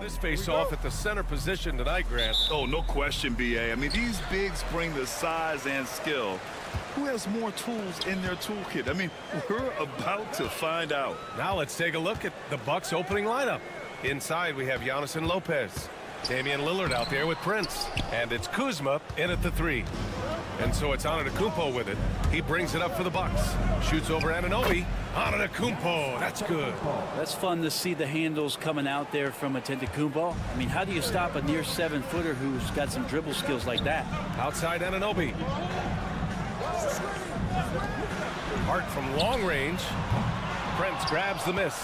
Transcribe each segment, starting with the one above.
This face-off at the center position tonight, Grant. Oh, no question, B.A. I mean, these bigs bring the size and skill. Who has more tools in their toolkit? I mean, we're about to find out. Now let's take a look at the Bucks' opening lineup. Inside, we have Giannis and Lopez. Damian Lillard out there with Prince. And it's Kuzma in at the 3. And so it's Antetokounmpo with it. He brings it up for the Bucks. Shoots over Anunoby. Antetokounmpo, that's good. That's fun to see the handles coming out there from Antetokounmpo. I mean, how do you stop a near 7-footer who's got some dribble skills like that? Outside Anunoby. Hart from long range. Prince grabs the miss.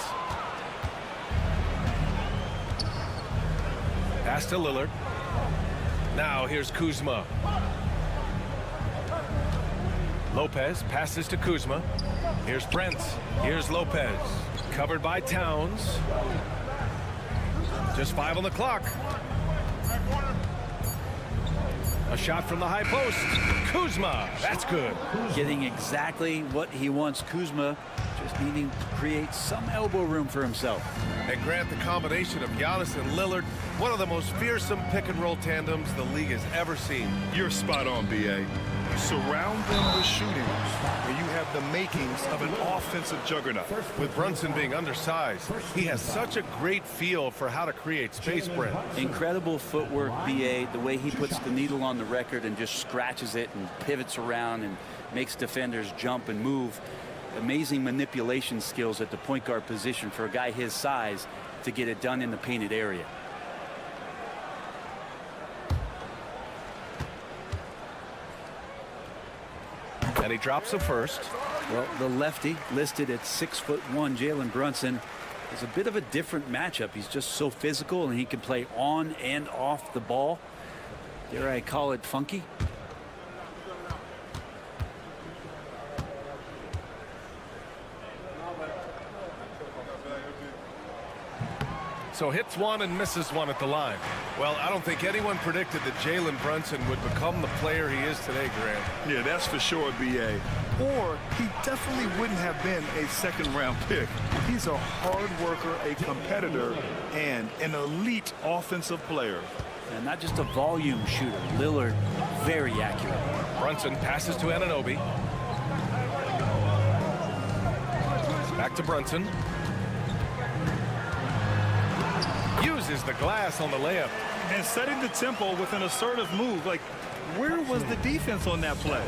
Pass to Lillard. Now here's Kuzma. Lopez passes to Kuzma. Here's Prince. Here's Lopez. Covered by Towns. Just 5 on the clock. A shot from the high post. Kuzma. That's good. Getting exactly what he wants. Kuzma just needing to create some elbow room for himself. And Grant, the combination of Giannis and Lillard, one of the most fearsome pick-and-roll tandems the league has ever seen. You're spot on, B.A. Surround them with shooting, and you have the makings of an offensive juggernaut. With Brunson being undersized, he has such a great feel for how to create space, Brent. Incredible footwork, B.A. The way he puts the needle on the record and just scratches it and pivots around and makes defenders jump and move. Amazing manipulation skills at the point guard position for a guy his size to get it done in the painted area. And he drops the first. Well, the lefty listed at 6'1", Jalen Brunson, is a bit of a different matchup. He's just so physical and he can play on and off the ball. Dare I call it funky? So hits one and misses one at the line. Well, I don't think anyone predicted that Jalen Brunson would become the player he is today, Grant. Yeah, that's for sure, B.A. Or he definitely wouldn't have been a second-round pick. He's a hard worker, a competitor, and an elite offensive player. And not just a volume shooter. Lillard, very accurate. Brunson passes to Anunoby. Back to Brunson. Uses the glass on the layup. And setting the tempo with an assertive move. Like, where was the defense on that play?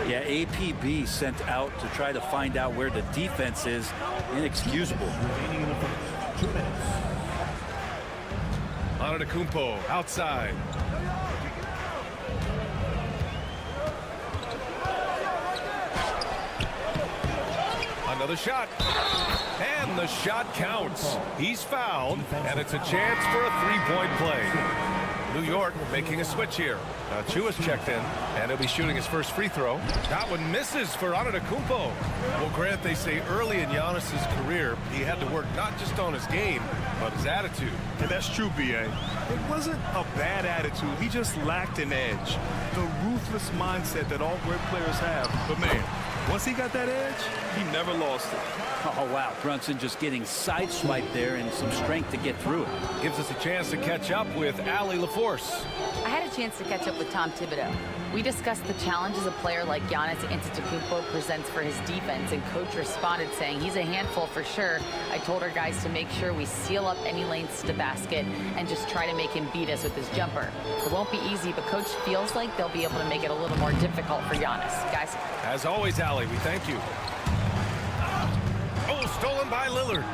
Yeah, APB sent out to try to find out where the defense is. Inexcusable. Antetokounmpo outside. Another shot. And the shot counts. He's fouled, and it's a chance for a three-point play. New York making a switch here. Chua's checked in, and he'll be shooting his first free throw. That one misses for Antetokounmpo. Well, Grant, they say early in Giannis's career, he had to work not just on his game, but his attitude. And that's true, B.A. It wasn't a bad attitude. He just lacked an edge. The ruthless mindset that all great players have. But, man, Once he got that edge, he never lost it. Oh, wow. Brunson just getting sideswiped there and some strength to get through it. Gives us a chance to catch up with Allie LaForce. I had a chance to catch up with Tom Thibodeau. We discussed the challenges a player like Giannis Antetokounmpo presents for his defense, and coach responded saying he's a handful for sure. I told our guys to make sure we seal up any lanes to the basket and just try to make him beat us with his jumper. It won't be easy, but coach feels like they'll be able to make it a little more difficult for Giannis. Guys. As always, Allie, we thank you. Oh, stolen by Lillard.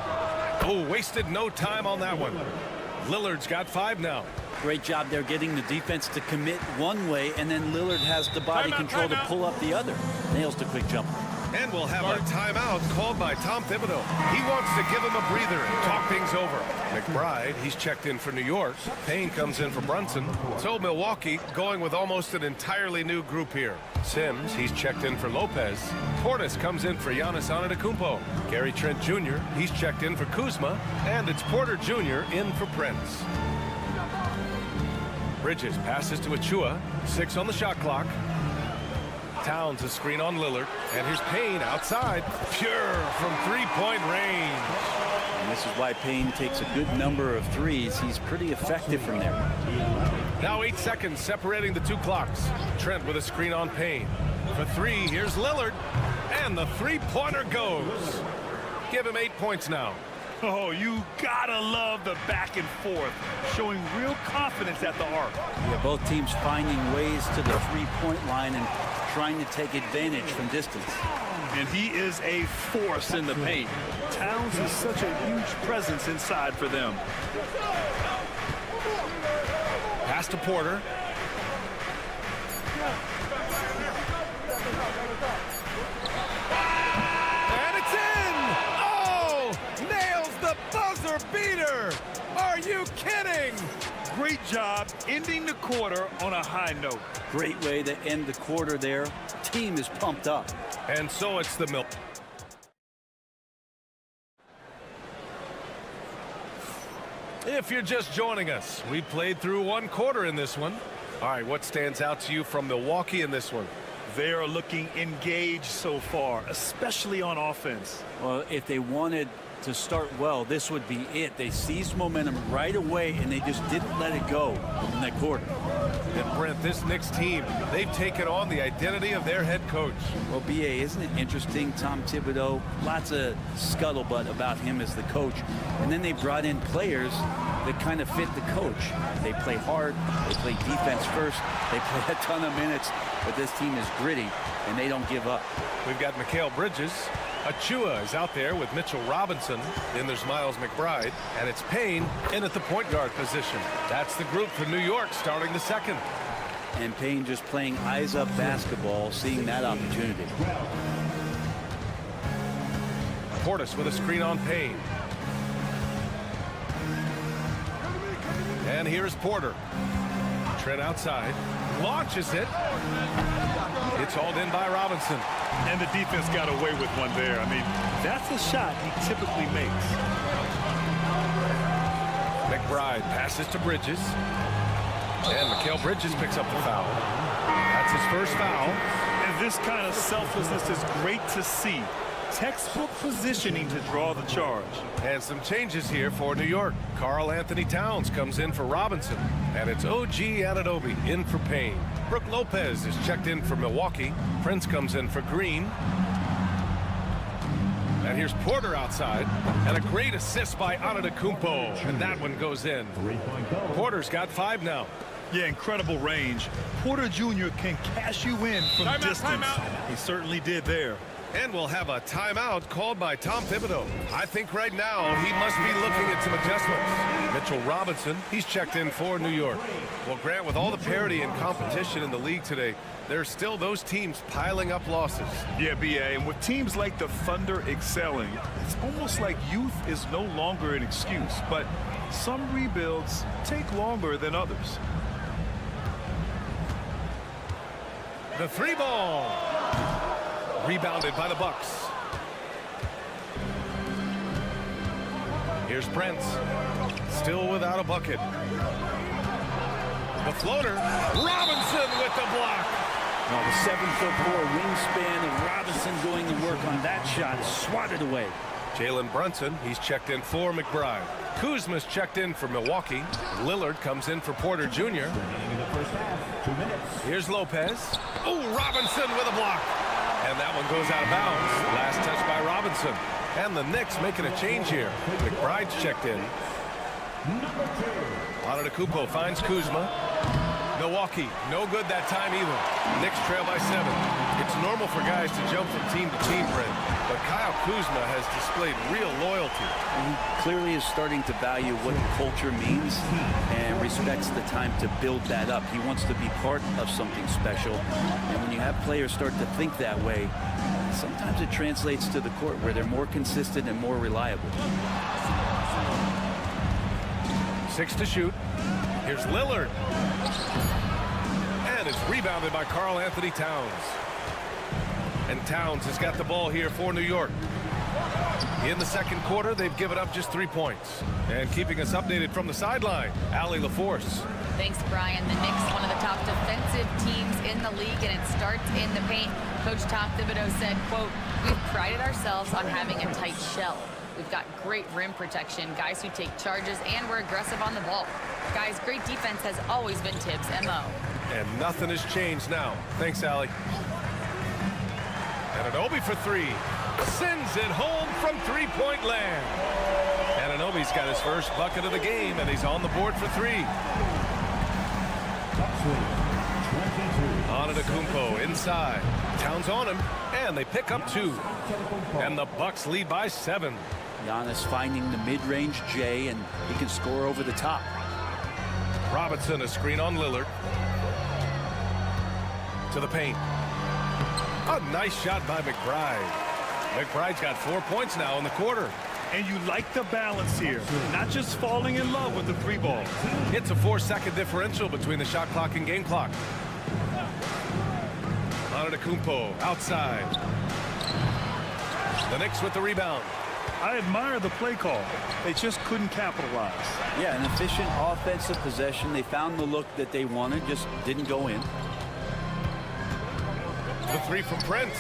Oh, wasted no time on that one. Lillard's got 5 now. Great job there getting the defense to commit one way, and then Lillard has the body control to pull up the other. Nails the quick jumper. And we'll have a timeout called by Tom Thibodeau. He wants to give him a breather and talk things over. McBride, he's checked in for New York. Payne comes in for Brunson. So Milwaukee going with almost an entirely new group here. Sims, he's checked in for Lopez. Portis comes in for Giannis Antetokounmpo. Gary Trent Jr., he's checked in for Kuzma. And it's Porter Jr. in for Prince. Bridges passes to Achua. 6 on the shot clock. Towns a screen on Lillard. And here's Payne outside. Pure from three-point range. And this is why Payne takes a good number of threes. He's pretty effective from there. Now 8 seconds separating the 2 clocks. Trent with a screen on Payne. For 3, here's Lillard. And the three-pointer goes. Give him 8 points now. Oh, you gotta love the back and forth, showing real confidence at the arc. Yeah, both teams finding ways to the three-point line and trying to take advantage from distance. And he is a force in the paint. Towns is such a huge presence inside for them. Pass to Porter. And it's in! Oh! Nails the buzzer beater! Are you kidding? Great job ending the quarter on a high note. Great way to end the quarter there. Team is pumped up. And so it's the Milk. If you're just joining us, we played through 1 quarter in this one. All right, what stands out to you from Milwaukee in this one? They are looking engaged so far, especially on offense. Well, if they wanted to start well, this would be it. They seized momentum right away, and they just didn't let it go in that quarter. And Brent, this Knicks team, they've taken on the identity of their head coach. Well, B.A., isn't it interesting? Tom Thibodeau, lots of scuttlebutt about him as the coach. And then they brought in players that kind of fit the coach. They play hard. They play defense first. They play a ton of minutes. But this team is gritty, and they don't give up. We've got Mikal Bridges. Achua is out there with Mitchell Robinson. Then there's Miles McBride. And it's Payne in at the point guard position. That's the group for New York starting the second. And Payne just playing eyes-up basketball, seeing that opportunity. Portis with a screen on Payne. And here's Porter. Trent outside. Launches it. It's hauled in by Robinson. And the defense got away with one there. I mean, that's a shot he typically makes. McBride passes to Bridges. And Mikal Bridges picks up the foul. That's his first foul. And this kind of selflessness is great to see. Textbook positioning to draw the charge. And some changes here for New York. Karl Anthony Towns comes in for Robinson. And it's OG Anunoby in for Payne. Brook Lopez is checked in for Milwaukee. Prince comes in for Green. And here's Porter outside. And a great assist by Antetokounmpo. And that one goes in. Porter's got 5 now. Yeah, incredible range. Porter Jr. can cash you in from distance. He certainly did there. And we'll have a timeout called by Tom Thibodeau. I think right now he must be looking at some adjustments. Mitchell Robinson, he's checked in for New York. Well, Grant, with all the parity and competition in the league today, there's still those teams piling up losses. Yeah, B.A., and with teams like the Thunder excelling, it's almost like youth is no longer an excuse. But some rebuilds take longer than others. The 3 ball. Rebounded by the Bucks. Here's Prince. Still without a bucket. The floater. Robinson with the block. Oh, the 7'4" wingspan of Robinson doing the work on that shot is swatted away. Jalen Brunson, he's checked in for McBride. Kuzma's checked in for Milwaukee. Lillard comes in for Porter Jr. Here's Lopez. Oh, Robinson with a block. And that one goes out of bounds. Last touch by Robinson. And the Knicks making a change here. McBride's checked in. Antetokounmpo finds Kuzma. Milwaukee, no good that time either. Knicks trail by 7. It's normal for guys to jump from team to team, Brent, but Kyle Kuzma has displayed real loyalty. And he clearly is starting to value what culture means and respects the time to build that up. He wants to be part of something special. And when you have players start to think that way, sometimes it translates to the court where they're more consistent and more reliable. 6 to shoot. Here's Lillard. And it's rebounded by Karl Anthony Towns. And Towns has got the ball here for New York. In the second quarter, they've given up just 3 points. And keeping us updated from the sideline, Allie LaForce. Thanks, Brian. The Knicks, one of the top defensive teams in the league, and it starts in the paint. Coach Tom Thibodeau said, quote, "We've prided ourselves on having a tight shell. We've got great rim protection, guys who take charges, and we're aggressive on the ball. Guys, great defense has always been Tibbs' MO." And nothing has changed now. Thanks, Allie. And Anunoby for 3. Sends it home from three-point land. And Anunoby's got his first bucket of the game, and he's on the board for 3. Antetokounmpo inside. Towns on him, and they pick up 2. And the Bucks lead by 7. Giannis finding the mid-range J, and he can score over the top. Robinson, a screen on Lillard. To the paint. A nice shot by McBride. McBride's got 4 points now in the quarter. And you like the balance here, not just falling in love with the 3 ball. It's a 4-second differential between the shot clock and game clock. Antetokounmpo outside. The Knicks with the rebound. I admire the play call. They just couldn't capitalize. Yeah, an efficient offensive possession. They found the look that they wanted, just didn't go in. The 3 from Prince.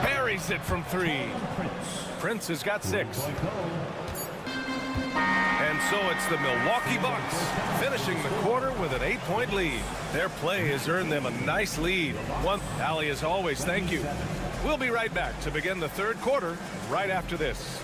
Parries it from 3. Prince has got 6. And so it's the Milwaukee Bucks finishing the quarter with an 8-point lead. Their play has earned them a nice lead. Allie, as always, thank you. We'll be right back to begin the third quarter right after this.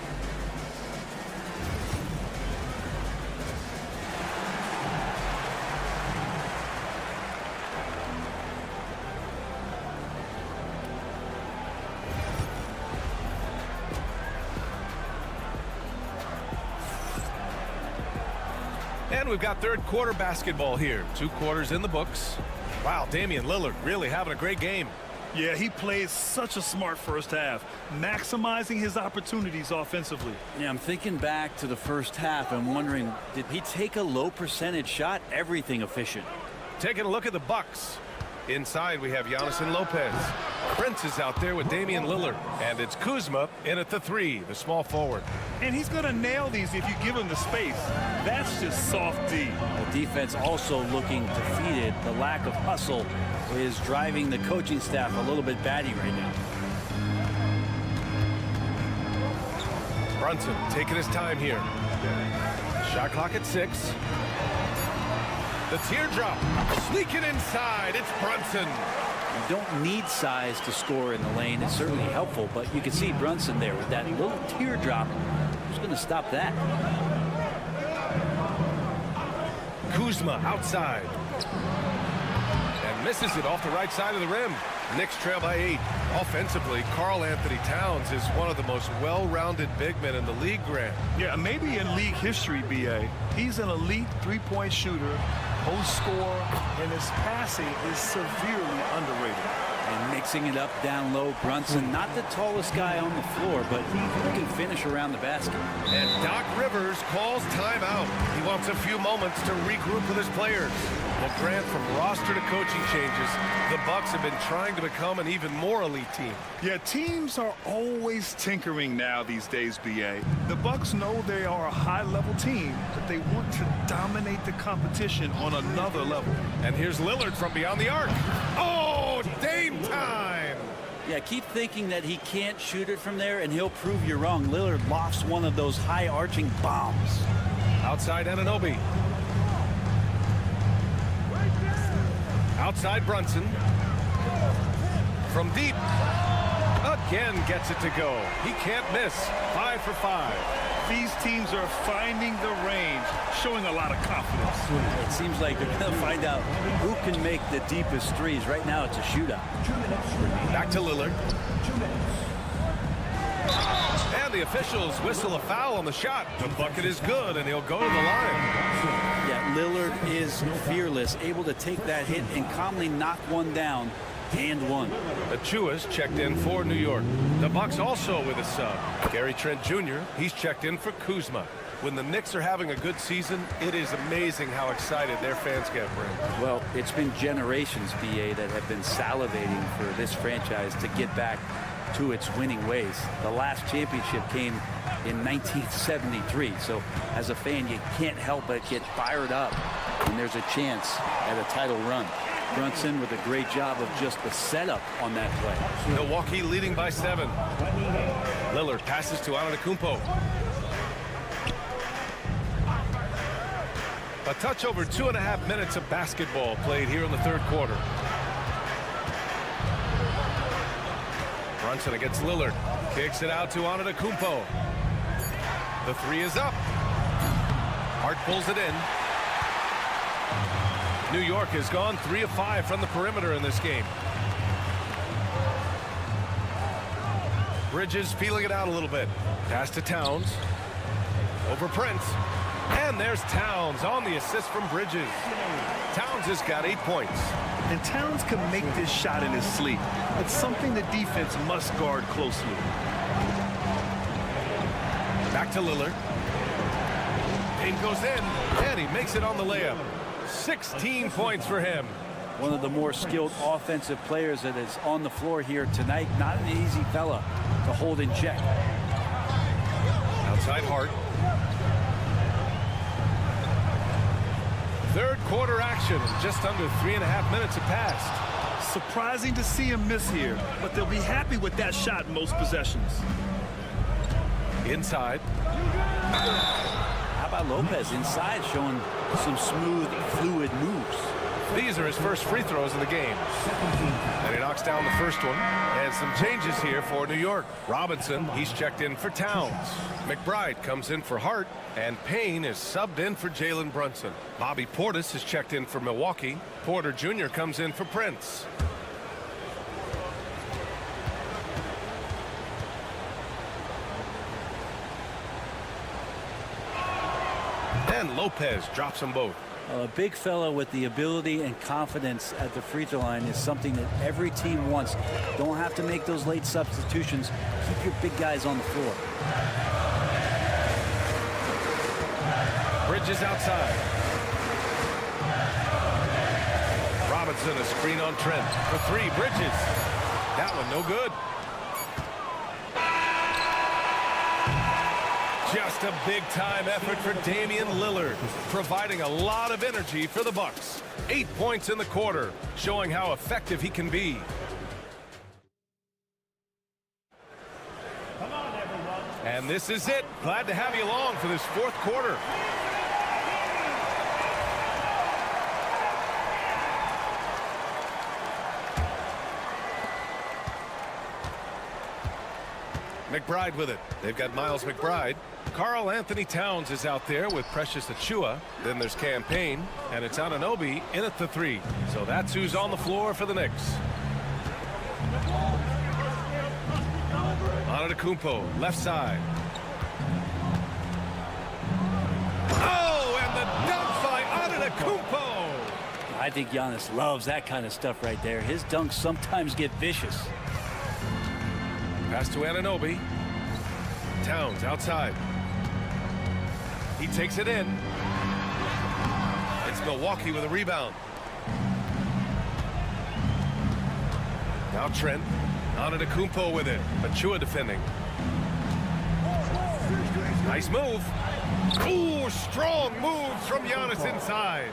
And we've got third quarter basketball here. 2 quarters in the books. Wow, Damian Lillard really having a great game. Yeah, he played such a smart first half, maximizing his opportunities offensively. Yeah, I'm thinking back to the first half. I'm wondering, did he take a low percentage shot? Everything efficient. Taking a look at the Bucks. Inside, we have Giannis and Lopez. Prince is out there with Damian Lillard. And it's Kuzma in at the 3, the small forward. And he's going to nail these if you give him the space. That's just soft D. The defense also looking defeated. The lack of hustle is driving the coaching staff a little bit batty right now. Brunson taking his time here. Shot clock at 6. The teardrop. Sneaking inside. It's Brunson. You don't need size to score in the lane. It's certainly helpful, but you can see Brunson there with that little teardrop. Who's going to stop that? Kuzma outside. And misses it off the right side of the rim. Knicks trail by 8. Offensively, Karl Anthony Towns is one of the most well-rounded big men in the league, Grant. Yeah, maybe in league history, B.A. He's an elite 3-point shooter, post scorer, and his passing is severely underrated. And mixing it up down low, Brunson, not the tallest guy on the floor, but he can finish around the basket. And Doc Rivers calls timeout. He wants a few moments to regroup with his players. Well, Grant, from roster to coaching changes, the Bucks have been trying to become an even more elite team. Yeah, teams are always tinkering now these days, B.A. The Bucks know they are a high-level team, but they want to dominate the competition on another level. And here's Lillard from beyond the arc. Oh, Yeah, keep thinking that he can't shoot it from there, and he'll prove you wrong. Lillard lofts one of those high-arching bombs. Outside Anunoby. Outside Brunson. From deep. Again gets it to go. He can't miss. 5 for 5. These teams are finding the range, showing a lot of confidence. It seems like they're going to find out who can make the deepest threes. Right now, it's a shootout. Back to Lillard. And the officials whistle a foul on the shot. The bucket is good, and he'll go to the line. Yeah, Lillard is fearless, able to take that hit and calmly knock one down. And one. Achua's checked in for New York. The Bucks also with a sub. Gary Trent Jr., he's checked in for Kuzma. When the Knicks are having a good season, it is amazing how excited their fans get for him. Well, it's been generations, BA, that have been salivating for this franchise to get back to its winning ways. The last championship came in 1973. So as a fan, you can't help but get fired up when there's a chance at a title run. Brunson with a great job of just the setup on that play. Milwaukee leading by 7. Lillard passes to Antetokounmpo. A touch over 2.5 minutes of basketball played here in the third quarter. Brunson against Lillard. Kicks it out to Antetokounmpo. The 3 is up. Hart pulls it in. New York has gone 3 of 5 from the perimeter in this game. Bridges feeling it out a little bit. Pass to Towns. Over Prince. And there's Towns on the assist from Bridges. Towns has got 8 points. And Towns can make this shot in his sleep. It's something the defense must guard closely. Back to Lillard. Payne goes in, and he makes it on the layup. 16 points for him. One of the more skilled offensive players that is on the floor here tonight. Not an easy fella to hold in check. Outside Hart. Third quarter action. Just under 3.5 minutes have passed. Surprising to see him miss here, but they'll be happy with that shot in most possessions. Inside. How about Lopez inside, showing some smooth, fluid moves. These are his first free throws of the game. And he knocks down the first one. And some changes here for New York. Robinson, he's checked in for Towns. McBride comes in for Hart. And Payne is subbed in for Jalen Brunson. Bobby Portis is checked in for Milwaukee. Porter Jr. comes in for Prince. And Lopez drops them both. A big fella with the ability and confidence at the free throw line is something that every team wants. Don't have to make those late substitutions. Keep your big guys on the floor. Bridges outside. Robinson a screen on Trent for 3. Bridges. That one no good. Just a big-time effort for Damian Lillard, providing a lot of energy for the Bucks. 8 points in the quarter, showing how effective he can be. Come on, everyone. And this is it. Glad to have you along for this fourth quarter. McBride with it. They've got Miles McBride. Karl Anthony Towns is out there with Precious Achiuwa. Then there's Cam Payne, and it's Anunoby in at the 3. So that's who's on the floor for the Knicks. Antetokounmpo, left side. Oh, and the dunk by Antetokounmpo. I think Giannis loves that kind of stuff right there. His dunks sometimes get vicious. Pass to Anunoby. Towns outside. He takes it in. It's Milwaukee with a rebound. Now Trent. Antetokounmpo with it. Achiuwa defending. Nice move. Ooh, strong moves from Giannis inside.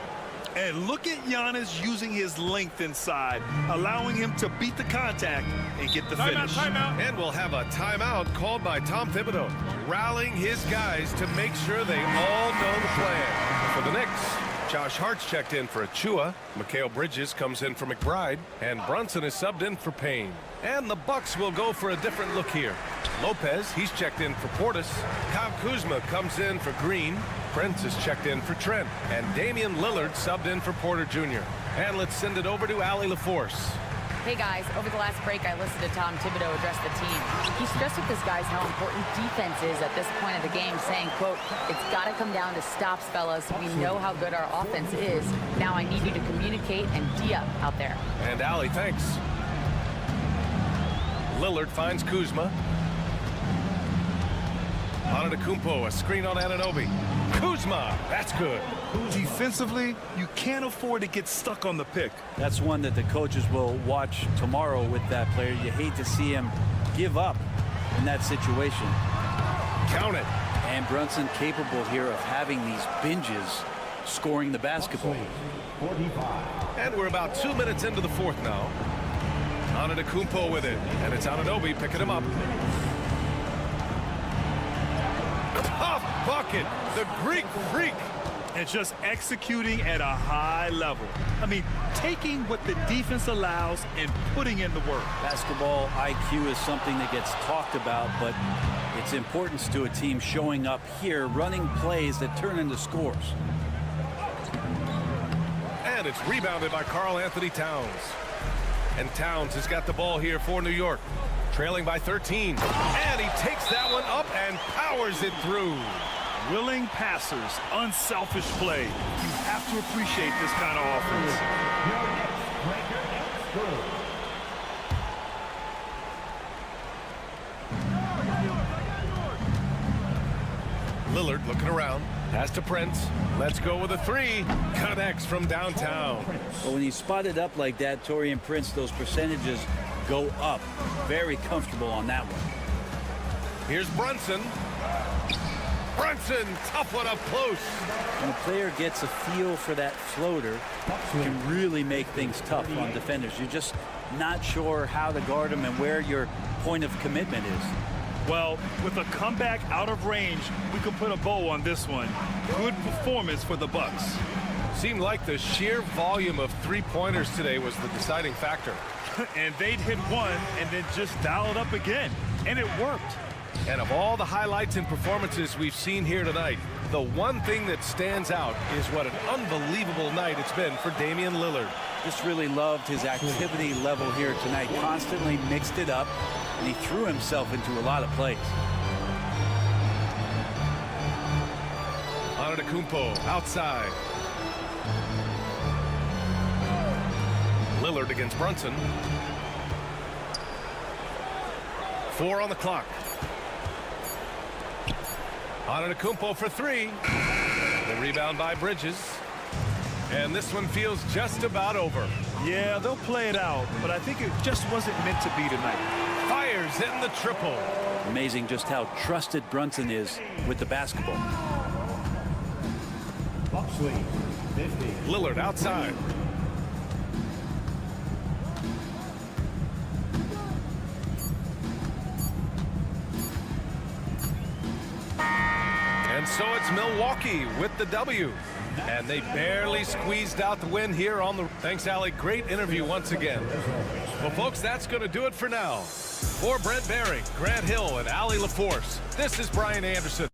And look at Giannis using his length inside, allowing him to beat the contact and get the finish. And we'll have a timeout called by Tom Thibodeau, rallying his guys to make sure they all know the plan. For the Knicks, Josh Hart's checked in for Achua, Mikal Bridges comes in for McBride, and Brunson is subbed in for Payne. And the Bucks will go for a different look here. Lopez, he's checked in for Portis. Kyle Kuzma comes in for Green. Prince is checked in for Trent. And Damian Lillard subbed in for Porter Jr. And let's send it over to Allie LaForce. Hey guys, over the last break I listened to Tom Thibodeau address the team. He stressed with his guys how important defense is at this point of the game, saying, quote, "It's got to come down to stops, fellas. We know how good our offense is. Now I need you to communicate and D-up out there." And Allie, thanks. Lillard finds Kuzma. Antetokounmpo, a screen on Anunoby. Kuzma, that's good. Defensively, you can't afford to get stuck on the pick. That's one that the coaches will watch tomorrow with that player. You hate to see him give up in that situation. Count it. And Brunson capable here of having these binges scoring the basketball. And we're about 2 minutes into the fourth now. Antetokounmpo with it, and it's Anunoby picking him up. Tough bucket, the Greek freak. And just executing at a high level. I mean, taking what the defense allows and putting in the work. Basketball IQ is something that gets talked about, but its importance to a team showing up here, running plays that turn into scores. And it's rebounded by Karl Anthony Towns. And Towns has got the ball here for New York, trailing by 13. And he takes that one up and powers it through. Willing passers, unselfish play. You have to appreciate this kind of offense. Lillard looking around. Pass to Prince. Let's go with a three. Connects from downtown. But when you spot it up like that, Taurean Prince, those percentages go up. Very comfortable on that one. Here's Brunson. Brunson, tough one up close. When a player gets a feel for that floater, it can really make things tough on defenders. You're just not sure how to guard them and where your point of commitment is. Well, with a comeback out of range, we can put a bow on this one. Good performance for the Bucks. Seemed like the sheer volume of three-pointers today was the deciding factor. And they'd hit one and then just dial it up again. And it worked. And of all the highlights and performances we've seen here tonight, the one thing that stands out is what an unbelievable night it's been for Damian Lillard. Just really loved his activity level here tonight. Constantly mixed it up, and he threw himself into a lot of plays. Antetokounmpo outside. Lillard against Brunson. 4 on the clock. Antetokounmpo for three. The rebound by Bridges. And this one feels just about over. Yeah, they'll play it out, but I think it just wasn't meant to be tonight. Fires in the triple. Amazing just how trusted Brunson is with the basketball. Lillard outside. And so it's Milwaukee with the W. And they barely squeezed out the win here on the... Thanks, Allie. Great interview once again. Well, folks, that's going to do it for now. For Brent Barry, Grant Hill, and Allie LaForce, this is Brian Anderson.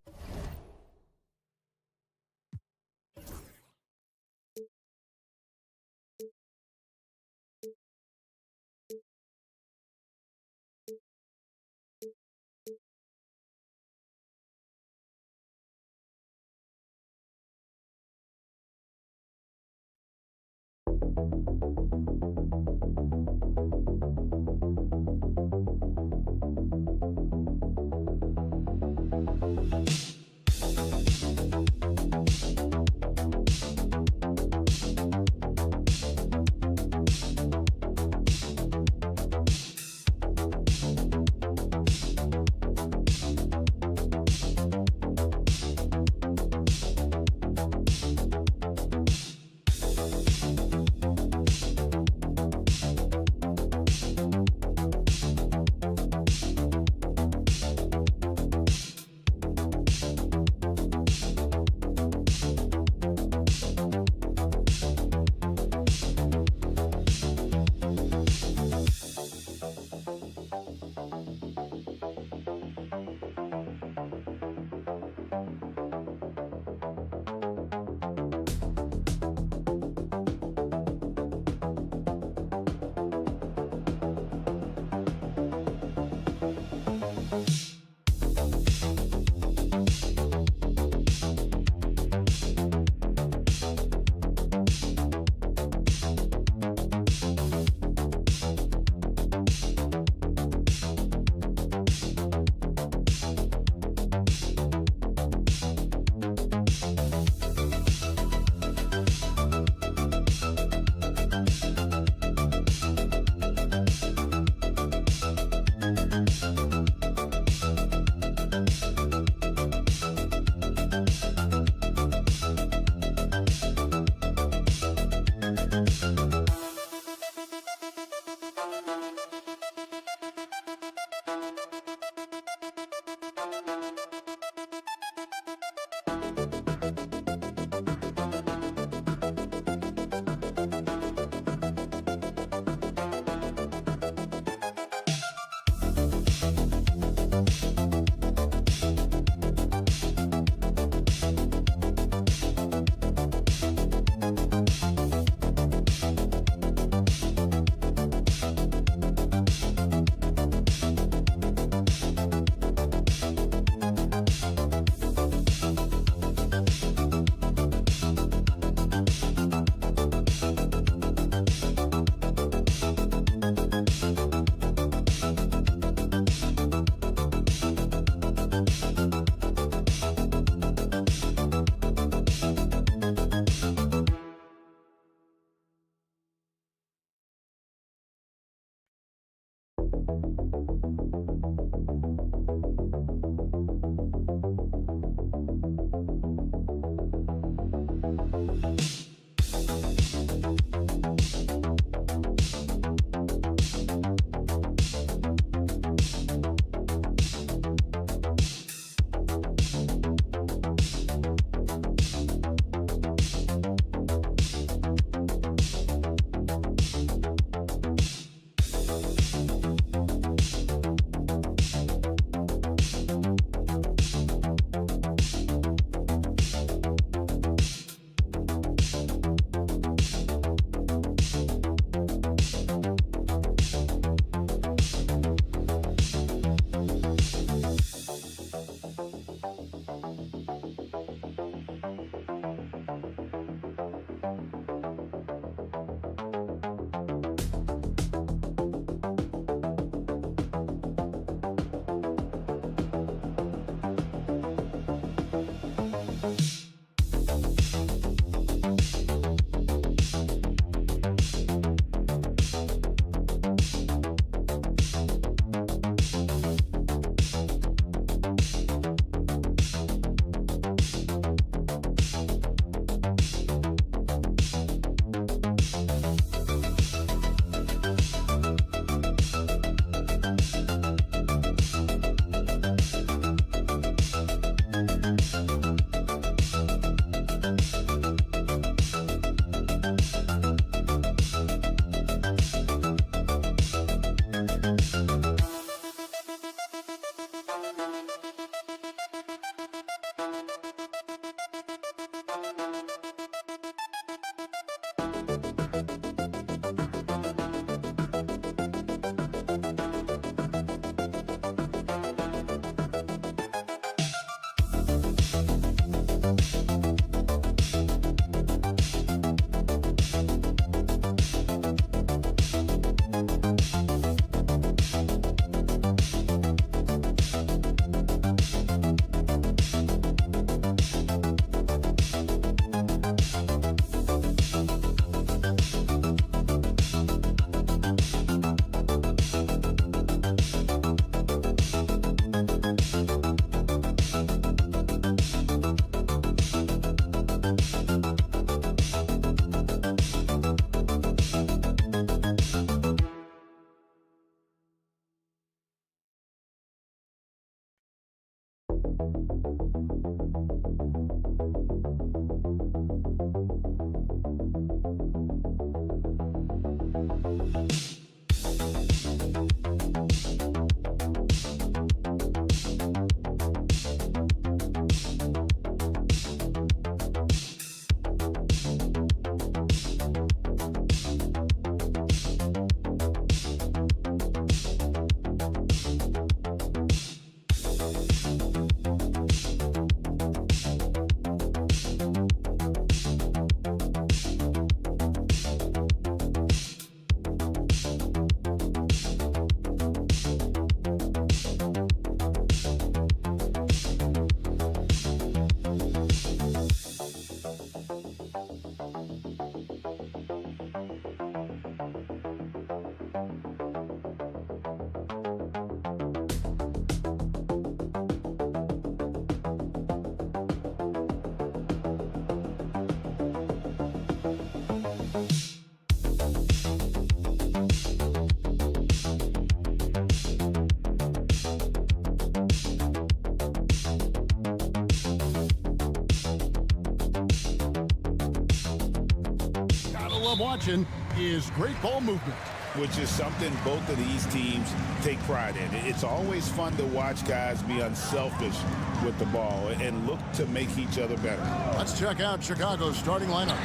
love watching is great ball movement. Which is something both of these teams take pride in. It's always fun to watch guys be unselfish with the ball and look to make each other better. Let's check out Chicago's starting lineup.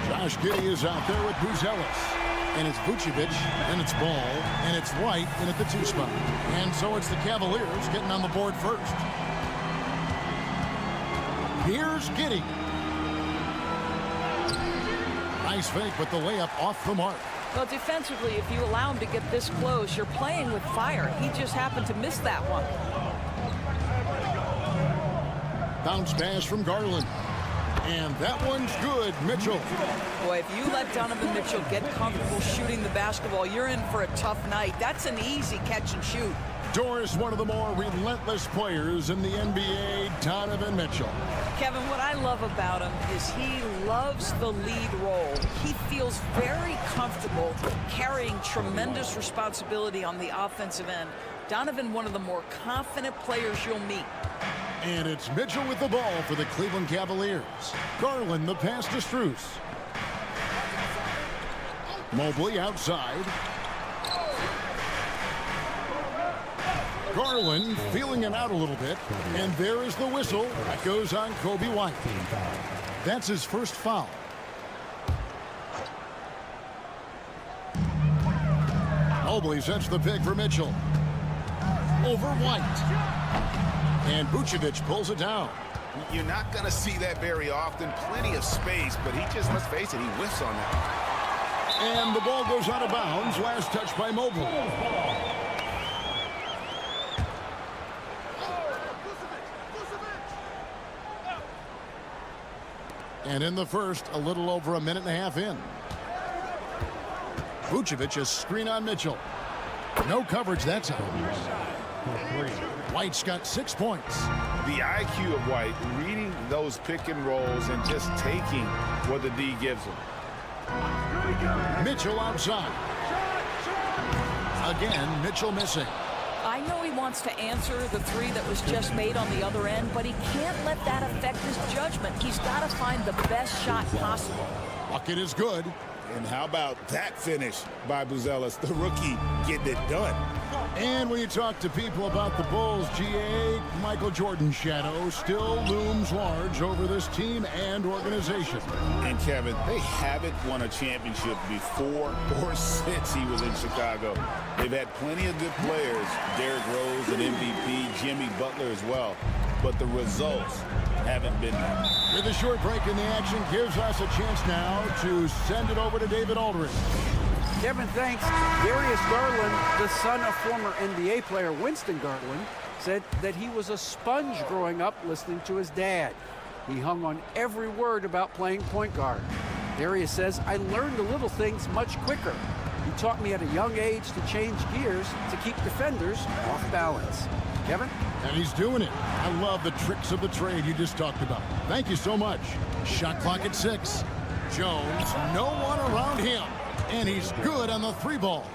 Josh Giddey is out there with Buzelis. And it's Vucevic, and it's Ball, and it's White in at the 2 spot. And so it's the Cavaliers getting on the board first. Here's Giddey. Nice fake with the layup off the mark. Well, defensively, if you allow him to get this close, you're playing with fire. He just happened to miss that one. Bounce pass from Garland. And that one's good, Mitchell. Boy, if you let Donovan Mitchell get comfortable shooting the basketball, you're in for a tough night. That's an easy catch and shoot. Doris, one of the more relentless players in the NBA, Donovan Mitchell. Kevin, what I love about him is he loves the lead role. He feels very comfortable carrying tremendous responsibility on the offensive end. Donovan, one of the more confident players you'll meet. And it's Mitchell with the ball for the Cleveland Cavaliers. Garland, the pass to Strus. Mobley outside. Garland feeling him out a little bit. And there is the whistle that goes on Kobe White. That's his first foul. Mobley sets the pick for Mitchell. Over White. And Vucevic pulls it down. You're not going to see that very often. Plenty of space, but he just, let's face it, he whiffs on that. And the ball goes out of bounds. Last touch by Mobley. And in the first, a little over a minute and a half in. Vucevic is screen on Mitchell. No coverage that time. White's got 6 points. The IQ of White, reading those pick and rolls and just taking what the D gives him. Mitchell outside. Again, Mitchell missing. I know he wants to answer the three that was just made on the other end, but he can't let that affect his judgment. He's got to find the best shot possible. Bucket is good. And how about that finish by Buzelis, the rookie, getting it done. And when you talk to people about the Bulls, GA, Michael Jordan's shadow still looms large over this team and organization. And Kevin, they haven't won a championship before or since he was in Chicago. They've had plenty of good players, Derrick Rose, an MVP, Jimmy Butler as well, but the results haven't been there. With a short break in the action gives us a chance now to send it over to David Aldridge. Kevin, thanks. Darius Garland, the son of former NBA player Winston Garland, said that he was a sponge growing up listening to his dad. He hung on every word about playing point guard. Darius says, I learned the little things much quicker. He taught me at a young age to change gears to keep defenders off balance. Kevin? And he's doing it. I love the tricks of the trade you just talked about. Thank you so much. Shot clock at 6. Jones, no one around him. And he's good on the 3 ball.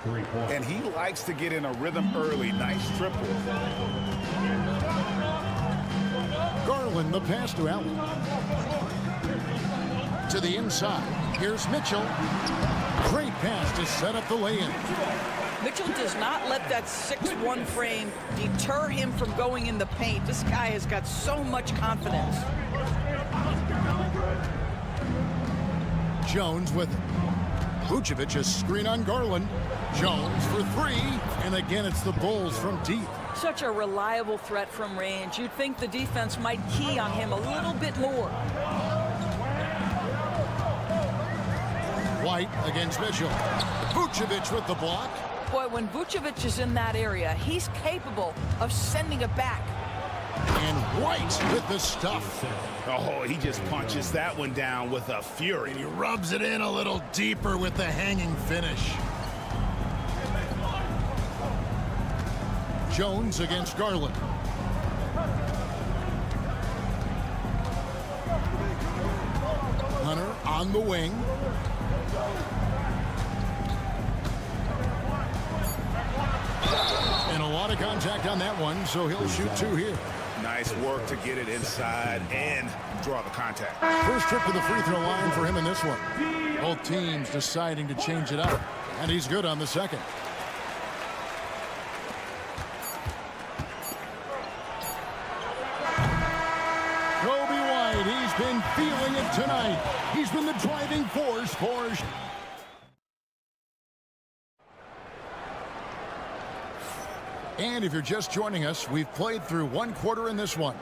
And he likes to get in a rhythm early. Nice triple. Garland, the pass to Allen. To the inside. Here's Mitchell. Great pass to set up the lay-in. Mitchell does not let that 6'1" frame deter him from going in the paint. This guy has got so much confidence. Jones with it. Vucevic is screen on Garland. Jones for 3. And again, it's the Bulls from deep. Such a reliable threat from range. You'd think the defense might key on him a little bit more. White against Mitchell. Vucevic with the block. Boy, when Vucevic is in that area, he's capable of sending it back. And White with the stuff. Oh, he just punches that one down with a fury. And he rubs it in a little deeper with the hanging finish. Jones against Garland. Hunter on the wing. And a lot of contact on that one, so he'll shoot 2 here. Nice work to get it inside and draw the contact. First trip to the free throw line for him in this one. Both teams deciding to change it up. And he's good on the second. Kobe White, he's been feeling it tonight. He's been the driving force for... And if you're just joining us, we've played through 1 quarter in this one.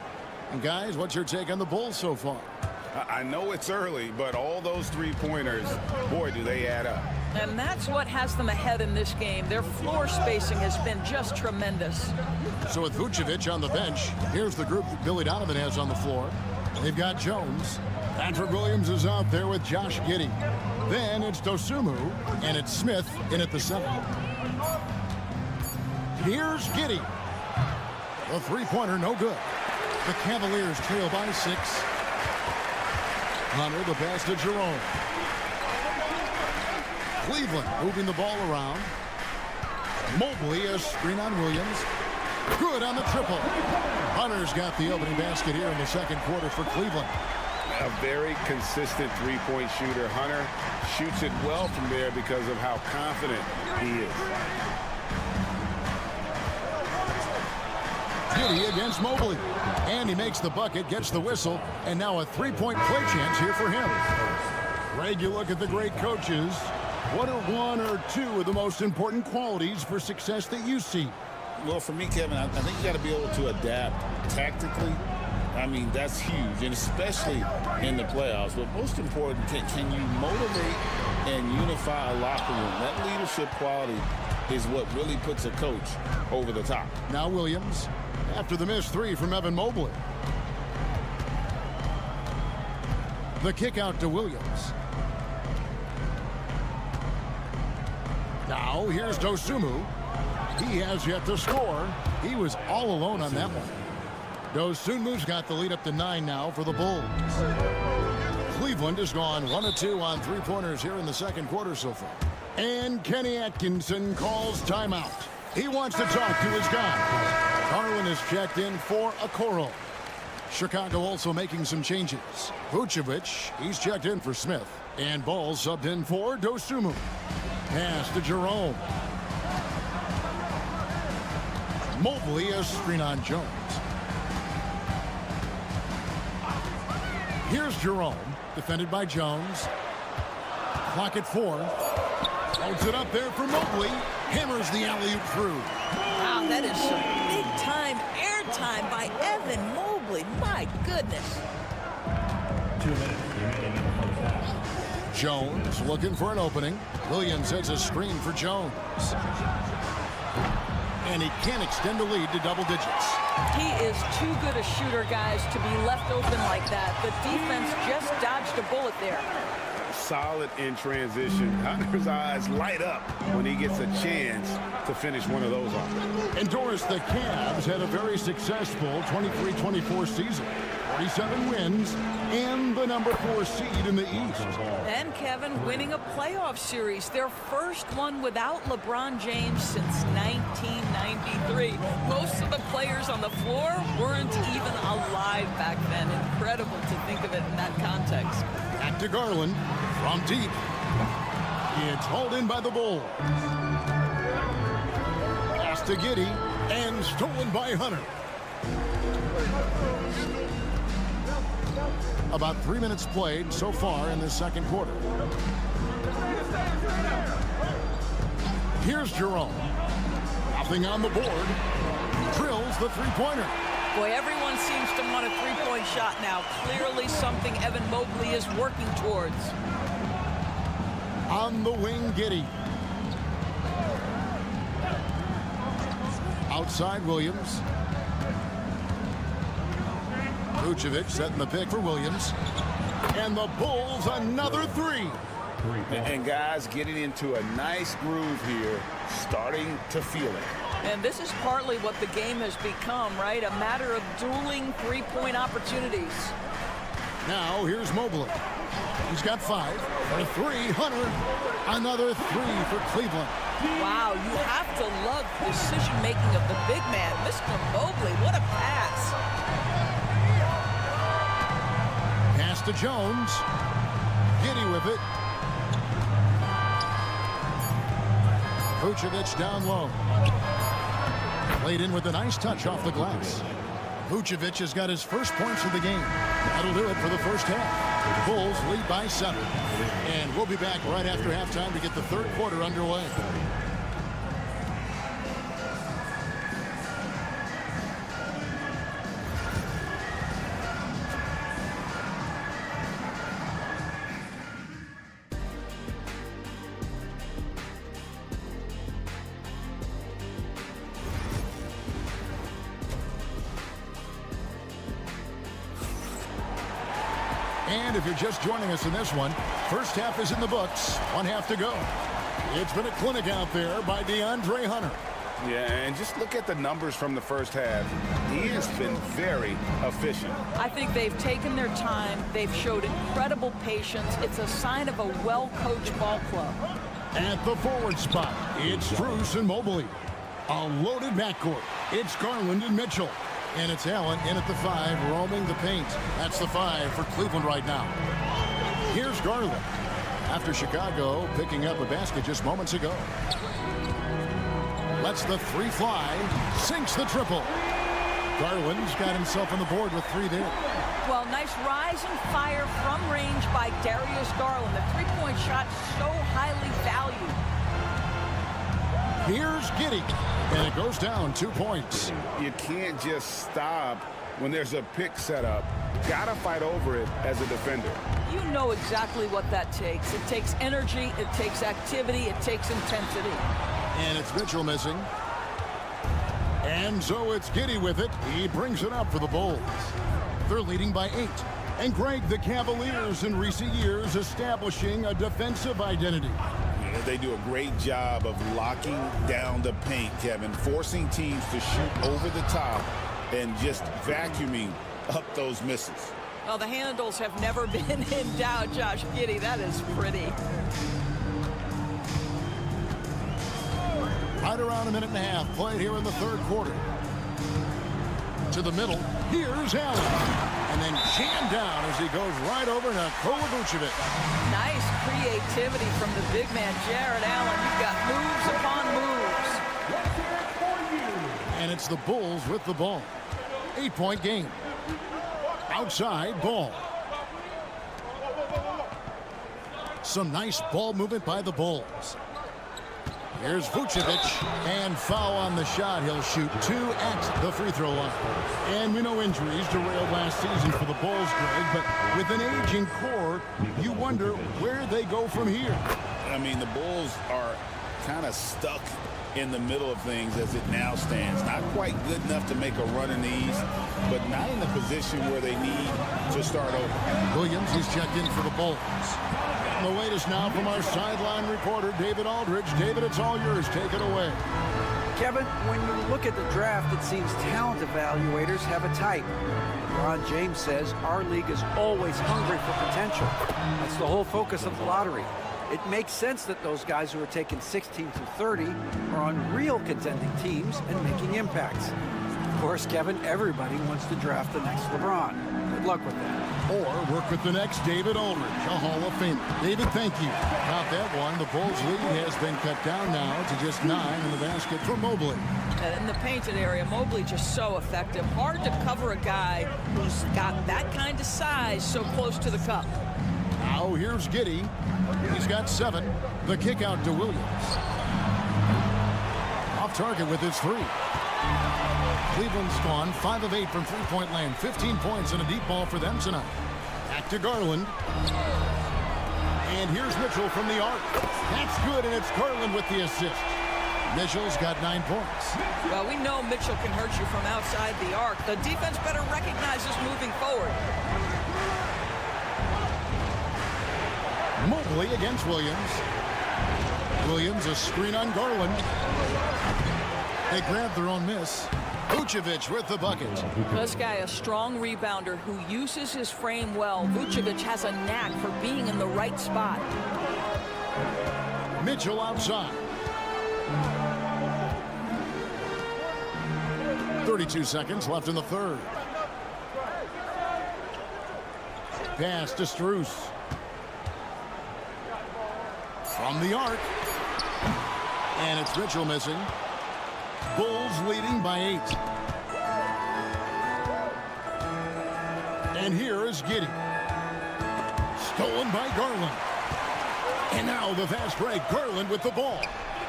And guys, what's your take on the Bulls so far? I know it's early, but all those 3-pointers, boy, do they add up. And that's what has them ahead in this game. Their floor spacing has been just tremendous. So with Vucevic on the bench, here's the group that Billy Donovan has on the floor. They've got Jones, Patrick Williams is out there with Josh Giddey. Then it's Dosunmu, and it's Smith in at the 7. Here's Giddey. The three-pointer, no good. The Cavaliers trail by 6. Hunter, the pass to Jerome. Cleveland moving the ball around. Mobley, a screen on Williams. Good on the triple. Hunter's got the opening basket here in the second quarter for Cleveland. A very consistent three-point shooter. Hunter shoots it well from there because of how confident he is. Giddey against Mobley. And he makes the bucket, gets the whistle, and now a three-point play chance here for him. Greg, you look at the great coaches. What are one or two of the most important qualities for success that you see? Well, for me, Kevin, I think you got to be able to adapt tactically. I mean, that's huge, and especially in the playoffs. But most important, can you motivate and unify a locker room? That leadership quality is what really puts a coach over the top. Now Williams, after the missed three from Evan Mobley. The kick out to Williams. Now here's Dosunmu. He has yet to score. He was all alone on that one. Dosunmu's got the lead up to 9 now for the Bulls. Cleveland has gone 1 of 2 on three-pointers here in the second quarter so far. And Kenny Atkinson calls timeout. He wants to talk to his guy. Garland is checked in for Okoro. Chicago also making some changes. Vucevic, he's checked in for Smith. And Ball subbed in for Dosunmu. Pass to Jerome. Mobley, a screen on Jones. Here's Jerome, defended by Jones. Clock at 4. Holds it up there for Mobley. Hammers the alley-oop through. Wow, that is some big-time airtime by Evan Mobley. My goodness. 2 minutes remaining in the first half. Jones looking for an opening. Williams has a screen for Jones. And he can't extend the lead to double digits. He is too good a shooter, guys, to be left open like that. The defense just dodged a bullet there. Solid in transition. Hunter's eyes light up when he gets a chance to finish one of those off. And Doris, the Cavs had a very successful 23-24 season. 47 wins and the number 4 seed in the East. And Kevin winning a playoff series, their first one without LeBron James since 1993. Most of the players on the floor weren't even alive back then. Incredible to think of it in that context. Back to Garland from deep. It's hauled in by the Bulls. Pass to Giddey and stolen by Hunter. About 3 minutes played so far in this second quarter. Here's Jerome. Nothing on the board. Drills the three-pointer. Boy, everyone seems to want a three-point shot now. Clearly something Evan Mobley is working towards. On the wing, Giddey. Outside Williams. Vucevic setting the pick for Williams. And the Bulls another three. And guys getting into a nice groove here, starting to feel it. And this is partly what the game has become, right? A matter of dueling three-point opportunities. Now here's Mobley. He's got 5 for 3. Hunter, another 3 for Cleveland. Wow, you have to love the decision-making of the big man. Mr. Mobley, what a pass. Pass to Jones. Giddey with it. Vucevic down low. Played in with a nice touch off the glass. Vucevic has got his first points of the game. That'll do it for the first half. The Bulls lead by 7. And we'll be back right after halftime to get the third quarter underway. And if you're just joining us in this one, first half is in the books. 1 half to go. It's been a clinic out there by DeAndre Hunter. Yeah, and just look at the numbers from the first half. He has been very efficient. I think they've taken their time. They've showed incredible patience. It's a sign of a well-coached ball club. At the forward spot, it's Strus and Mobley. A loaded backcourt. It's Garland and Mitchell. And it's Allen in at the 5, roaming the paint. That's the 5 for Cleveland right now. Here's Garland. After Chicago picking up a basket just moments ago. Lets the 3 fly. Sinks the triple. Garland's got himself on the board with 3 there. Well, nice rise and fire from range by Darius Garland. The three-point shot so highly valued. Here's Giddey. And it goes down 2 points. You can't just stop when there's a pick set up. Gotta fight over it as a defender. You know exactly what that takes. It takes energy, it takes activity, it takes intensity. And it's Mitchell missing. And so it's Giddey with it. He brings it up for the Bulls. They're leading by 8. And Greg, the Cavaliers in recent years establishing a defensive identity. Yeah, they do a great job of locking down the paint, Kevin, forcing teams to shoot over the top and just vacuuming up those misses. Well, the handles have never been in doubt, Josh Giddey. That is pretty. Right around a minute and a half played here in the third quarter. To the middle, here's Allen. And then jammed down as he goes right over to Vucevic. Nice creativity from the big man, Jared Allen. You've got moves upon moves. And it's the Bulls with the ball. 8-point game. Outside ball. Some nice ball movement by the Bulls. Here's Vucevic, and foul on the shot. He'll shoot 2 at the free throw line. And we know injuries derailed last season for the Bulls, Greg, but with an aging core, you wonder where they go from here. I mean, the Bulls are kind of stuck in the middle of things as it now stands. Not quite good enough to make a run in the East, but not in the position where they need to start over. Williams, he's checked in for the Bulls. The latest now from our sideline reporter, David Aldridge. David, it's all yours. Take it away. Kevin, when you look at the draft, it seems talent evaluators have a type. Ron James says our league is always hungry for potential. That's the whole focus of the lottery. It makes sense that those guys who are taken 16 through 30 are on real contending teams and making impacts. Of course, Kevin, everybody wants to draft the next LeBron. Good luck with that. Or work with the next David Aldridge, a Hall of Famer. David, thank you. About that one, the Bulls' lead has been cut down now to just 9 in the basket for Mobley. In the painted area, Mobley just so effective. Hard to cover a guy who's got that kind of size so close to the cup. Now here's Giddey. He's got 7. The kick out to Williams. Off target with his 3. Cleveland's gone 5 of 8 from three-point land. 15 points and a deep ball for them tonight. Back to Garland. And here's Mitchell from the arc. That's good, and it's Garland with the assist. Mitchell's got 9 points. Well, we know Mitchell can hurt you from outside the arc. The defense better recognize this moving forward. Mobley against Williams. Williams, a screen on Garland. They grab their own miss. Vucevic with the bucket. This guy, a strong rebounder who uses his frame well. Vucevic has a knack for being in the right spot. Mitchell outside. 32 seconds left in the third. Pass to Strus. From the arc. And it's Mitchell missing. Bulls leading by 8. And here is Giddey. Stolen by Garland. And now the fast break. Garland with the ball.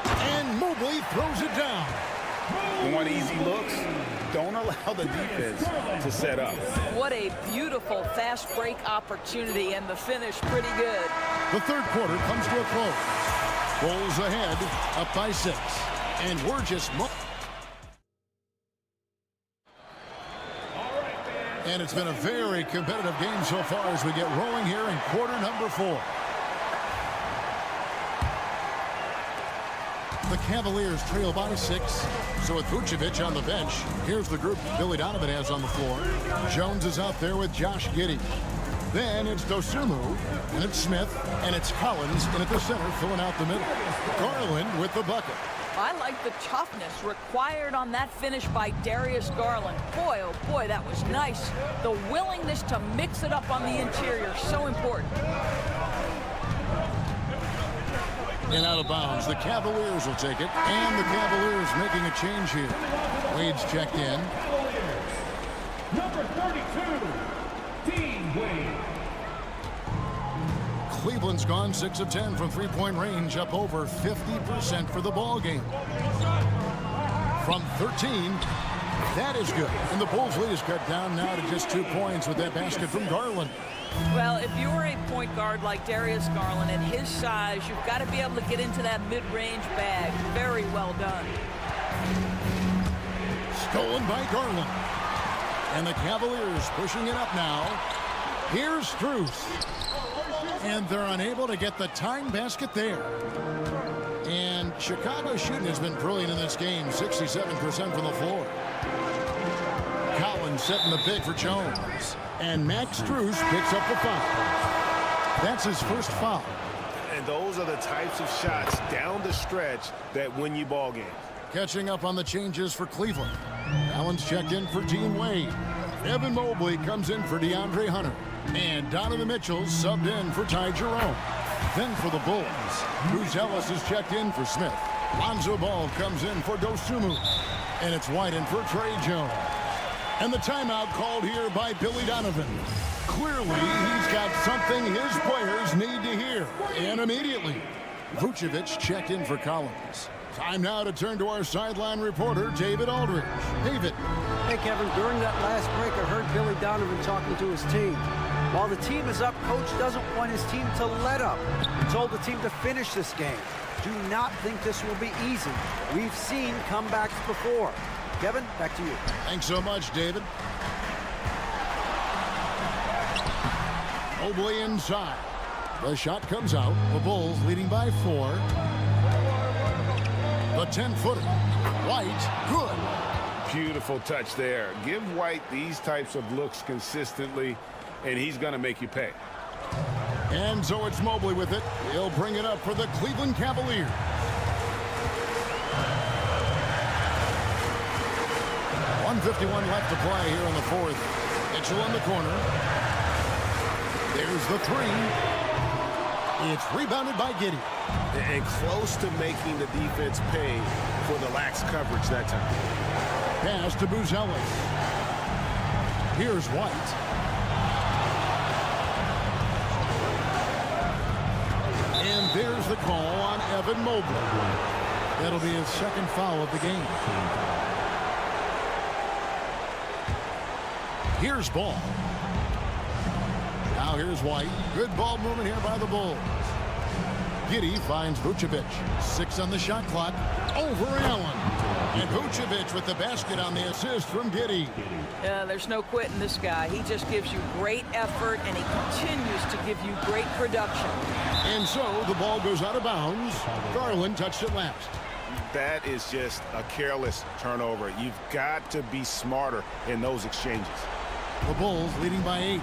And Mobley throws it down. You want easy looks? Don't allow the defense to set up. What a beautiful fast break opportunity, and the finish pretty good. The third quarter comes to a close. Bulls ahead, up by 6. And we're just... And it's been a very competitive game so far as we get rolling here in quarter number 4. The Cavaliers trail by 6. So with Vucevic on the bench, here's the group Billy Donovan has on the floor. Jones is out there with Josh Giddey. Then it's Dosunmu, and it's Smith, and it's Collins in at the center filling out the middle. Garland with the bucket. I like the toughness required on that finish by Darius Garland. Boy, oh boy, that was nice. The willingness to mix it up on the interior, so important. And out of bounds, the Cavaliers will take it. And the Cavaliers making a change here. Wade's checked in. Number 32, Dean Wade. Cleveland's gone 6 of 10 from three-point range, up over 50% for the ball game. From 13, that is good. And the Bulls' lead is cut down now to just 2 points with that basket from Garland. Well, if you're a point guard like Darius Garland at his size, you've got to be able to get into that mid-range bag. Very well done. Stolen by Garland. And the Cavaliers pushing it up now. Here's Strus. And they're unable to get the tying basket there. And Chicago's shooting has been brilliant in this game, 67% from the floor. Collins setting the pick for Jones. And Max Strus picks up the foul. That's his first foul. And those are the types of shots down the stretch that win you ball games. Catching up on the changes for Cleveland. Allen's checked in for Dean Wade. Evan Mobley comes in for DeAndre Hunter. And Donovan Mitchell subbed in for Ty Jerome. Then for the Bulls, Bruce Ellis is checked in for Smith. Lonzo Ball comes in for Dosunmu. And it's White in for Trey Jones. And the timeout called here by Billy Donovan. Clearly, he's got something his players need to hear. And immediately, Vucevic checked in for Collins. Time now to turn to our sideline reporter, David Aldridge. David. Hey, Kevin, during that last break, I heard Billy Donovan talking to his team. While the team is up, Coach doesn't want his team to let up. He told the team to finish this game. Do not think this will be easy. We've seen comebacks before. Kevin, back to you. Thanks so much, David. Mobley inside. The shot comes out. The Bulls leading by 4. The 10-footer. White, good. Beautiful touch there. Give White these types of looks consistently, and he's going to make you pay. And so it's Mobley with it. He'll bring it up for the Cleveland Cavaliers. .151 left to play here in the 4th. Mitchell in the corner. There's the 3. It's rebounded by Giddey. And close to making the defense pay for the lax coverage that time. Pass to Bruce Ellis. Here's White. And there's the call on Evan Mobley. That'll be his second foul of the game. Here's Ball. Now here's White. Good ball movement here by the Bulls. Giddey finds Vucevic. 6 on the shot clock. Over Allen. And Vucevic with the basket on the assist from Giddey. Yeah, there's no quitting this guy. He just gives you great effort, and he continues to give you great production. And so the ball goes out of bounds. Garland touched it last. That is just a careless turnover. You've got to be smarter in those exchanges. The Bulls leading by 8.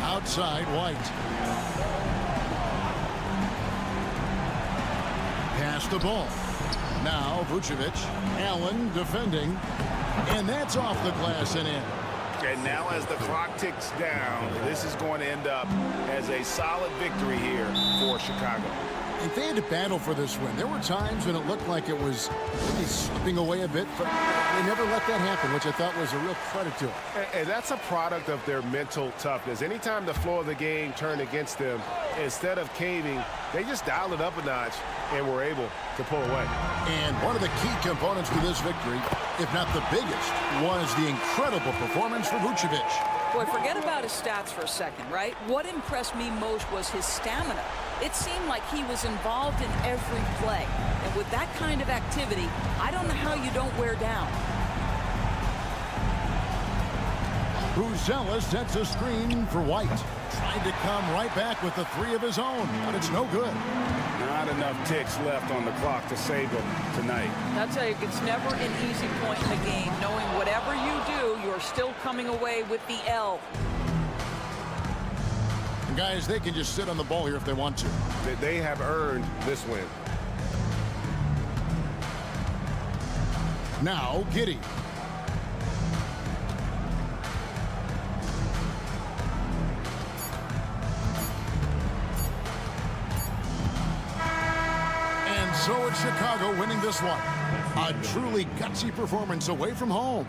Outside, White. Pass the ball. Now Vucevic. Allen defending. And that's off the glass and in. And now as the clock ticks down, this is going to end up as a solid victory here for Chicago. And they had to battle for this win. There were times when it looked like it was maybe slipping away a bit, but they never let that happen, which I thought was a real credit to them. And that's a product of their mental toughness. Anytime the flow of the game turned against them, instead of caving, they just dialed it up a notch and were able to pull away. And one of the key components to this victory, if not the biggest, was the incredible performance for Vucevic. Boy, forget about his stats for a second, right? What impressed me most was his stamina. It seemed like he was involved in every play. And with that kind of activity, I don't know how you don't wear down. Buzella sets a screen for White. Tried to come right back with the three of his own, but it's no good. Not enough ticks left on the clock to save him tonight. I'll tell you, it's never an easy point in the game, knowing whatever you do, you're still coming away with the L. And guys, they can just sit on the ball here if they want to. They have earned this win. Now, Giddey. And so it's Chicago winning this one. A truly gutsy performance away from home.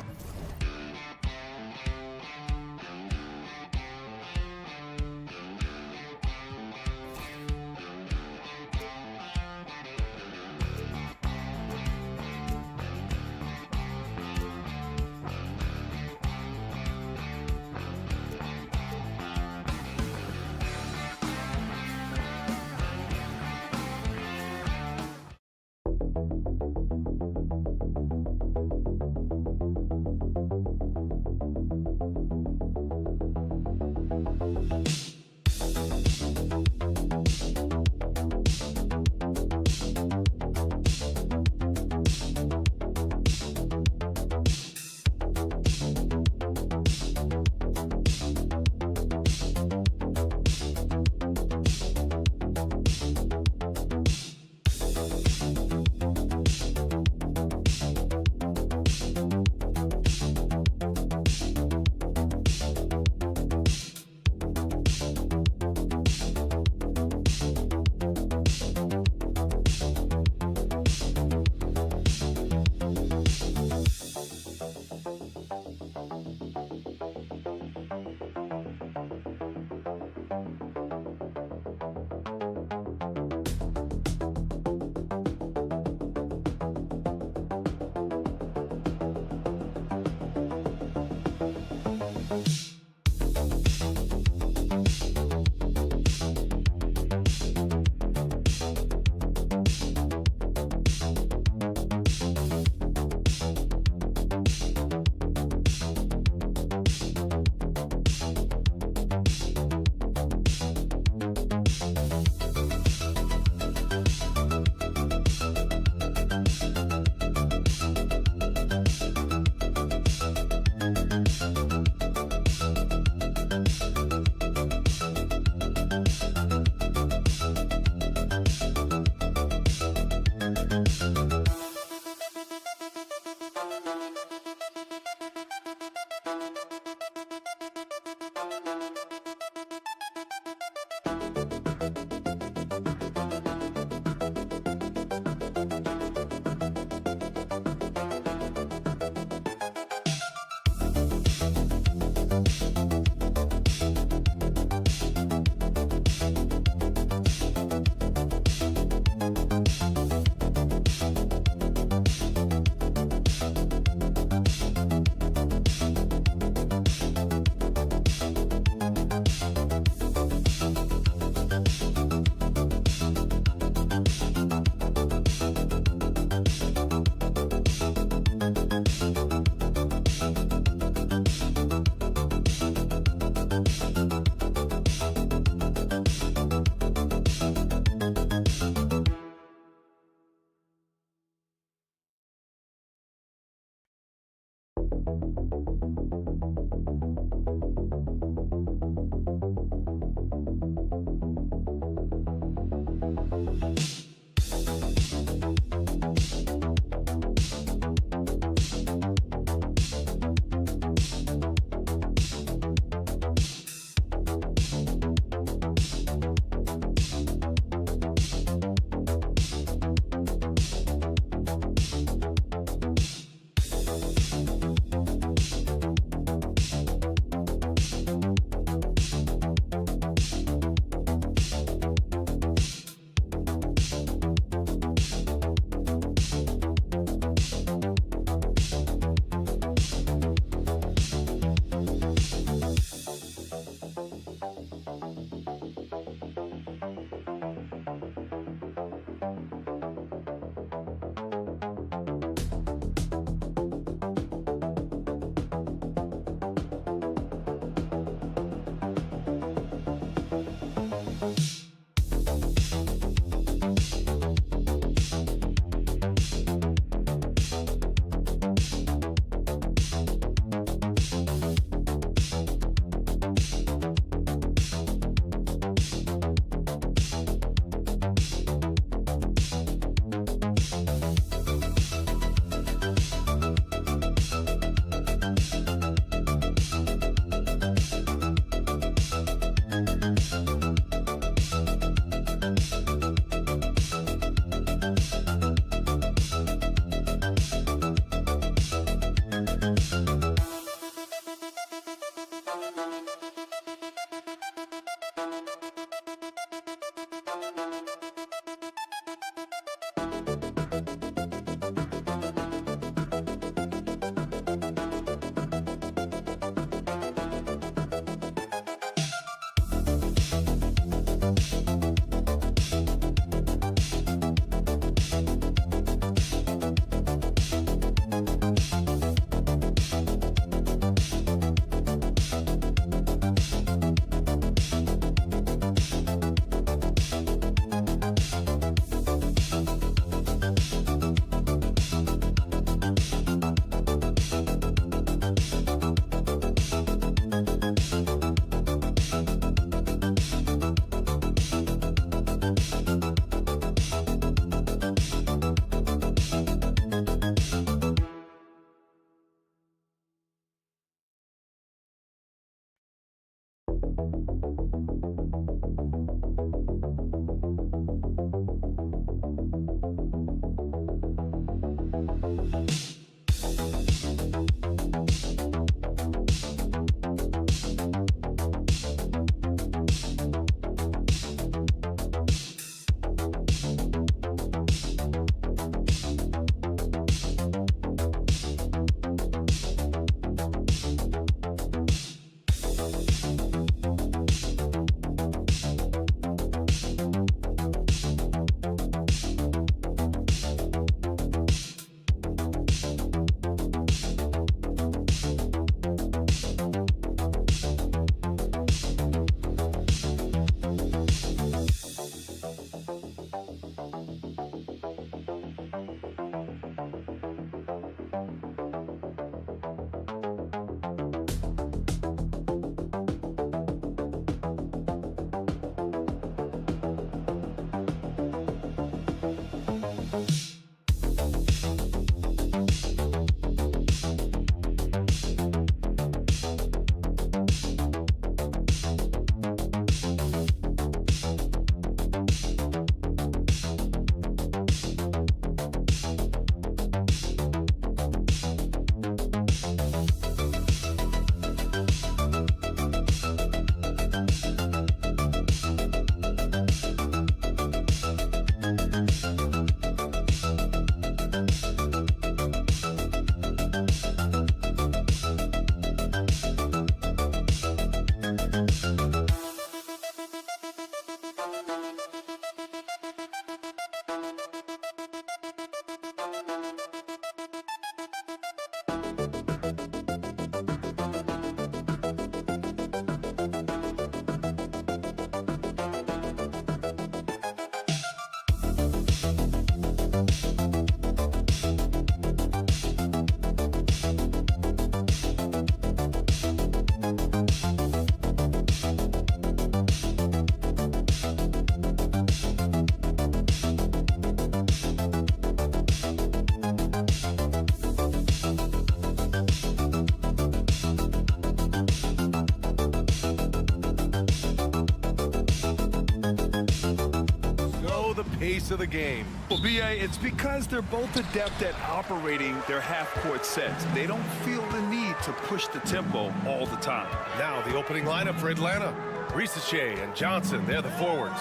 Pace of the game. Well, B.A., it's because they're both adept at operating their half-court sets. They don't feel the need to push the tempo all the time. Now the opening lineup for Atlanta. Risache and Johnson, they're the forwards.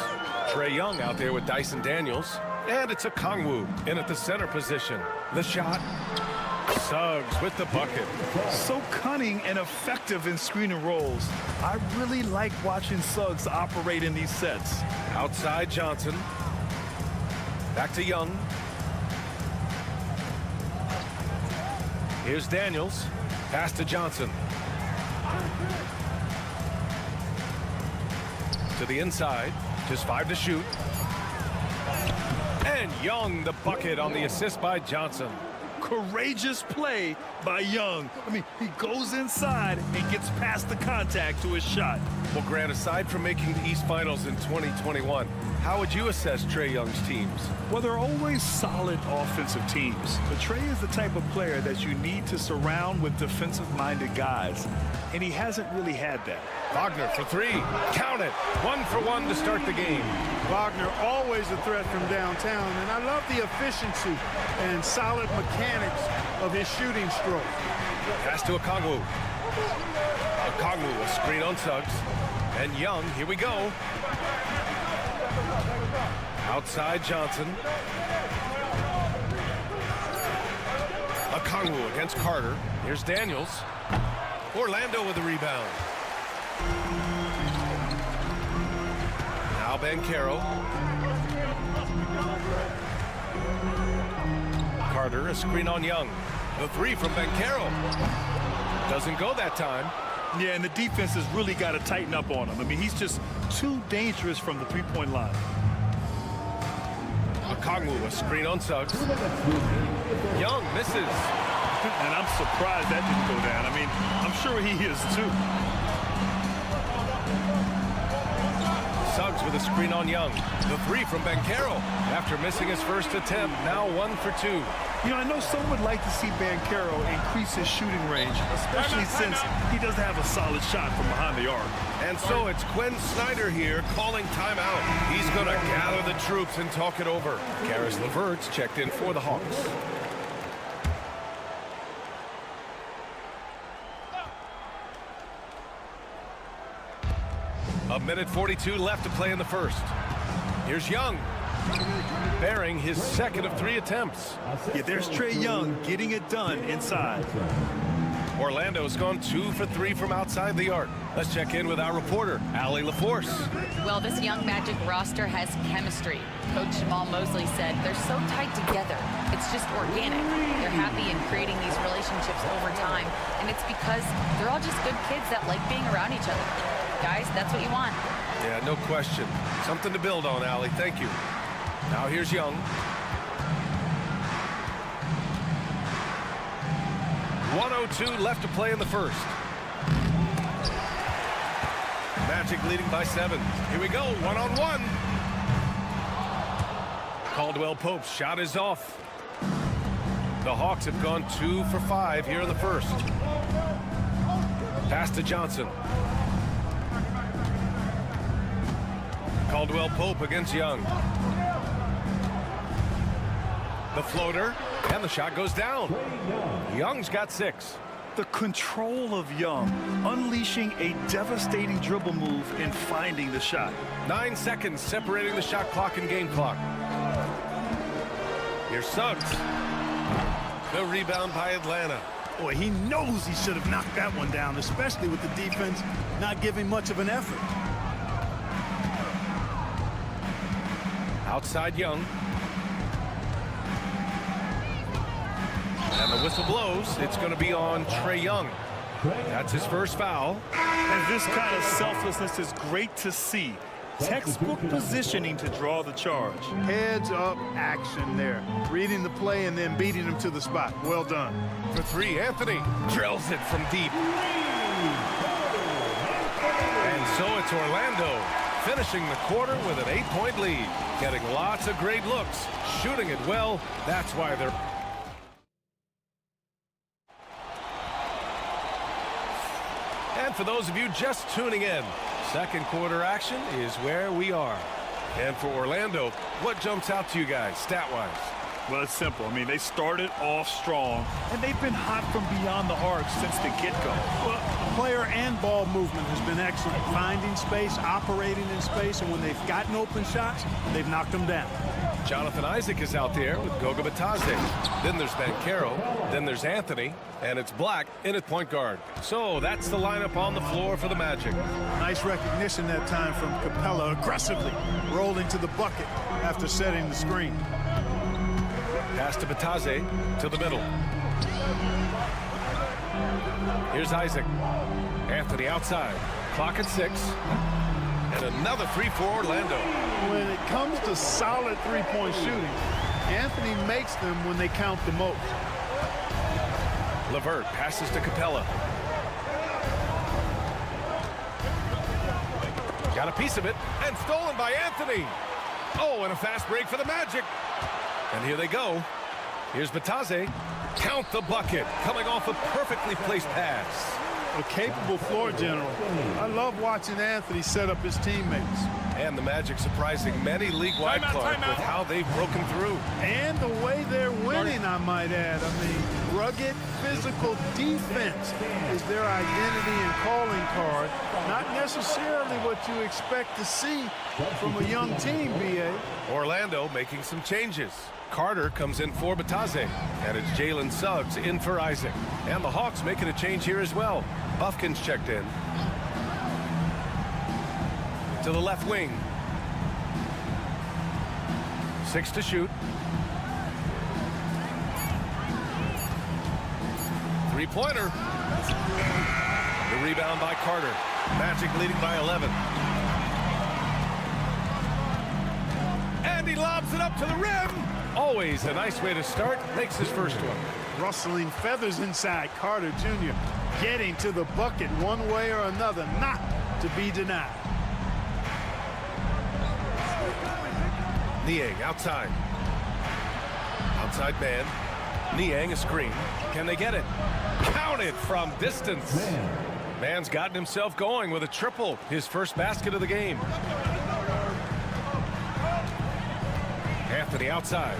Trae Young out there with Dyson Daniels. And it's a Kongwu in at the center position. The shot. Suggs with the bucket. So cunning and effective in screen and rolls. I really like watching Suggs operate in these sets. Outside Johnson. Back to Young. Here's Daniels. Pass to Johnson. To the inside. Just 5 to shoot. And Young the bucket on the assist by Johnson. Courageous play by Young. I mean, he goes inside and gets past the contact to his shot. Well, Grant, aside from making the East Finals in 2021, how would you assess Trae Young's teams? Well, they're always solid offensive teams. But Trae is the type of player that you need to surround with defensive-minded guys, and he hasn't really had that. Wagner for 3. Count it. 1 for 1 to start the game. Wagner always a threat from downtown, and I love the efficiency and solid mechanics of his shooting stroke. Pass to Okongwu. Okongwu, a screen on Suggs. And Young, here we go. Outside Johnson. Okongwu against Carter. Here's Daniels. Orlando with the rebound. Now Banchero. Carter, a screen on Young. The 3 from Banchero. Doesn't go that time. Yeah, and the defense has really got to tighten up on him. I mean, he's just too dangerous from the three-point line. Okongwu, a screen on Suggs. Young misses. And I'm surprised that didn't go down. I mean, I'm sure he is too. Suggs with a screen on Young. The 3 from Banchero. After missing his first attempt, now 1 for 2. You know, I know some would like to see Banchero increase his shooting range, especially since he doesn't have a solid shot from behind the arc. And so it's Quinn Snyder here calling timeout. He's going to gather the troops and talk it over. Karis LeVert's checked in for the Hawks. A minute 42 left to play in the first. Here's Young, bearing his second of 3 attempts. Yeah, there's Trae Young getting it done inside. Orlando's gone 2 for 3 from outside the arc. Let's check in with our reporter, Allie LaForce. Well, this young Magic roster has chemistry. Coach Jamal Mosley said they're so tight together. It's just organic. They're happy in creating these relationships over time, and it's because they're all just good kids that like being around each other. Guys, that's what you want. Yeah, no question. Something to build on, Allie. Thank you. Now here's Young. 1:02 left to play in the first. Magic leading by 7. Here we go, 1-on-1. Caldwell Pope's shot is off. The Hawks have gone 2 for 5 here in the first. Pass to Johnson. Caldwell Pope against Young. The floater, and the shot goes down. Young's got 6. The control of Young, unleashing a devastating dribble move and finding the shot. 9 seconds separating the shot clock and game clock. Here's Suggs. The rebound by Atlanta. Boy, he knows he should have knocked that one down, especially with the defense not giving much of an effort. Outside Young. And the whistle blows. It's going to be on Trae Young. That's his first foul. And this kind of selflessness is great to see. Textbook positioning to draw the charge. Heads up action there. Reading the play and then beating him to the spot. Well done. For 3, Anthony drills it from deep. And so it's Orlando finishing the quarter with an 8-point lead. Getting lots of great looks. Shooting it well. That's why they're... And for those of you just tuning in, second quarter action is where we are. And for Orlando, what jumps out to you guys, stat-wise? Well, it's simple. I mean, they started off strong, and they've been hot from beyond the arc since the get-go. Well, player and ball movement has been excellent. Finding space, operating in space, and when they've gotten open shots, they've knocked them down. Jonathan Isaac is out there with Goga Bitadze. Then there's Banchero. Then there's Anthony. And it's Black in at point guard. So that's the lineup on the floor for the Magic. Nice recognition that time from Capella, aggressively rolling to the bucket after setting the screen. Pass to Bitadze to the middle. Here's Isaac. Anthony outside. Clock at 6. And another 3 for Orlando. When it comes to solid three-point shooting, Anthony makes them when they count the most. LeVert passes to Capella. Got a piece of it, and stolen by Anthony. Oh, and a fast break for the Magic. And here they go. Here's Bitadze. Count the bucket, coming off a perfectly placed pass. A capable floor general. I love watching Anthony set up his teammates. And the Magic surprising many league-wide clubs with how they've broken through. And the way they're winning, I might add. I mean, rugged, physical defense is their identity and calling card. Not necessarily what you expect to see from a young team, B.A. Orlando making some changes. Carter comes in for Bitadze, and it's Jalen Suggs in for Isaac. And the Hawks making a change here as well. Buffkin's checked in. To the left wing. 6 to shoot. 3-pointer. The rebound by Carter. Magic leading by 11. And he lobs it up to the rim. Always a nice way to start. Makes his first one. Rustling feathers inside. Carter Jr. getting to the bucket one way or another, not to be denied. Niang outside. Outside man. Niang a screen. Can they get it? Count it from distance. Man's gotten himself going with a triple. His first basket of the game. Anthony outside.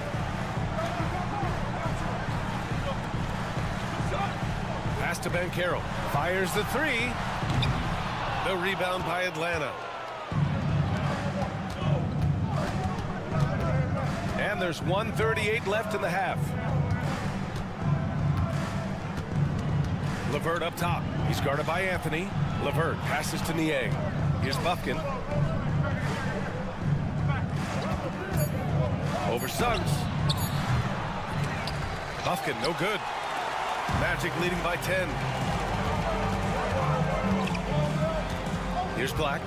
Pass to Banchero. Fires the 3. The rebound by Atlanta. And there's 1:38 left in the half. LeVert up top. He's guarded by Anthony. LeVert passes to Niang. Here's Buffkin. Over Suggs. Buffkin, no good. Magic leading by 10. Here's Black.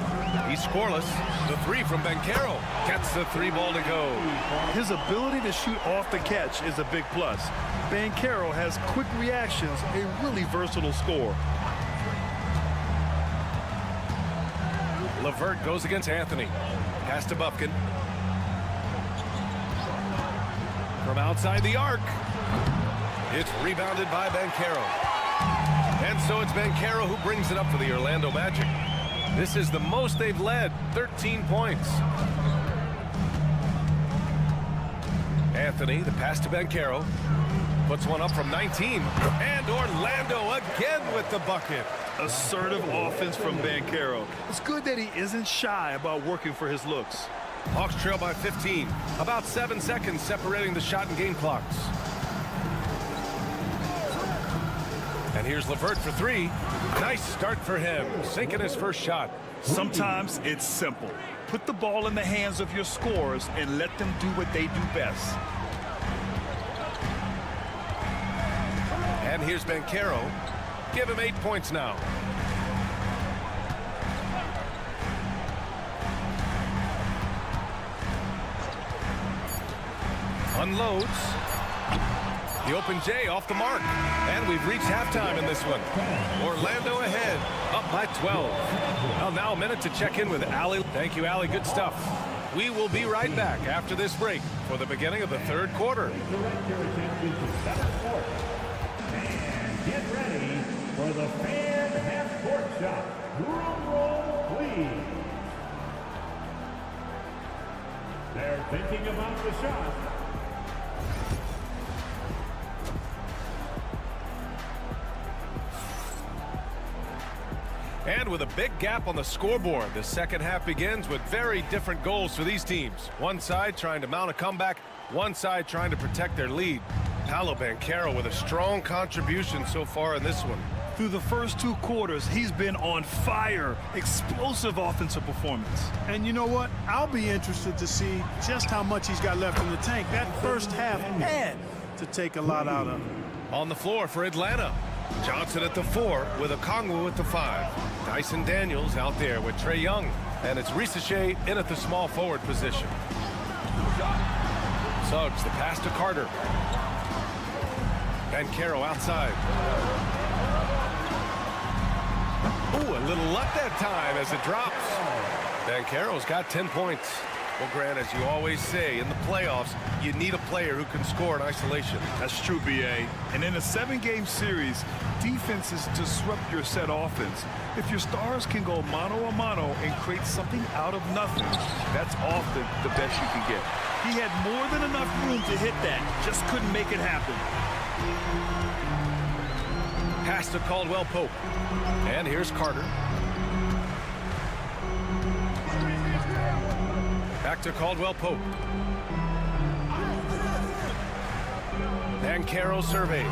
He's scoreless. The 3 from Banchero. Gets the 3 ball to go. His ability to shoot off the catch is a big plus. Banchero has quick reactions, a really versatile scorer. LeVert goes against Anthony. Pass to Buffkin. from outside the arc. It's rebounded by Banchero. And so it's Banchero who brings it up for the Orlando Magic. This is the most they've led, 13 points. Anthony, the pass to Banchero. Puts one up from 19. And Orlando again with the bucket. Assertive offense from Banchero. It's good that he isn't shy about working for his looks. Hawks trail by 15. About 7 seconds separating the shot and game clocks. And here's LeVert for three. Nice start for him, sinking his first shot. Sometimes it's simple. Put the ball in the hands of your scorers and let them do what they do best. And here's Banchero. Give him 8 points now. Unloads. The open J off the mark. And we've reached halftime in this one. Orlando ahead, up by 12. Well, now a minute to check in with Allie. Thank you, Allie. Good stuff. We will be right back after this break for the beginning of the third quarter. Get ready for the fan half-court shot. Drum roll, please. They're thinking about the shot. And with a big gap on the scoreboard, the second half begins with very different goals for these teams. One side trying to mount a comeback, one side trying to protect their lead. Paolo Banchero with a strong contribution so far in this one. Through the first 2 quarters, he's been on fire. Explosive offensive performance. And you know what? I'll be interested to see just how much he's got left in the tank. That first half had to take a lot out of him. On the floor for Atlanta. Johnson at the 4 with Okongwu at the 5. Dyson Daniels out there with Trae Young. And it's Ricochet in at the small forward position. Suggs, the pass to Carter. Banchero outside. Ooh, a little luck that time as it drops. Banchero's got 10 points. Well, Grant, as you always say, in the playoffs, you need a player who can score in isolation. That's true, B.A. And in a 7-game series, defenses disrupt your set offense. If your stars can go mano-a-mano and create something out of nothing, that's often the best you can get. He had more than enough room to hit that, just couldn't make it happen. Pass to Caldwell Pope. And here's Carter. Back to Caldwell Pope. Banchero surveys.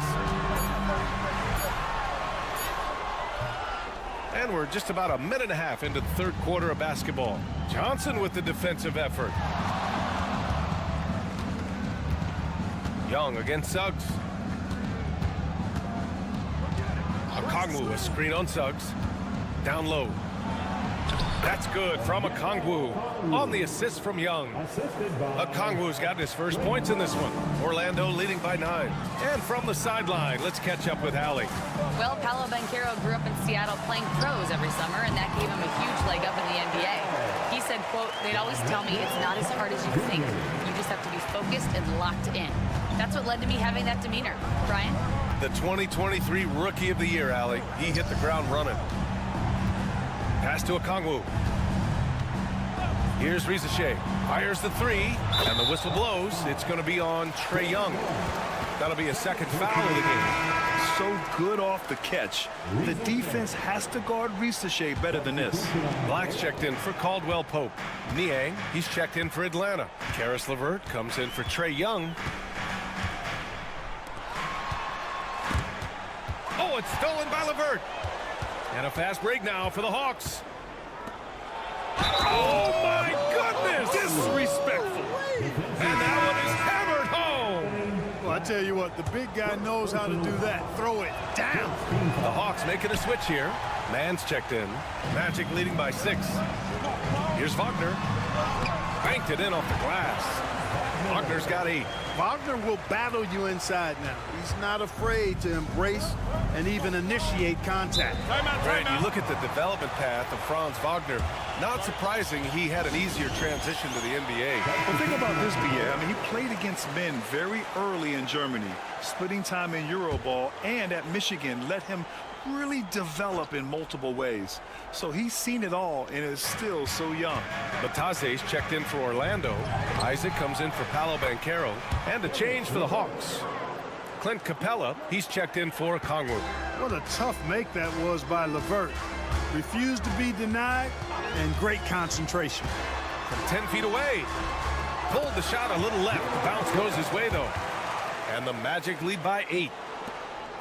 And we're just about a minute and a half into the third quarter of basketball. Johnson with the defensive effort. Young against Suggs. Okongwu, a screen on Suggs. Down low. That's good from Okongwu on the assist from Young. Okongwu's gotten his first points in this one. Orlando leading by 9. And from the sideline, let's catch up with Allie. Well, Paolo Banchero grew up in Seattle playing pros every summer, and that gave him a huge leg up in the NBA. He said, quote, "They'd always tell me it's not as hard as you think. You just have to be focused and locked in." That's what led to me having that demeanor. Brian? The 2023 Rookie of the Year, Allie. He hit the ground running. Pass to Okongwu. Here's Ricochet. Fires the 3, and the whistle blows. It's going to be on Trae Young. That'll be a second foul of the game. So good off the catch. The defense has to guard Ricochet better than this. Black's checked in for Caldwell Pope. Niang, he's checked in for Atlanta. Karis LeVert comes in for Trae Young. Oh, it's stolen by LeVert. And a fast break now for the Hawks. Oh, my goodness! Disrespectful. And that one is hammered home. Well, I tell you what, the big guy knows how to do that. Throw it down. The Hawks making a switch here. Mann's checked in. Magic leading by 6. Here's Wagner. Banked it in off the glass. Wagner's got 8. Wagner will battle you inside now. He's not afraid to embrace and even initiate contact. Right, you look at the development path of Franz Wagner. Not surprising he had an easier transition to the NBA. Well, think about this, B.A. I mean, he played against men very early in Germany, splitting time in Euroball, and at Michigan let him really develop in multiple ways. So he's seen it all and is still so young. Bataze's checked in for Orlando. Isaac comes in for Paolo Banchero. And a change for the Hawks. Clint Capella, he's checked in for Kongwu. What a tough make that was by LeVert. Refused to be denied, and great concentration. From 10 feet away. Pulled the shot a little left. The bounce goes his way, though. And the Magic lead by 8.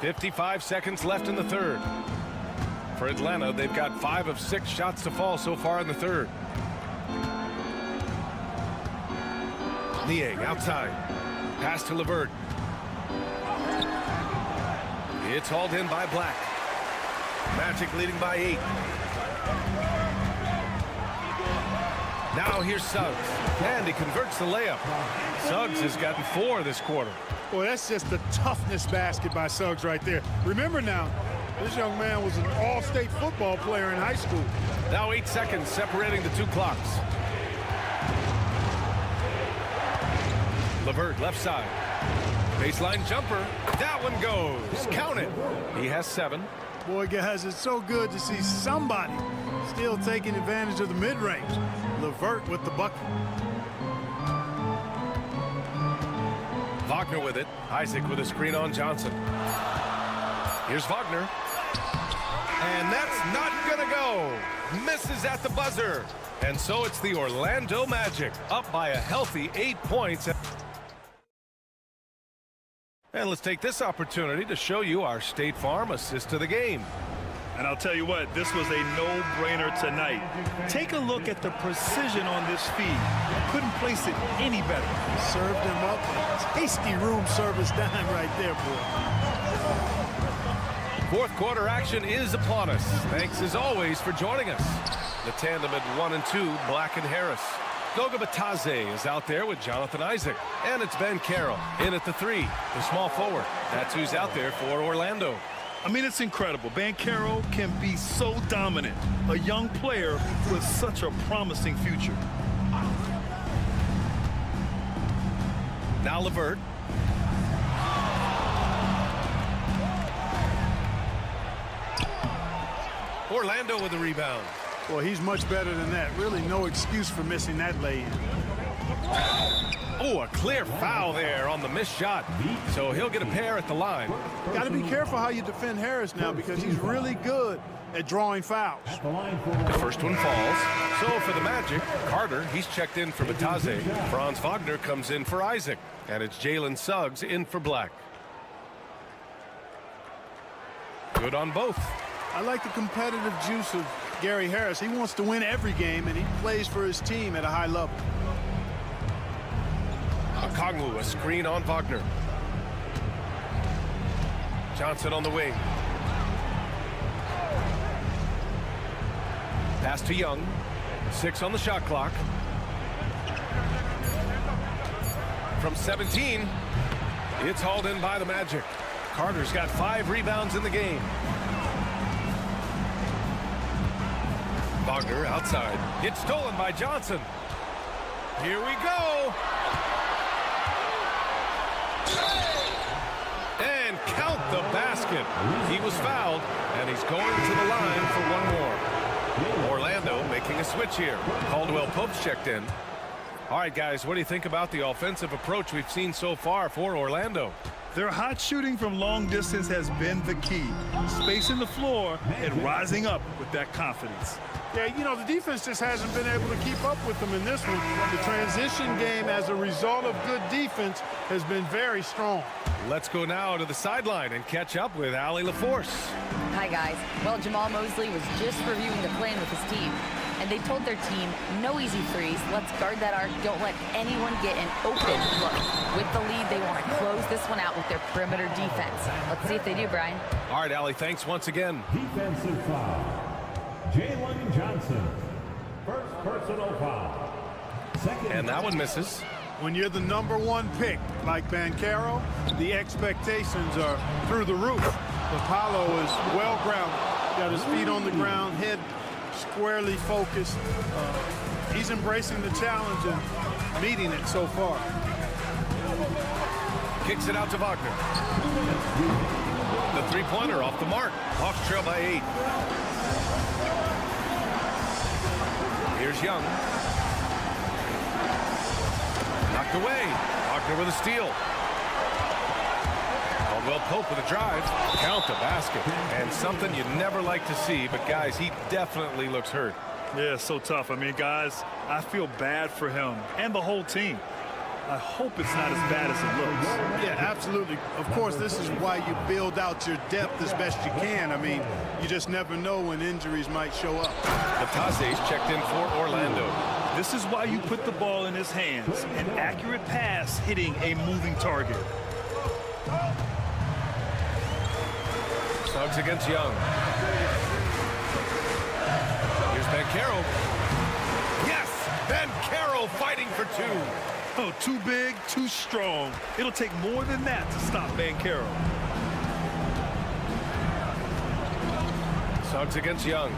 55 seconds left in the third. For Atlanta, they've got 5 of 6 shots to fall so far in the third. Niang outside. Pass to LeVert. It's hauled in by Black. Magic leading by 8. Now here's Suggs. And he converts the layup. Suggs has gotten 4 this quarter. Boy, that's just the toughness basket by Suggs right there. Remember now, this young man was an all-state football player in high school. Now 8 seconds separating the 2 clocks. LeVert left side. Baseline jumper. That one goes. Count it. He has 7. Boy, guys, it's so good to see somebody still taking advantage of the mid-range. LeVert with the bucket. Wagner with it. Isaac with a screen on Johnson. Here's Wagner. And that's not gonna go. Misses at the buzzer. And so it's the Orlando Magic up by a healthy 8 points. And let's take this opportunity to show you our State Farm assist to the game. And I'll tell you what, this was a no-brainer tonight. Take a look at the precision on this feed. Couldn't place it any better. Served him up. Tasty room service dime right there, boy. Fourth quarter action is upon us. Thanks as always for joining us. The tandem at 1 and 2, Black and Harris. Goga Bataze is out there with Jonathan Isaac. And it's Banchero in at the 3, the small forward. That's who's out there for Orlando. I mean, it's incredible. Banchero can be so dominant. A young player with such a promising future. Now LeVert. Orlando with the rebound. Well, he's much better than that. Really no excuse for missing that lay-in. Oh, a clear foul there on the missed shot. So he'll get a pair at the line. Got to be careful how you defend Harris now because he's really good at drawing fouls. The first one falls. So for the Magic, Carter, he's checked in for Bataze. Franz Wagner comes in for Isaac. And it's Jalen Suggs in for Black. Good on both. I like the competitive juice of Gary Harris. He wants to win every game, and he plays for his team at a high level. Kongwu, a screen on Wagner. Johnson on the wing. Pass to Young. 6 on the shot clock. From 17, it's hauled in by the Magic. Carter's got 5 rebounds in the game. Wagner outside. It's stolen by Johnson. Here we go. And count the basket. He was fouled, and he's going to the line for one more. Orlando making a switch here. Caldwell Pope's checked in. All right, guys, what do you think about the offensive approach we've seen so far for Orlando? Their hot shooting from long distance has been the key. Spacing the floor and rising up with that confidence. Yeah, you know, the defense just hasn't been able to keep up with them in this one. The transition game as a result of good defense has been very strong. Let's go now to the sideline and catch up with Allie LaForce. Hi, guys. Well, Jamal Mosley was just reviewing the plan with his team, and they told their team, no easy threes. Let's guard that arc. Don't let anyone get an open look. With the lead, they want to close this one out with their perimeter defense. Let's see if they do, Brian. All right, Allie, thanks once again. Defensive foul. Jalen Johnson. First personal foul. Second. And that one misses. When you're the #1 pick, like Banchero, the expectations are through the roof. But Paolo is well-grounded. Got his feet on the ground, head squarely focused. He's embracing the challenge and meeting it so far. Kicks it out to Wagner. The three-pointer off the mark. Hawks trail by 8. Here's Young. Knocked away. Wagner with a steal. Caldwell Pope with a drive. Count the basket. And something you never like to see, but guys, he definitely looks hurt. Yeah, so tough. I mean, guys, I feel bad for him and the whole team. I hope it's not as bad as it looks. Yeah, absolutely. Of course, this is why you build out your depth as best you can. I mean, you just never know when injuries might show up. Batase's checked in for Orlando. This is why you put the ball in his hands. An accurate pass hitting a moving target. Suggs against Young. Here's Banchero. Yes! Banchero fighting for 2. Oh, too big, too strong. It'll take more than that to stop Banchero. Suggs against Young.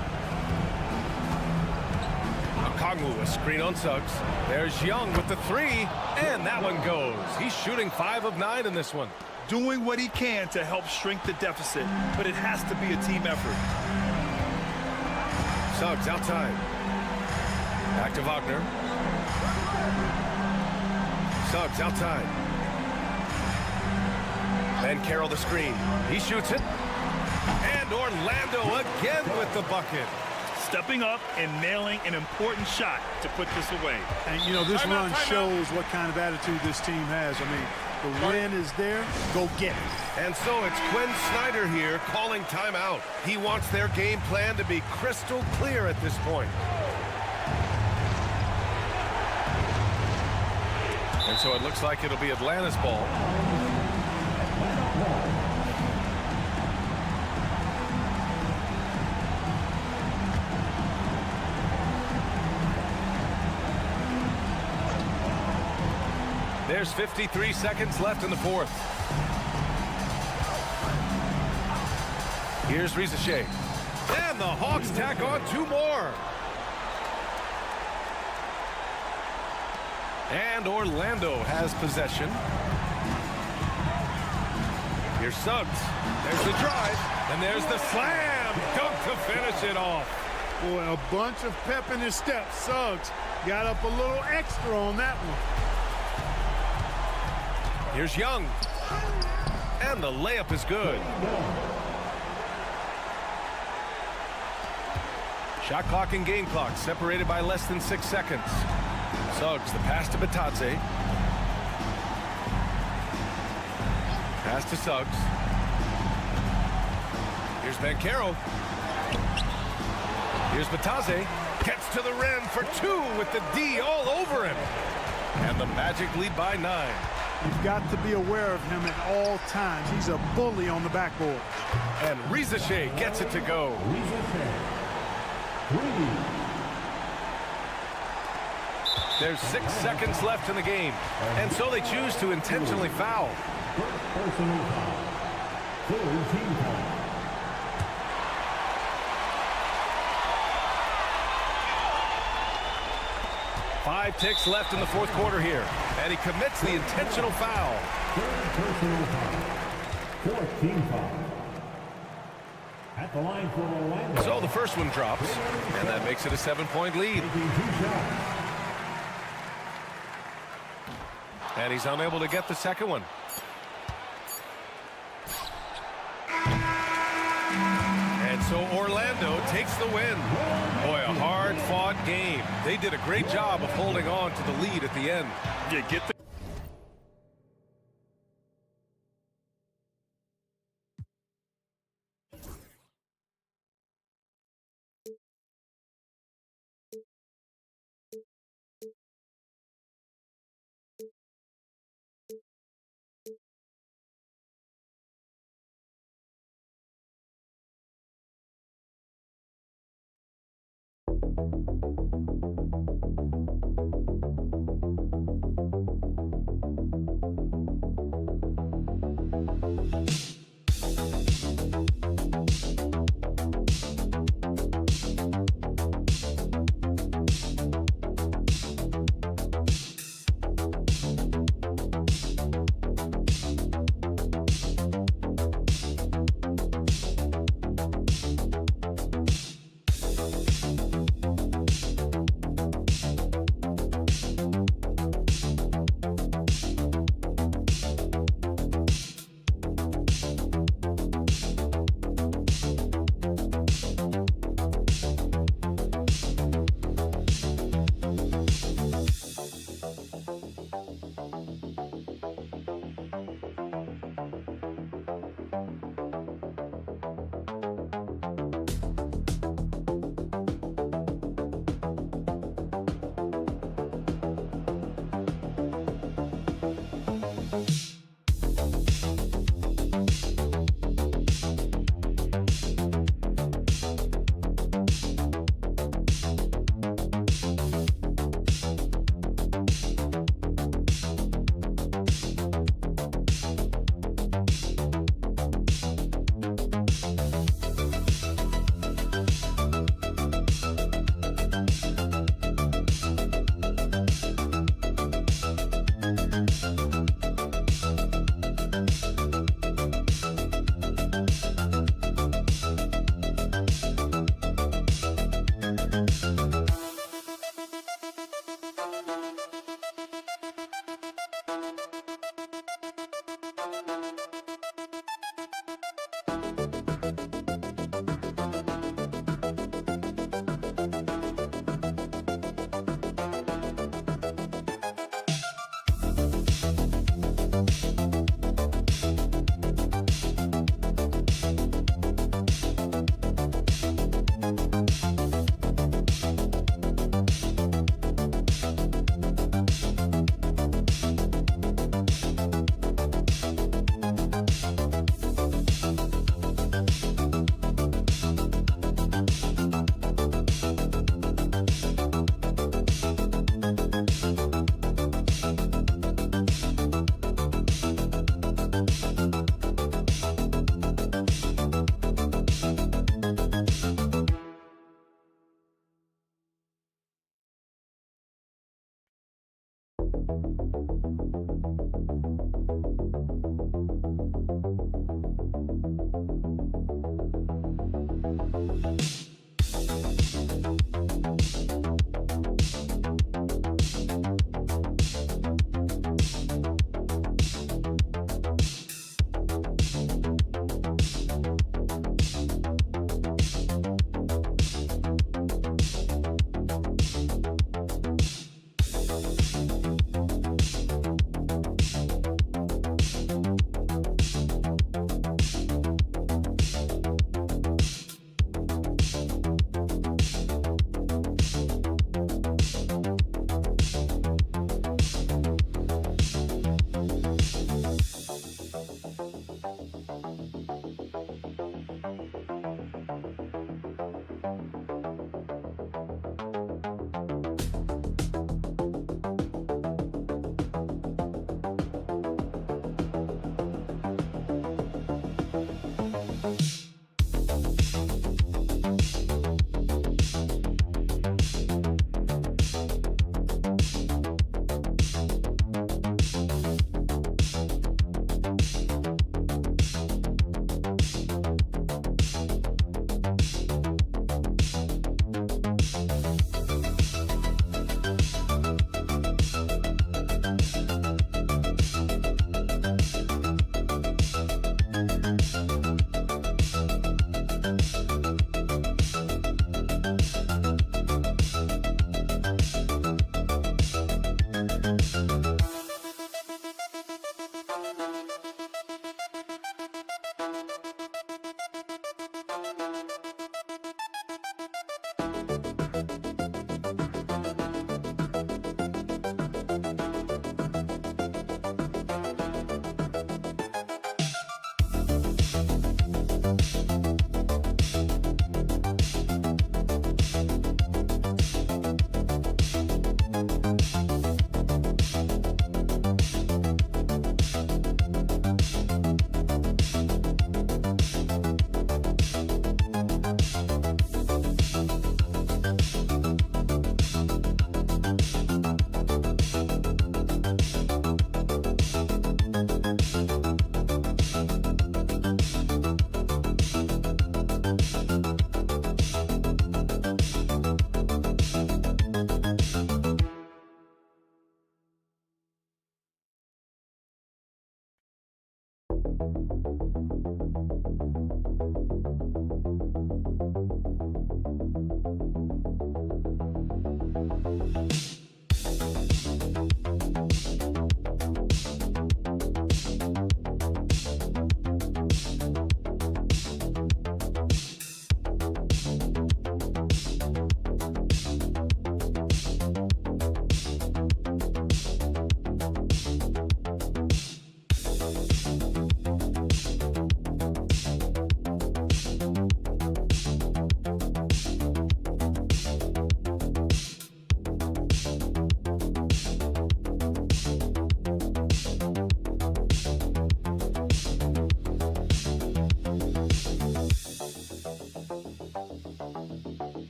Okongwu, a screen on Suggs. There's Young with the 3, and that one goes. He's shooting 5 of 9 in this one. Doing what he can to help shrink the deficit, but it has to be a team effort. Suggs outside. Back to Wagner. Suggs outside. Banchero the screen. He shoots it. And Orlando again with the bucket. Stepping up and nailing an important shot to put this away. And, you know, this run shows what kind of attitude this team has. I mean, the win is there. Go get it. And so it's Quinn Snyder here calling timeout. He wants their game plan to be crystal clear at this point. And so it looks like it'll be Atlanta's ball. There's 53 seconds left in the 4th. Here's Rizachet. And the Hawks tack on 2 more. And Orlando has possession. Here's Suggs. There's the drive. And there's the slam. Dunk to finish it off. Boy, a bunch of pep in his step. Suggs got up a little extra on that one. Here's Young. And the layup is good. Shot clock and game clock separated by less than 6 seconds. Suggs, the pass to Batadze. Pass to Suggs. Here's Banchero. Here's Batadze. Gets to the rim for 2 with the D all over him. And the Magic lead by 9. You've got to be aware of him at all times. He's a bully on the backboard. And Rizachet gets it to go. There's 6 seconds left in the game. And so they choose to intentionally foul. Five ticks left in the 4th quarter here. And he commits the intentional foul. Personal foul. 4th team foul. At the line for Orlando. So the first one drops, and that makes it a 7-point lead. And he's unable to get the second one. And so Orlando takes the win. Boy, a hard-fought game. They did a great job of holding on to the lead at the end. Yeah, get the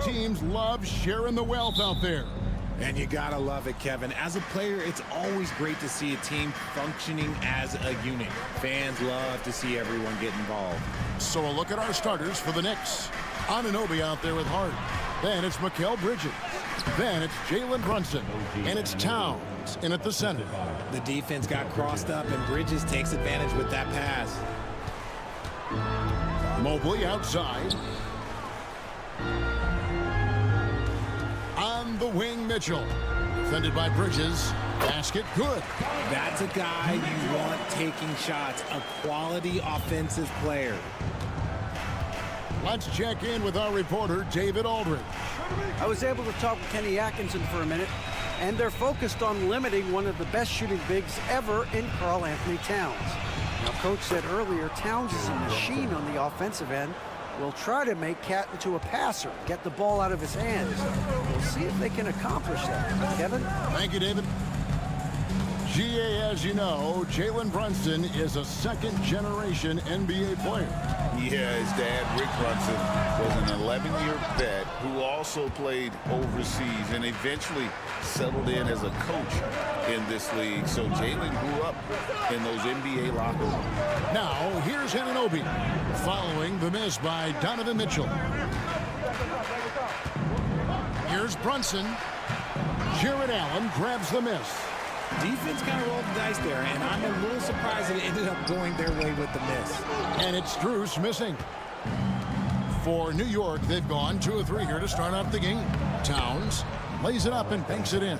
Teams love sharing the wealth out there. And you gotta love it, Kevin. As a player, it's always great to see a team functioning as a unit. Fans love to see everyone get involved. So a look at our starters for the Knicks. Anunoby out there with Hart. Then it's Mikal Bridges. Then it's Jalen Brunson. And it's Towns in at the center. The defense got crossed up, and Bridges takes advantage with that pass. Mobley outside. On the wing, Mitchell. Defended by Bridges. Basket good. That's a guy you want taking shots. A quality offensive player. Let's check in with our reporter, David Aldridge. I was able to talk with Kenny Atkinson for a minute, and they're focused on limiting one of the best shooting bigs ever in Karl-Anthony Towns. Now, Coach said earlier, Towns is a machine on the offensive end, will try to make Cat into a passer, get the ball out of his hands. We'll see if they can accomplish that. Kevin? Thank you, David. GA, as you know, Jalen Brunson is a second-generation NBA player. Yeah, his dad, Rick Brunson, was an 11-year vet who also played overseas and eventually settled in as a coach in this league. So Jalen grew up in those NBA locker rooms. Now, here's Anunoby following the miss by Donovan Mitchell. Here's Brunson. Jared Allen grabs the miss. Defense kind of rolled the dice there, and I'm a little surprised that it ended up going their way with the miss. And it's Strus missing. For New York, they've gone 2 of 3 here to start out the game. Towns lays it up and banks it in.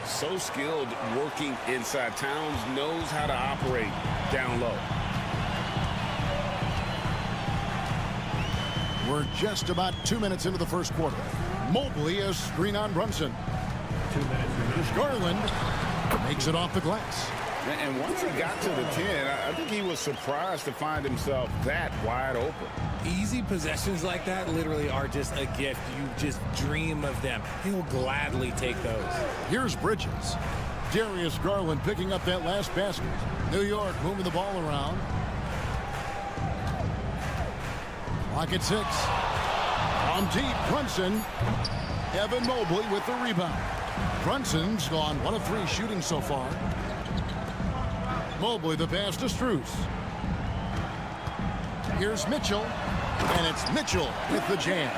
So skilled working inside. Towns knows how to operate down low. We're just about 2 minutes into the first quarter. Mobley a screen on Brunson. 2 minutes remaining. Garland makes it off the glass. And once he got to the 10, I think he was surprised to find himself that wide open. Easy possessions like that literally are just a gift. You just dream of them. He'll gladly take those. Here's Bridges. Darius Garland picking up that last basket. New York moving the ball around. Clock at 6. On deep, Brunson. Evan Mobley with the rebound. Brunson's gone 1 of 3 shooting so far. Mobley the pass to Strus. Here's Mitchell, and it's Mitchell with the jam.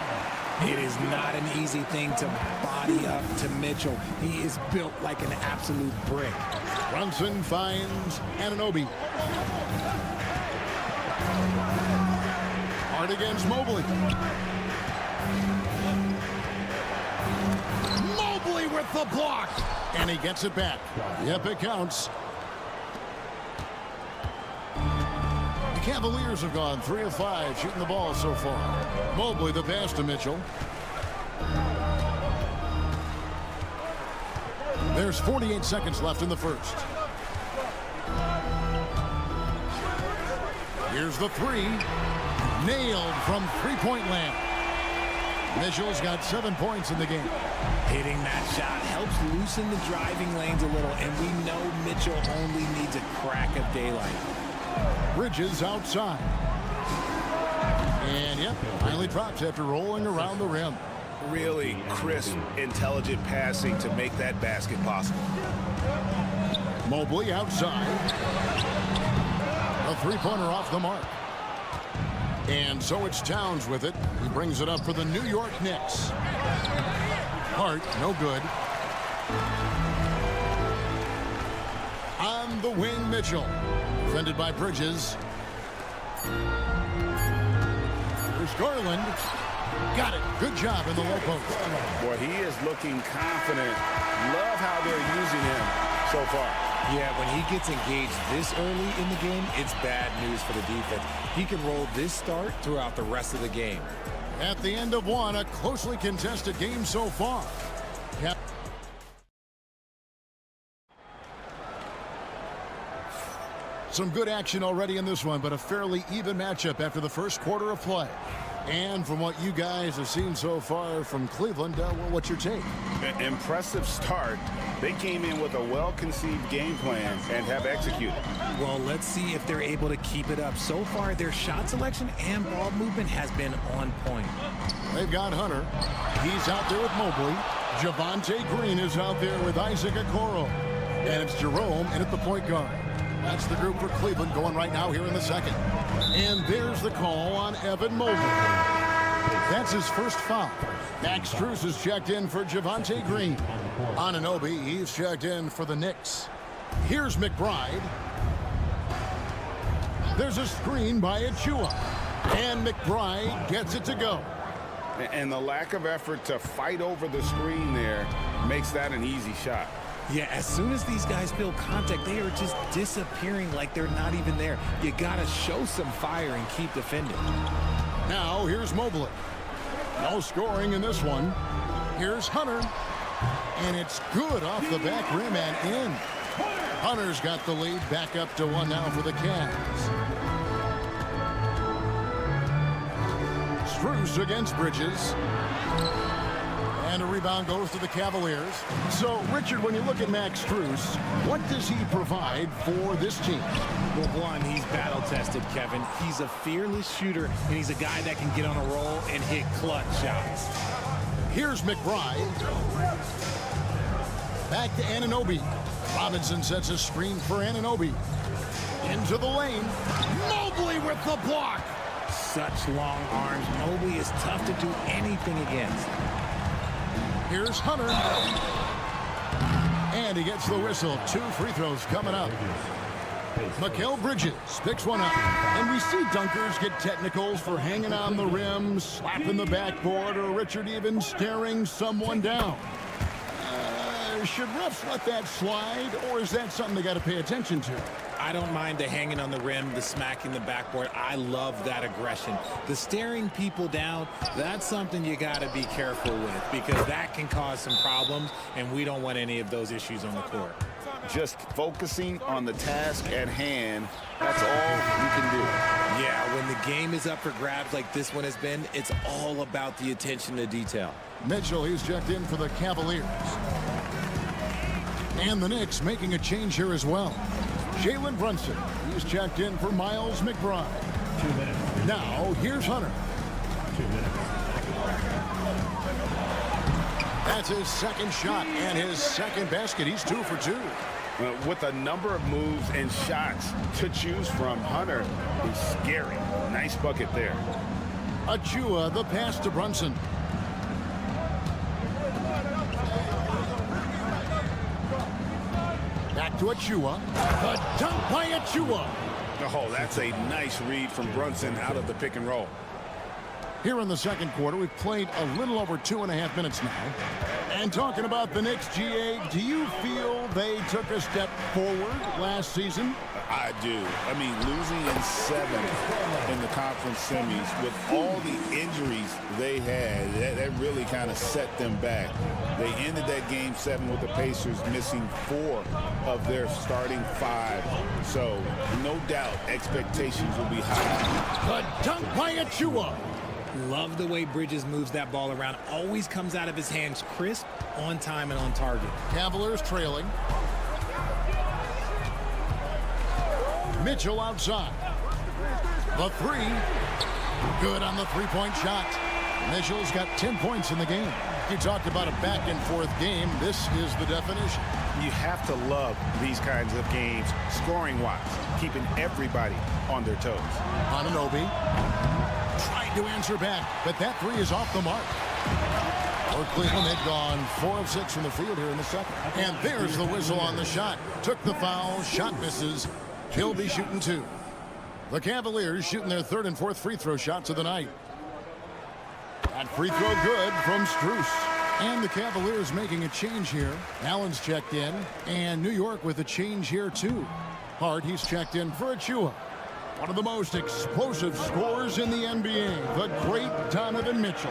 It is not an easy thing to body up to Mitchell. He is built like an absolute brick. Brunson finds Anunoby. Hard against Mobley. Mobley with the block. And he gets it back. Yep, it counts. The Cavaliers have gone 3 of 5 shooting the ball so far. Mobley the pass to Mitchell. There's 48 seconds left in the first. Here's the 3. Nailed from three-point land. Mitchell's got 7 points in the game. Hitting that shot helps loosen the driving lanes a little, and we know Mitchell only needs a crack of daylight. Bridges outside. And yep, finally drops after rolling around the rim. Really crisp, intelligent passing to make that basket possible. Mobley outside. A three-pointer off the mark. And so it's Towns with it. He brings it up for the New York Knicks. Hart, no good. On the wing, Mitchell. Defended by Bridges. There's Garland. Got it. Good job in the low post. Boy, he is looking confident. Love how they're using him so far. Yeah, when he gets engaged this early in the game, it's bad news for the defense. He can roll this start throughout the rest of the game. At the end of one, a closely contested game so far. Some good action already in this one, but a fairly even matchup after the first quarter of play. And from what you guys have seen so far from Cleveland, well, what's your take? Impressive start. They came in with a well-conceived game plan and have executed. Well, let's see if they're able to keep it up. So far, their shot selection and ball movement has been on point. They've got Hunter. He's out there with Mobley. Javonte Green is out there with Isaac Okoro. And it's Jerome in at the point guard. That's the group for Cleveland going right now here in the second. And there's the call on Evan Mobley. That's his first foul. Max Strus is checked in for Javonte Green. Anunoby, he's checked in for the Knicks. Here's McBride. There's a screen by Achua. And McBride gets it to go. And the lack of effort to fight over the screen there makes that an easy shot. Yeah, as soon as these guys feel contact, they are just disappearing like they're not even there. You got to show some fire and keep defending. Now, here's Mobley. No scoring in this one. Here's Hunter. And it's good off the back rim and in. Hunter's got the lead back up to 1 now for the Cavs. Strus against Bridges. And a rebound goes to the Cavaliers. So, Richard, when you look at Max Strus, what does he provide for this team? Well, one, he's battle-tested, Kevin. He's a fearless shooter, and he's a guy that can get on a roll and hit clutch shots. Here's McBride. Back to Anunoby. Robinson sets a screen for Anunoby. Into the lane. Mobley with the block. Such long arms. Mobley is tough to do anything against. Here's Hunter. And he gets the whistle. 2 free throws coming up. Mikal Bridges picks one up. And we see dunkers get technicals for hanging on the rim, slapping the backboard, or Richard even staring someone down. Should refs let that slide, or is that something they got to pay attention to? I don't mind the hanging on the rim, the smacking the backboard. I love that aggression. The staring people down, that's something you got to be careful with because that can cause some problems, and we don't want any of those issues on the court. Just focusing on the task at hand, that's all you can do. Yeah, when the game is up for grabs like this one has been, it's all about the attention to detail. Mitchell, he's checked in for the Cavaliers. And the Knicks making a change here as well. Jalen Brunson, he's checked in for Miles McBride. 2 minutes. Now, here's Hunter. 2 minutes. That's his second shot and his second basket. He's 2 for 2. With a number of moves and shots to choose from, Hunter is scary. Nice bucket there. Achua, the pass to Brunson. Back to Achua. The dunk by Achua. Oh, that's a nice read from Brunson out of the pick and roll. Here in the second quarter, we've played a little over 2.5 minutes now. And talking about the Knicks, GA, do you feel they took a step forward last season? I do. I mean, losing in 7 in the conference semis with all the injuries they had, that really kind of set them back. They ended that game 7 with the Pacers missing 4 of their starting 5. So, no doubt, expectations will be high. The dunk by Achua. Love the way Bridges moves that ball around. Always comes out of his hands crisp, on time, and on target. Cavaliers trailing. Mitchell outside. The 3. Good on the three-point shot. Mitchell's got 10 points in the game. You talked about a back-and-forth game. This is the definition. You have to love these kinds of games, scoring-wise, keeping everybody on their toes. Anunoby tried to answer back, but that 3 is off the mark. For Cleveland, they've gone 4 of 6 from the field here in the second. And there's the whistle on the shot. Took the foul, shot misses. He'll be shooting 2. The Cavaliers shooting their 3rd and 4th free throw shots of the night. That free throw good from Strus. And the Cavaliers making a change here. Allen's checked in, and New York with a change here too. Hart, he's checked in for Achua. One of the most explosive scorers in the NBA, the great Donovan Mitchell.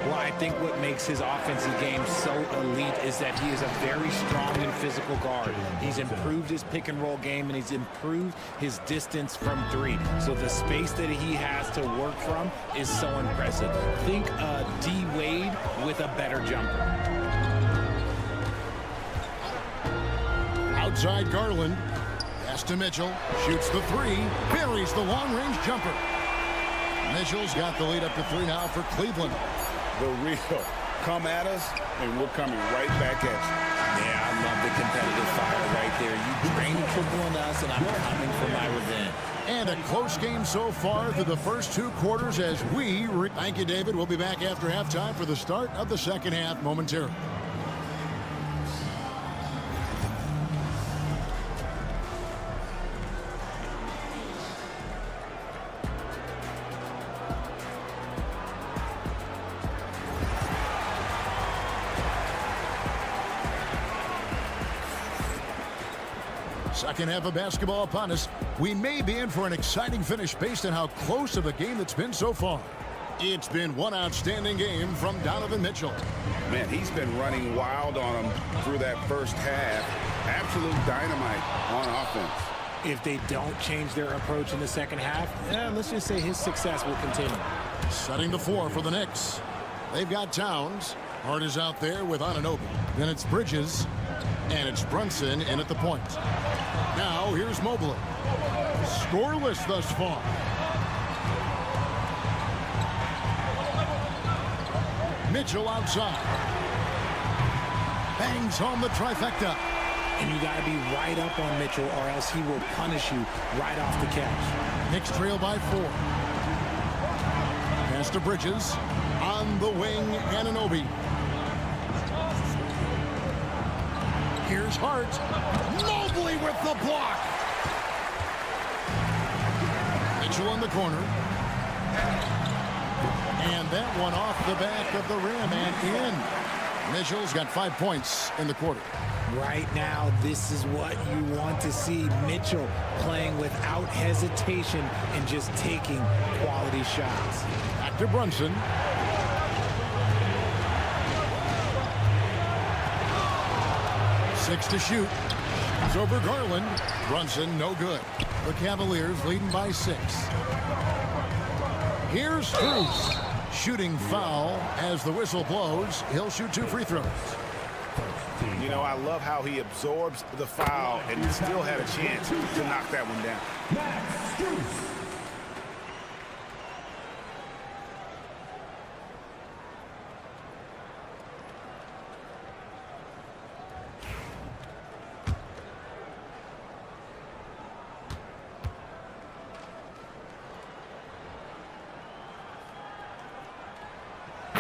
Well, I think what makes his offensive game so elite is that he is a very strong and physical guard. He's improved his pick and roll game, and he's improved his distance from 3. So the space that he has to work from is so impressive. Think D. Wade with a better jumper. Outside Garland. Pass to Mitchell. Shoots the 3. Buries the long-range jumper. Mitchell's got the lead up to 3 now for Cleveland. The real come at us, and we're coming right back at you. Yeah, I love the competitive fire right there. You drain the triple on us, and I'm coming for my revenge. And a close game so far through the first 2 quarters as we... Thank you, David. We'll be back after halftime for the start of the second half momentarily. Second half of basketball upon us. We may be in for an exciting finish based on how close of a game it's been so far. It's been one outstanding game from Donovan Mitchell. Man, he's been running wild on him through that first half. Absolute dynamite on offense. If they don't change their approach in the second half, let's just say his success will continue. Setting the floor for the Knicks. They've got Towns. Hart is out there with Anunoby. Then it's Bridges. And it's Brunson in at the point. Now here's Mobley. Scoreless thus far. Mitchell outside. Bangs home the trifecta. And you got to be right up on Mitchell or else he will punish you right off the catch. Knicks trail by 4. Pass to Bridges. On the wing, Anunoby. Here's Hart. Mobley with the block. Mitchell in the corner. And that one off the back of the rim and in. Mitchell's got 5 points in the quarter. Right now, this is what you want to see. Mitchell playing without hesitation and just taking quality shots. Back to Brunson. Six to shoot. It's over Garland. Brunson, no good. The Cavaliers leading by 6. Here's Strus. Shooting foul as the whistle blows. He'll shoot 2 free throws. You know, I love how he absorbs the foul and still had a chance to knock that one down.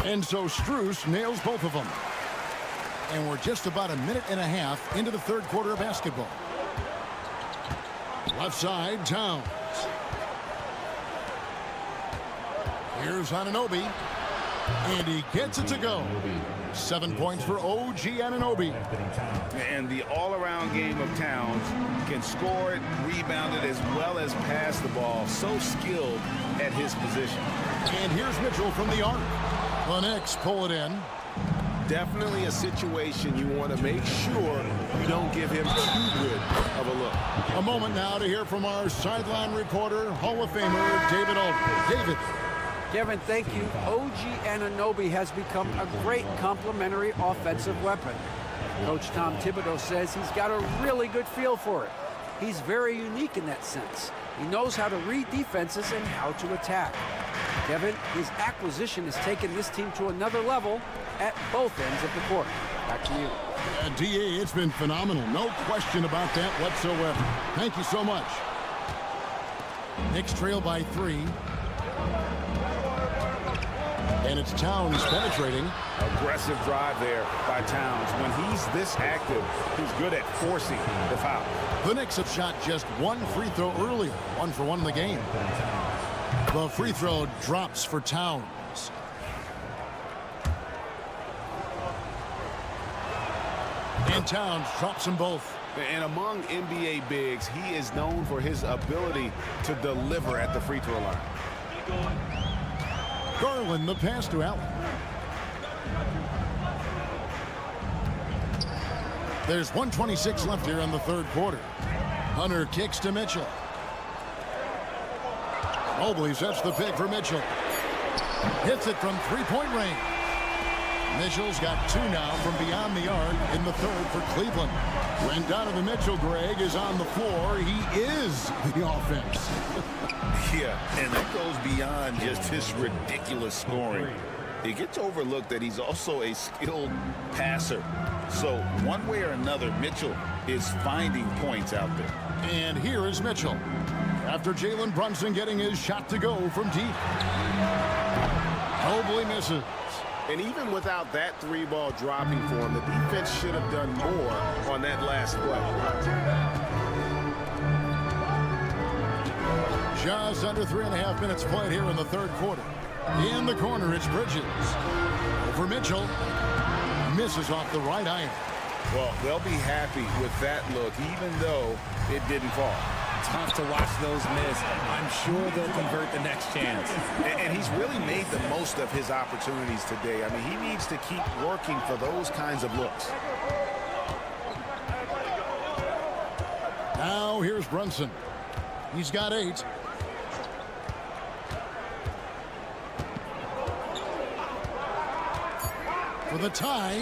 And so Strus nails both of them. And we're just about a minute and a half into the third quarter of basketball. Left side, Towns. Here's Anunoby. And he gets it to go. 7 points for OG Anunoby. And the all-around game of Towns can score it, rebound it, as well as pass the ball. So skilled at his position. And here's Mitchell from the arc. The Knicks pull it in. Definitely a situation you want to make sure you don't give him too good of a look. A moment now to hear from our sideline reporter, Hall of Famer David Aldridge. David. Kevin, thank you. OG Anunoby has become a great complementary offensive weapon. Coach Tom Thibodeau says he's got a really good feel for it. He's very unique in that sense. He knows how to read defenses and how to attack. Kevin, his acquisition has taken this team to another level at both ends of the court. Back to you. DA, it's been phenomenal. No question about that whatsoever. Thank you so much. Knicks trail by 3. And it's Towns penetrating. Aggressive drive there by Towns. When he's this active, he's good at forcing the foul. The Knicks have shot just 1 free throw earlier. 1 for 1 in the game. The free throw drops for Towns. And Towns drops them both. And among NBA bigs, he is known for his ability to deliver at the free throw line. Garland, the pass to Allen. There's 1:26 left here in the third quarter. Hunter kicks to Mitchell. Mobley sets the pick for Mitchell. Hits it from three-point range. Mitchell's got 2 now from beyond the arc in the third for Cleveland. When Donovan Mitchell, Greg, is on the floor, he is the offense. Yeah, and that goes beyond just his ridiculous scoring. It gets overlooked that he's also a skilled passer. So one way or another, Mitchell is finding points out there. And here is Mitchell. After Jalen Brunson getting his shot to go from deep. Mobley misses. And even without that 3-ball dropping for him, the defense should have done more on that last play. Just under 3.5 minutes played here in the third quarter. In the corner, it's Bridges. Over Mitchell. Misses off the right iron. Well, they'll be happy with that look, even though it didn't fall. Tough to watch those miss. I'm sure they'll convert the next chance. And he's really made the most of his opportunities today. I mean, he needs to keep working for those kinds of looks. Now here's Brunson. He's got 8. for the tie.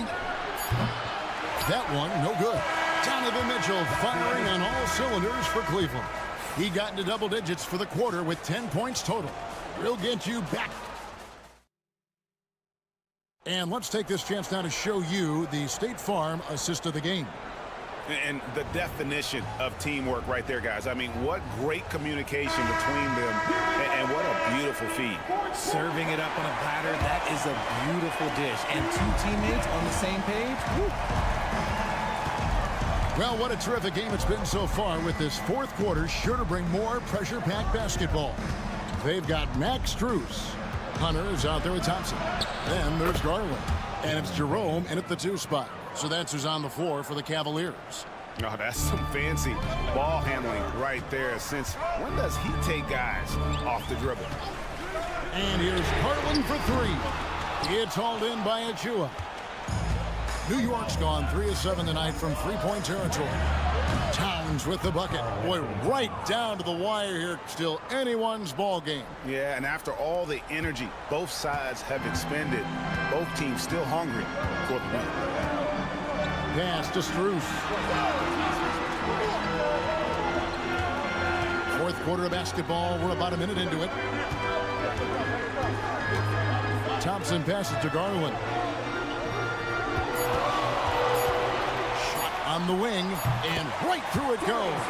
That one, no good. Donovan Mitchell firing on all cylinders for Cleveland. He got into double digits for the quarter with 10 points total. We'll get you back. And let's take this chance now to show you the State Farm assist of the game. And the definition of teamwork right there, guys. I mean, what great communication between them, and what a beautiful feed. Serving it up on a platter, that is a beautiful dish. And two teammates on the same page. Woo. Well, what a terrific game it's been so far, with this fourth quarter sure to bring more pressure-packed basketball. They've got Max Strus. Hunter is out there with Thompson. Then there's Garland. And it's Jerome in at the 2 spot. So that's who's on the floor for the Cavaliers. Oh, that's some fancy ball handling right there. Since when does he take guys off the dribble? And here's Garland for 3. It's hauled in by Achua. New York's gone 3 of 7 tonight from three-point territory. Towns with the bucket. Boy, right down to the wire here. Still anyone's ball game. Yeah, and after all the energy both sides have expended, both teams still hungry for the win. Pass to Strus. Fourth quarter of basketball. We're about a minute into it. Thompson passes to Garland. On the wing, and right through it goes.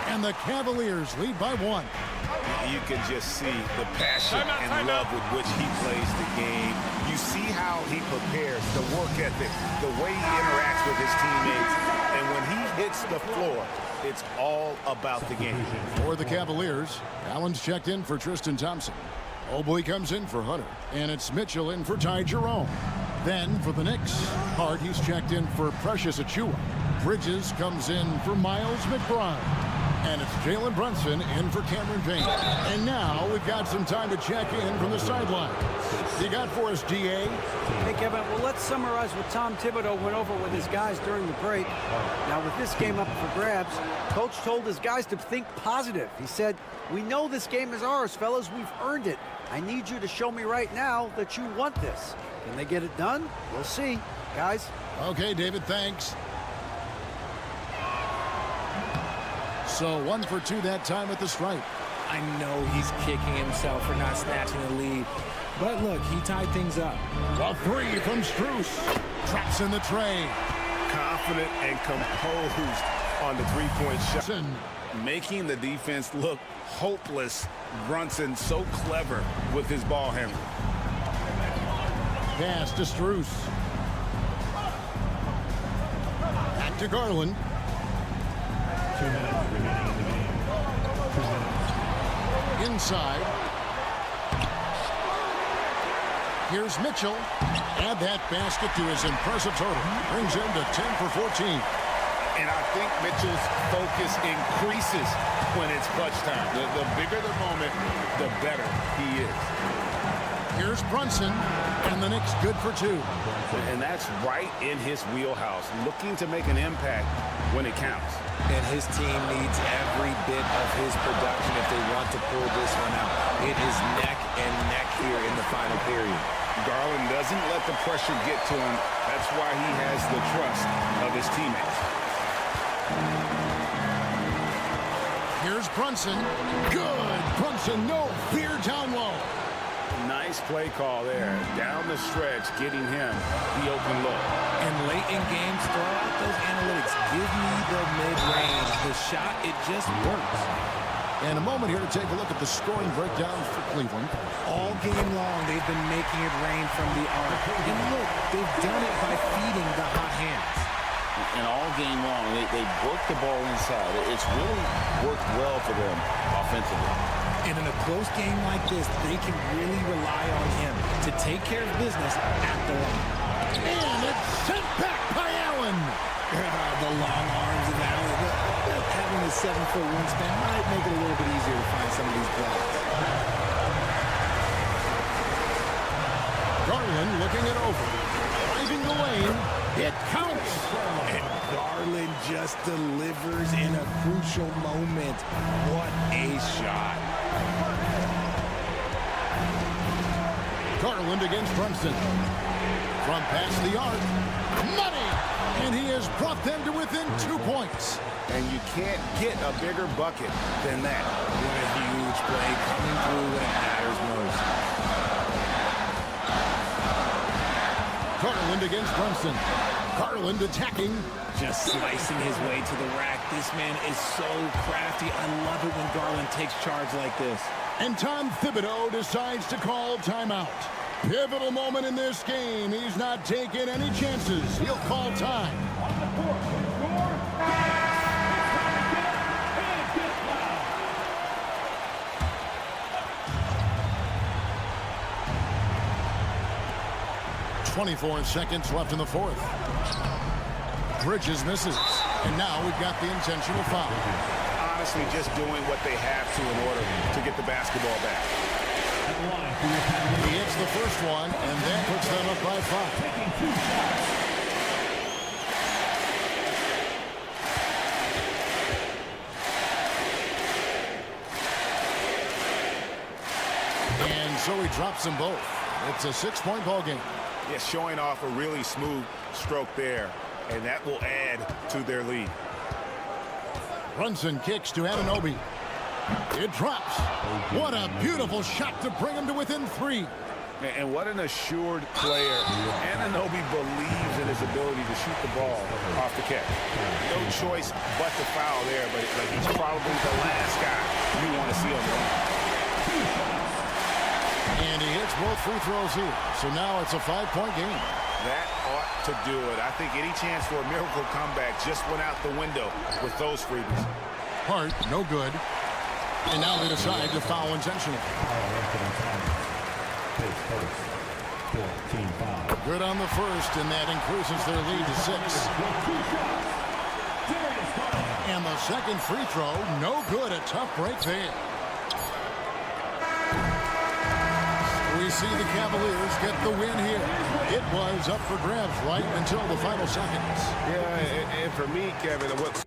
And the Cavaliers lead by 1. You can just see the passion and love with which he plays the game. You see how he prepares, the work ethic, the way he interacts with his teammates. And when he hits the floor, it's all about the game. For the Cavaliers, Allen's checked in for Tristan Thompson. Oboy comes in for Hunter, and it's Mitchell in for Ty Jerome. Then for the Knicks, Hart, he's checked in for Precious Achua. Bridges comes in for Miles McBride. And it's Jalen Brunson in for Cameron Payne. And now we've got some time to check in from the sideline. You got for us, DA? Hey, Kevin, well, let's summarize what Tom Thibodeau went over with his guys during the break. Now, with this game up for grabs, Coach told his guys to think positive. He said, "We know this game is ours, fellas. We've earned it. I need you to show me right now that you want this." Can they get it done? We'll see, guys. Okay, David, thanks. So 1 for 2 that time at the stripe. I know he's kicking himself for not snatching the lead. But look, he tied things up. A 3 from Strus. Traps in the tray. Confident and composed on the three-point shot. Making the defense look hopeless. Brunson so clever with his ball handling. Pass to Strus. Back to Garland. 2 minutes remaining in the game. 2 minutes. Inside. Here's Mitchell. Add that basket to his impressive total. Brings him to 10 for 14. And I think Mitchell's focus increases when it's clutch time. The bigger the moment, the better he is. Here's Brunson, and the Knicks good for 2. And that's right in his wheelhouse, looking to make an impact when it counts. And his team needs every bit of his production if they want to pull this one out. It is neck and neck here in the final period. Garland doesn't let the pressure get to him. That's why he has the trust of his teammates. Here's Brunson. Good. Brunson, no fear down low. Nice play call there. Down the stretch, getting him the open look. And late in games, throw out those analytics. Give me the mid-range. The shot, it just works. And a moment here to take a look at the scoring breakdowns for Cleveland. All game long, they've been making it rain from the arc. And look, they've done it by feeding the hot hands. And all game long, they work the ball inside. It's really worked well for them offensively. And in a close game like this, they can really rely on him to take care of business at the line. And it's sent back by Allen. The long arms of Allen. Having a 7-foot wingspan might make it a little bit easier to find some of these blocks. Garland looking it over. Driving the lane. It counts. And Garland just delivers in a crucial moment. What a shot. Garland against Brunson. From past the arc, money! And he has brought them to within 2 points. And you can't get a bigger bucket than that. What a huge play coming through when it matters most. Garland against Brunson. Garland attacking. Just slicing his way to the rack. This man is so crafty. I love it when Garland takes charge like this. And Tom Thibodeau decides to call timeout. Pivotal moment in this game. He's not taking any chances. He'll call time. 24 seconds left in the fourth. Bridges misses. And now we've got the intentional foul. Honestly, just doing what they have to in order to get the basketball back. He hits the first one, and that puts them up by 5. And so he drops them both. It's a 6-point ball game. Yeah, showing off a really smooth stroke there, and that will add to their lead. Brunson kicks to Anunoby. It drops. What a beautiful shot to bring him to within 3. And what an assured player. Anunoby believes in his ability to shoot the ball off the catch. No choice but to foul there, but he's probably the last guy you want to see on the line. And he hits both free throws here. So now it's a 5-point game. That ought to do it. I think any chance for a miracle comeback just went out the window with those freebies. Hart, no good. And now they decide to foul intentionally. Good on the first, and that increases their lead to 6. And the second free throw, no good. A tough break there. We see the Cavaliers get the win here. It was up for grabs right until the final seconds. Yeah, and for me, Kevin, what...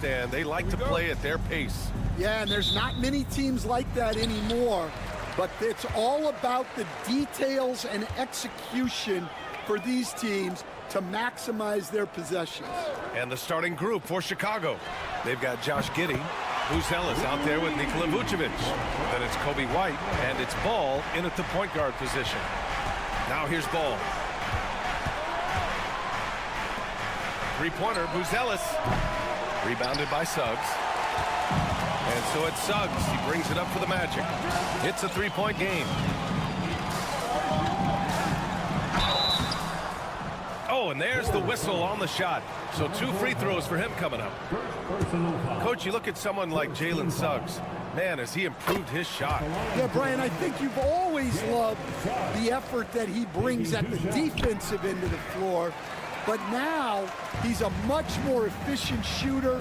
And they like to play at their pace. Yeah, and there's not many teams like that anymore, but it's all about the details and execution for these teams to maximize their possessions. And the starting group for Chicago. They've got Josh Giddey, Ellis out there with Nikola Vucevic. Then it's Kobe White, and it's Ball in at the point guard position. Now here's Ball. Three-pointer, Ellis. Rebounded by Suggs. And so it's Suggs. He brings it up for the Magic. It's a three-point game. Oh, and there's the whistle on the shot. So 2 free throws for him coming up. Coach, you look at someone like Jalen Suggs. Man, has he improved his shot. Yeah, Brian, I think you've always loved the effort that he brings at the defensive end of the floor. But now he's a much more efficient shooter,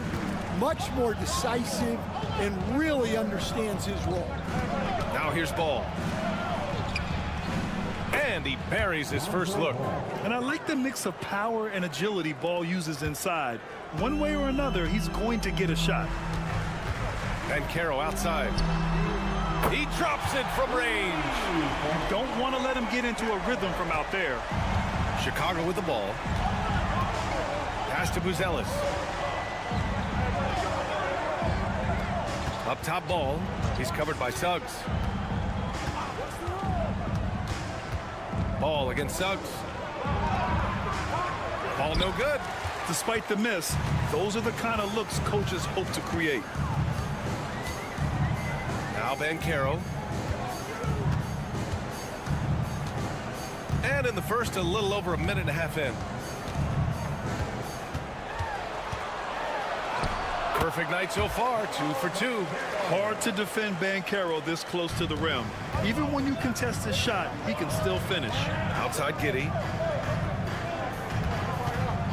much more decisive, and really understands his role. Now here's Ball. And he buries his first look. And I like the mix of power and agility Ball uses inside. One way or another, he's going to get a shot. And Caro outside. He drops it from range. You don't want to let him get into a rhythm from out there. Chicago with the ball. Pass to Ellis. Up top ball. He's covered by Suggs. Ball against Suggs. Ball no good. Despite the miss, those are the kind of looks coaches hope to create. Now Banchero. And in the first, a little over a minute and a half in. Perfect night so far, 2 for 2. Hard to defend Banchero this close to the rim. Even when you contest his shot, he can still finish. Outside Giddey.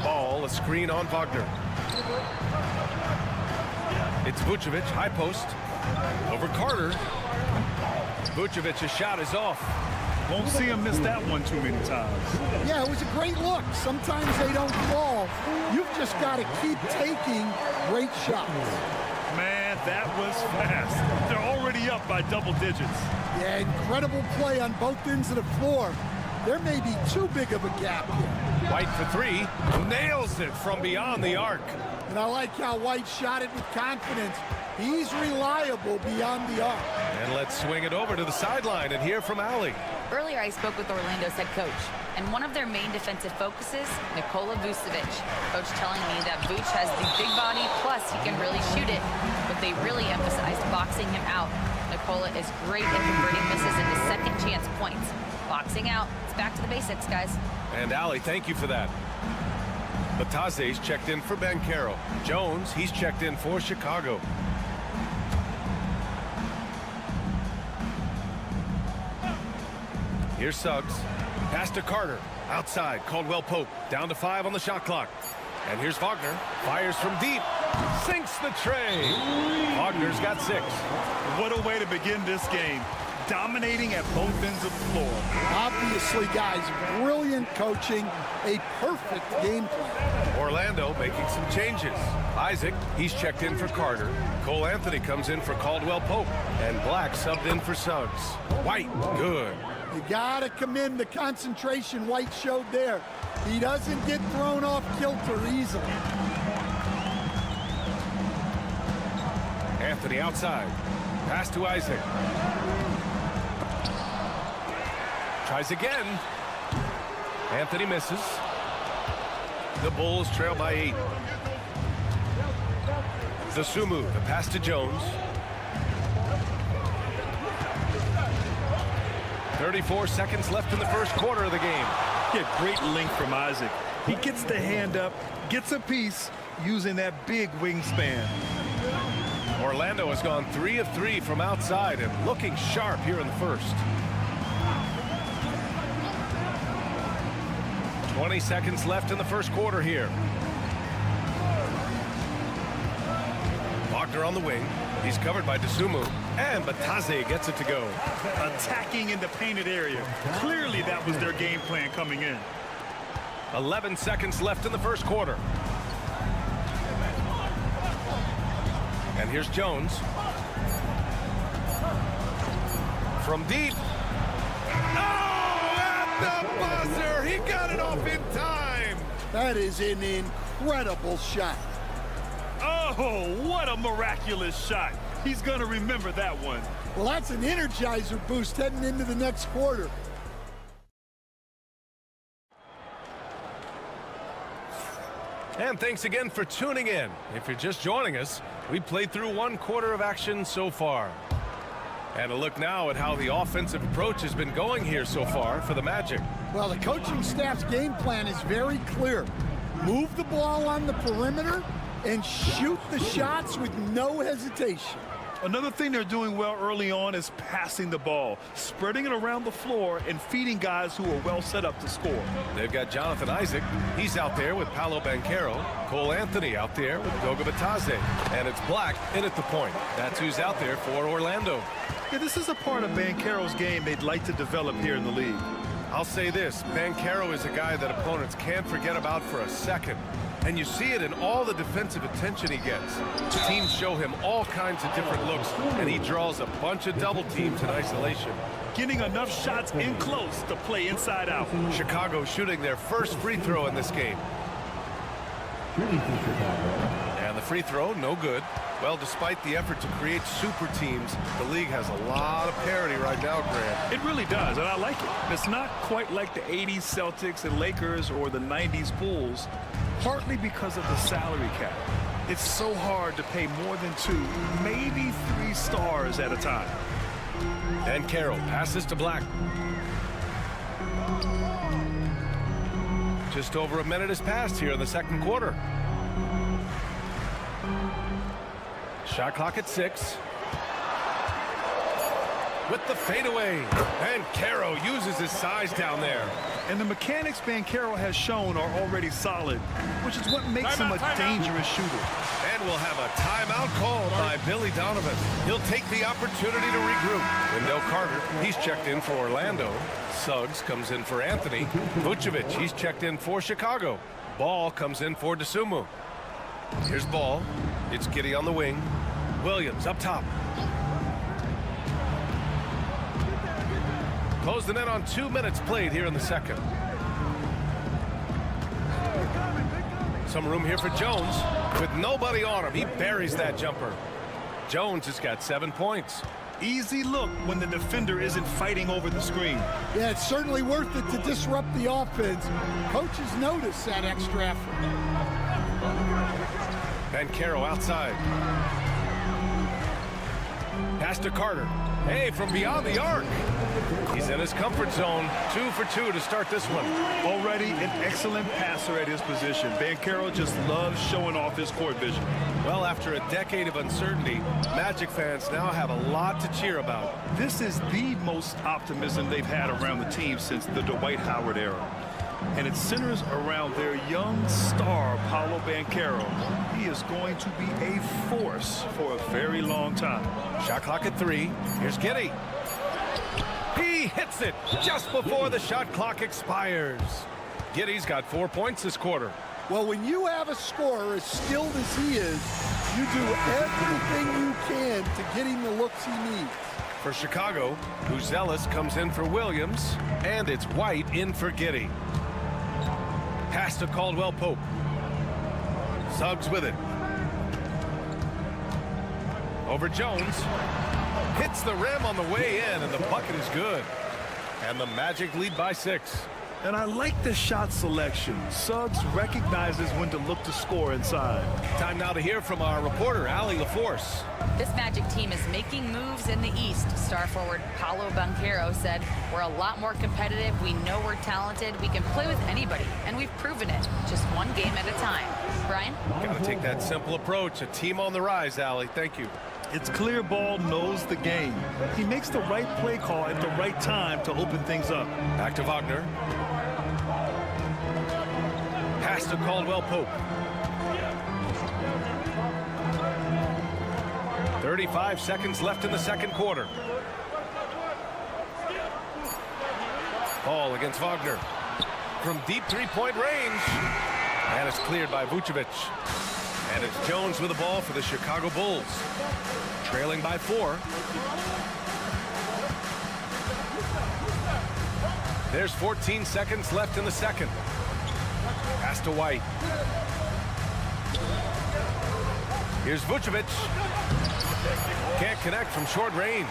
Ball, a screen on Wagner. It's Vucevic, high post. Over Carter. Vucevic's shot is off. Won't see him miss that one too many times. Yeah, it was a great look. Sometimes they don't fall. You've just got to keep taking great shots. Man, that was fast. They're already up by double digits. Yeah, incredible play on both ends of the floor. There may be too big of a gap here. White for 3. Nails it from beyond the arc. And I like how White shot it with confidence. He's reliable beyond the arc. And let's swing it over to the sideline and hear from Allie. Earlier, I spoke with Orlando's head coach, and one of their main defensive focuses, Nikola Vucevic. Coach telling me that Vuce has the big body, plus he can really shoot it, but they really emphasized boxing him out. Nikola is great at converting misses into second chance points. Boxing out, it's back to the basics, guys. And Allie, thank you for that. Bataze's checked in for Banchero. Jones, he's checked in for Chicago. Here's Suggs. Pass to Carter. Outside. Caldwell Pope. Down to 5 on the shot clock. And here's Wagner. Fires from deep. Sinks the tray. Wagner's got 6. What a way to begin this game. Dominating at both ends of the floor. Obviously, guys, brilliant coaching. A perfect game plan. Orlando making some changes. Isaac, he's checked in for Carter. Cole Anthony comes in for Caldwell Pope. And Black subbed in for Suggs. White, good. You got to commend the concentration White showed there. He doesn't get thrown off kilter easily. Anthony outside. Pass to Isaac. Tries again. Anthony misses. The Bulls trail by 8. Zasumu, the pass to Jones. 34 seconds left in the first quarter of the game. Yeah, great length from Isaac. He gets the hand up, gets a piece using that big wingspan. Orlando has gone 3 of 3 from outside and looking sharp here in the first. 20 seconds left in the first quarter here. Wagner on the wing. He's covered by Dosunmu. And Bataze gets it to go. Attacking in the painted area. Clearly that was their game plan coming in. 11 seconds left in the first quarter. And here's Jones. From deep. Oh, at the buzzer. He got it off in time. That is an incredible shot. Oh, what a miraculous shot. He's going to remember that one. Well, that's an energizer boost heading into the next quarter. And thanks again for tuning in. If you're just joining us, we played through 1 quarter of action so far. And a look now at how the offensive approach has been going here so far for the Magic. Well, the coaching staff's game plan is very clear. Move the ball on the perimeter and shoot the shots with no hesitation. Another thing they're doing well early on is passing the ball, spreading it around the floor and feeding guys who are well set up to score. They've got Jonathan Isaac. He's out there with Paolo Banchero. Cole Anthony out there with Goga Bataze. And it's Black in at the point. That's who's out there for Orlando. Yeah, this is a part of Banchero's game they'd like to develop here in the league. I'll say this, Banchero is a guy that opponents can't forget about for a second. And you see it in all the defensive attention he gets. Teams show him all kinds of different looks, and he draws a bunch of double teams in isolation. Getting enough shots in close to play inside out. Chicago shooting their first free throw in this game. And the free throw, no good. Well, despite the effort to create super teams, the league has a lot of parity right now, Grant. It really does, and I like it. It's not quite like the 80s Celtics and Lakers or the 90s Bulls, partly because of the salary cap. It's so hard to pay more than 2, maybe 3 stars at a time. And Carroll passes to Black. Just over a minute has passed here in the second quarter. Shot clock at 6. With the fadeaway. And Carroll uses his size down there. And the mechanics Banchero has shown are already solid, which is what makes him a dangerous shooter. And we'll have a timeout called by Billy Donovan. He'll take the opportunity to regroup. Wendell Carter, he's checked in for Orlando. Suggs comes in for Anthony. Vucevic, he's checked in for Chicago. Ball comes in for DeSumo. Here's Ball. It's Giddey on the wing. Williams up top. Close the net on 2 minutes played here in the second. Some room here for Jones. With nobody on him, he buries that jumper. Jones has got 7 points. Easy look when the defender isn't fighting over the screen. Yeah, it's certainly worth it to disrupt the offense. Coaches notice that extra effort. Banchero outside. Pass to Carter. Hey, from beyond the arc. He's in his comfort zone. 2 for 2 to start this one. Already an excellent passer at his position. Banchero just loves showing off his court vision. Well, after a decade of uncertainty, Magic fans now have a lot to cheer about. This is the most optimism they've had around the team since the Dwight Howard era. And it centers around their young star, Paolo Banchero. He is going to be a force for a very long time. Shot clock at 3. Here's Giddey. He hits it just before the shot clock expires. Giddey's got 4 points this quarter. Well, when you have a scorer as skilled as he is, you do everything you can to get him the looks he needs. For Chicago, Buzelis comes in for Williams, and it's White in for Giddey. Pass to Caldwell Pope. Suggs with it. Over Jones. Hits the rim on the way in, and the bucket is good. And the Magic lead by 6. And I like the shot selection. Suggs recognizes when to look to score inside. Time now to hear from our reporter, Allie LaForce. This Magic team is making moves in the East. Star forward Paolo Banchero said, "We're a lot more competitive. We know we're talented. We can play with anybody, and we've proven it. Just one game at a time." Brian? Got to take that simple approach. A team on the rise, Allie. Thank you. It's clear Ball knows the game. He makes the right play call at the right time to open things up. Back to Wagner. Pass to Caldwell Pope. 35 seconds left in the second quarter. Ball against Wagner. From deep three-point range. And it's cleared by Vucevic. And it's Jones with the ball for the Chicago Bulls. Trailing by 4. There's 14 seconds left in the second. Pass to White. Here's Vucevic. Can't connect from short range.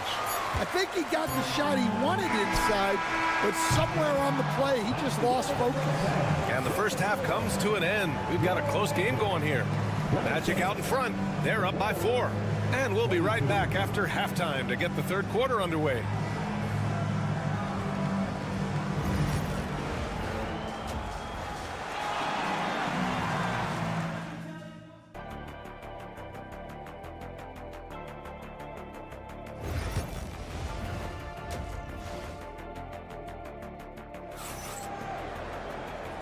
I think he got the shot he wanted inside, but somewhere on the play, he just lost focus. And the first half comes to an end. We've got a close game going here. Magic out in front. They're up by 4. And we'll be right back after halftime to get the third quarter underway.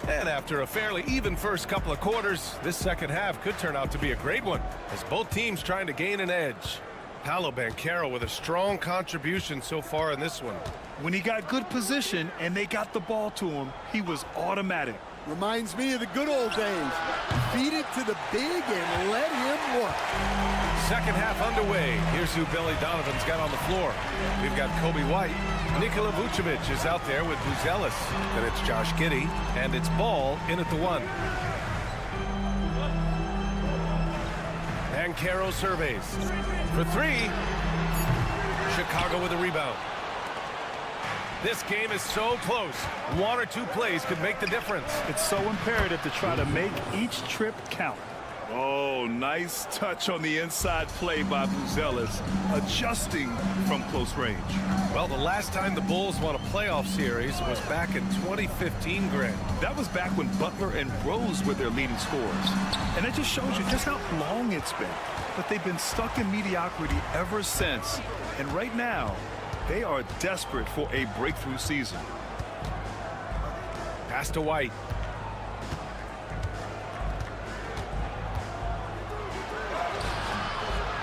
And after a fairly even first couple of quarters, this second half could turn out to be a great one, as both teams trying to gain an edge. Paolo Banchero with a strong contribution so far in this one. When he got good position and they got the ball to him, he was automatic. Reminds me of the good old days. Feed it to the big and let him work. Second half underway. Here's who Billy Donovan's got on the floor. We've got Kobe White. Nikola Vucevic is out there with Buzelis. Then it's Josh Giddey, and it's Ball in at the 1. Banchero surveys. For three. Chicago with a rebound. This game is so close. One or two plays could make the difference. It's so imperative to try to make each trip count. Oh, nice touch on the inside play by Buzelis, adjusting from close range. Well, the last time the Bulls won a playoff series was back in 2015, Grant. That was back when Butler and Rose were their leading scorers. And it just shows you just how long it's been. But they've been stuck in mediocrity ever since. And right now, they are desperate for a breakthrough season. Pass to White.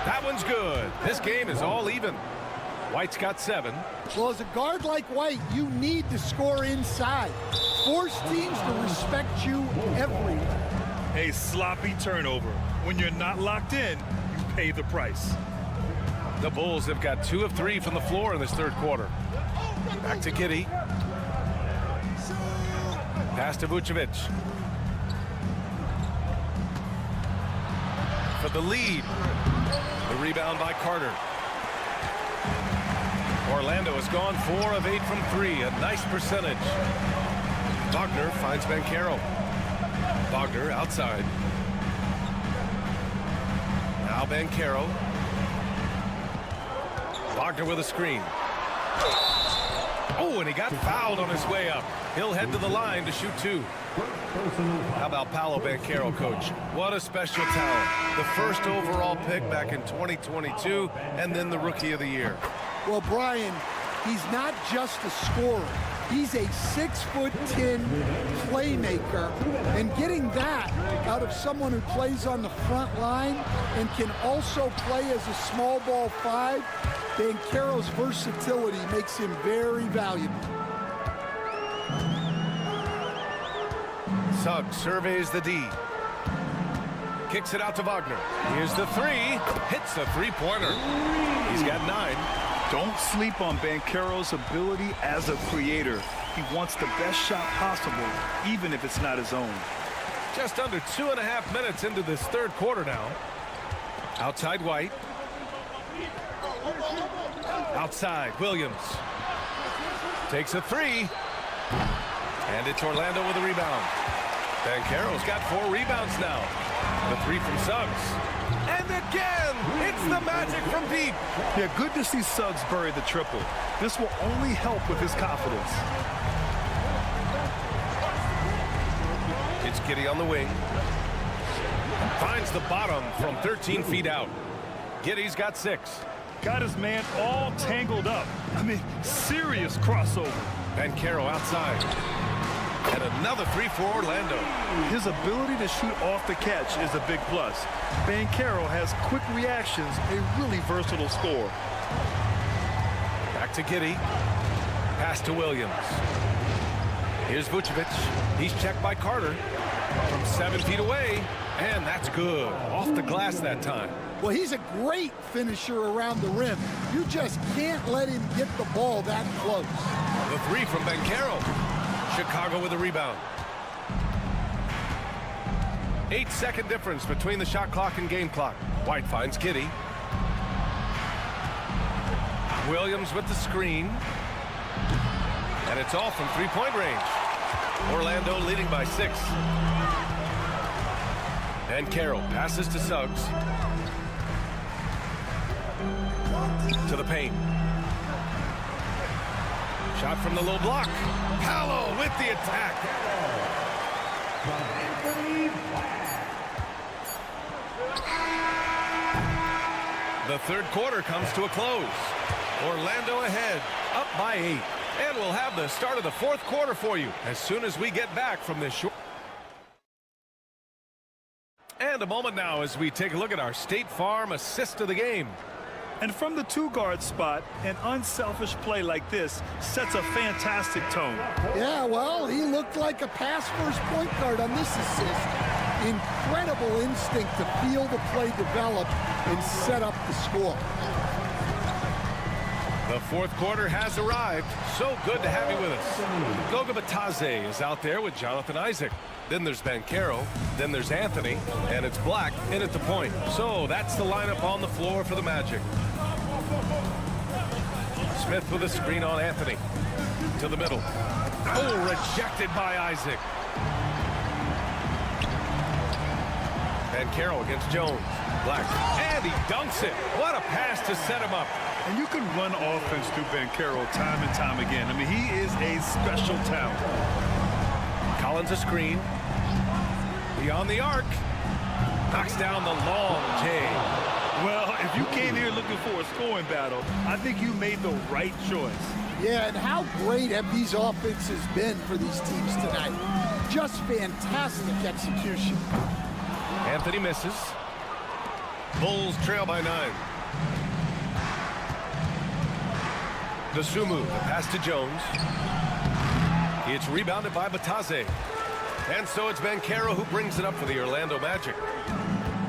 That one's good. This game is all even. White's got 7. Well, as a guard like White, you need to score inside. Force teams to respect you everywhere. A sloppy turnover. When you're not locked in, you pay the price. The Bulls have got 2 of 3 from the floor in this third quarter. Back to Giddey. Pass to Vucevic. For the lead. The rebound by Carter. Orlando has gone 4 of 8 from 3. A nice percentage. Wagner finds Banchero. Wagner outside. Now Banchero. Wagner with a screen. Oh, and he got fouled on his way up. He'll head to the line to shoot 2. How about Paolo Banchero, coach? What a special talent. The first overall pick back in 2022, and then the Rookie of the Year. Well, Brian, he's not just a scorer. He's a 6'10" playmaker, and getting that out of someone who plays on the front line and can also play as a small ball 5, Banchero's versatility makes him very valuable. Suggs surveys the D. Kicks it out to Wagner. Here's the 3. Hits the three-pointer. He's got 9. Don't sleep on Banchero's ability as a creator. He wants the best shot possible, even if it's not his own. Just under 2.5 minutes into this third quarter now. Outside White. Outside Williams. Takes a 3. And it's Orlando with a rebound. Banchero's got 4 rebounds now. The 3 from Suggs. And again, it's the magic from deep. Yeah, good to see Suggs bury the triple. This will only help with his confidence. It's Giddey on the wing. Finds the bottom from 13 feet out. Giddey's got 6. Got his man all tangled up. I mean, serious crossover. Banchero outside. And another 3 for Orlando. His ability to shoot off the catch is a big plus. Banchero has quick reactions, a really versatile scorer. Back to Giddey. Pass to Williams. Here's Vucevic. He's checked by Carter from 7 feet away. And that's good. Off the glass that time. Well, he's a great finisher around the rim. You just can't let him get the ball that close. The 3 from Banchero. Chicago with a rebound. 8-second difference between the shot clock and game clock. White finds Giddey. Williams with the screen. And it's all from three-point range. Orlando leading by 6. Banchero passes to Suggs. To the paint. Shot from the low block. Paolo with the attack. The third quarter comes to a close. Orlando ahead, up by 8. And we'll have the start of the fourth quarter for you as soon as we get back from this short. And a moment now as we take a look at our State Farm assist of the game. And from the 2-guard spot, an unselfish play like this sets a fantastic tone. Yeah, well, he looked like a pass-first point guard on this assist. Incredible instinct to feel the play develop and set up the score. The fourth quarter has arrived. So good to have you with us. Goga Bitadze is out there with Jonathan Isaac. Then there's Banchero. Then there's Anthony. And it's Black in at the point. So that's the lineup on the floor for the Magic. Smith with a screen on Anthony. To the middle. Oh, rejected by Isaac. Banchero against Jones. Black. And he dunks it. What a pass to set him up. And you can run offense through Banchero time and time again. I mean, he is a special talent. Collins a screen. Beyond the arc. Knocks down the long J. Well, if you came here looking for a scoring battle, I think you made the right choice. Yeah, and how great have these offenses been for these teams tonight? Just fantastic execution. Anthony misses. Bulls trail by 9. Dosunmu, the pass to Jones. It's rebounded by Bitadze. And so it's Banchero who brings it up for the Orlando Magic.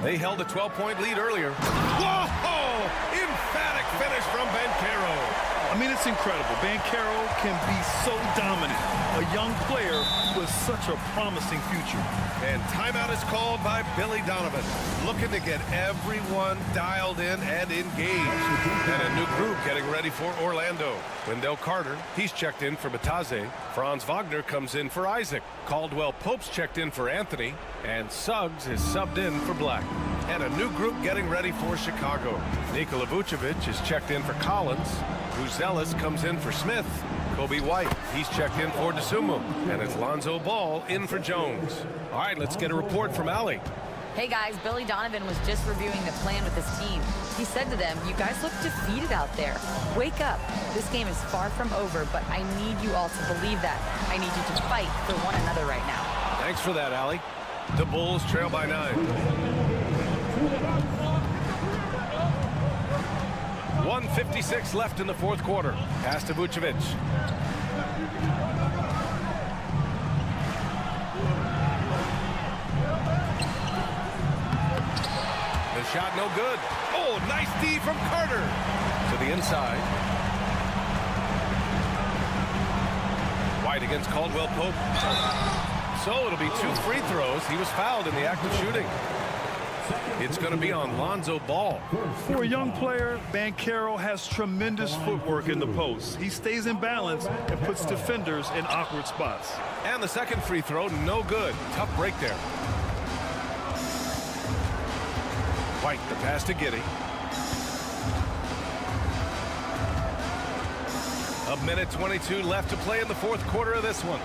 They held a 12-point lead earlier. Whoa! Emphatic finish from Banchero. I mean, it's incredible. Banchero can be so dominant. A young player with such a promising future. And timeout is called by Billy Donovan. Looking to get everyone dialed in and engaged. And a new group getting ready for Orlando. Wendell Carter, he's checked in for Bitadze. Franz Wagner comes in for Isaac. Caldwell Pope's checked in for Anthony. And Suggs is subbed in for Black. And a new group getting ready for Chicago. Nikola Vucevic is checked in for Collins. Buzelis comes in for Smith. Kobe White, he's checked in for Dosunmu. And it's Lonzo Ball in for Jones. All right, let's get a report from Allie. Hey guys, Billy Donovan was just reviewing the plan with his team. He said to them, you guys look defeated out there. Wake up. This game is far from over, but I need you all to believe that. I need you to fight for one another right now. Thanks for that, Allie. The Bulls trail by 9. 1:56 left in the fourth quarter. Pass to Vucevic. The shot no good. Oh, nice D from Carter. To the inside. White against Caldwell Pope. So it'll be 2 free throws. He was fouled in the act of shooting. It's going to be on Lonzo Ball. For a young player, Banchero has tremendous footwork in the post. He stays in balance and puts defenders in awkward spots. And the second free throw, no good. Tough break there. White, the pass to Giddey. A minute 22 left to play in the fourth quarter of this one.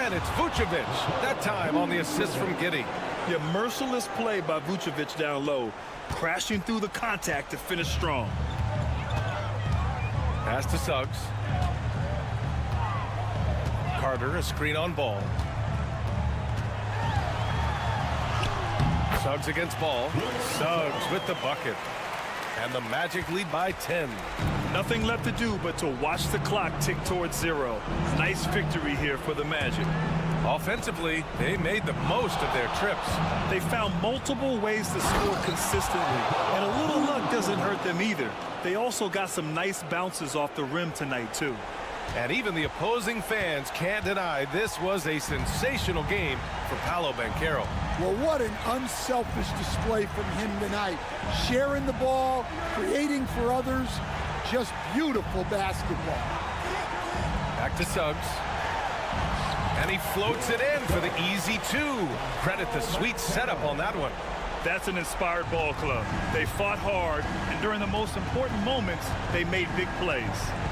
And it's Vucevic, that time on the assist from Giddey. Yeah, merciless play by Vucevic down low, crashing through the contact to finish strong. Pass to Suggs. Carter, a screen on Ball. Suggs against Ball. Suggs with the bucket. And the Magic lead by 10. Nothing left to do but to watch the clock tick towards 0. Nice victory here for the Magic. Offensively, they made the most of their trips. They found multiple ways to score consistently, and a little luck doesn't hurt them either. They also got some nice bounces off the rim tonight, too. And even the opposing fans can't deny this was a sensational game for Paolo Banchero. Well, what an unselfish display from him tonight. Sharing the ball, creating for others, just beautiful basketball. Back to Suggs. And he floats it in for the easy 2. Credit the sweet setup on that one. That's an inspired ball club. They fought hard, and during the most important moments, they made big plays.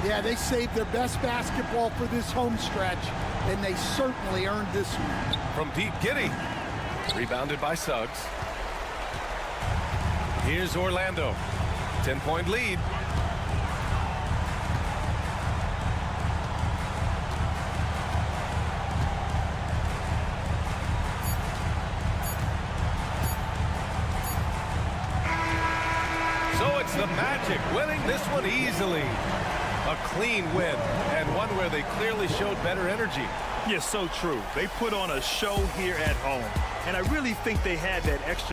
Yeah, they saved their best basketball for this home stretch, and they certainly earned this one. From deep, Giddey. Rebounded by Suggs. Here's Orlando. 10-point lead. So it's the Magic winning this one easily. A clean win, and one where they clearly showed better energy. Yes, so true. They put on a show here at home, and I really think they had that extra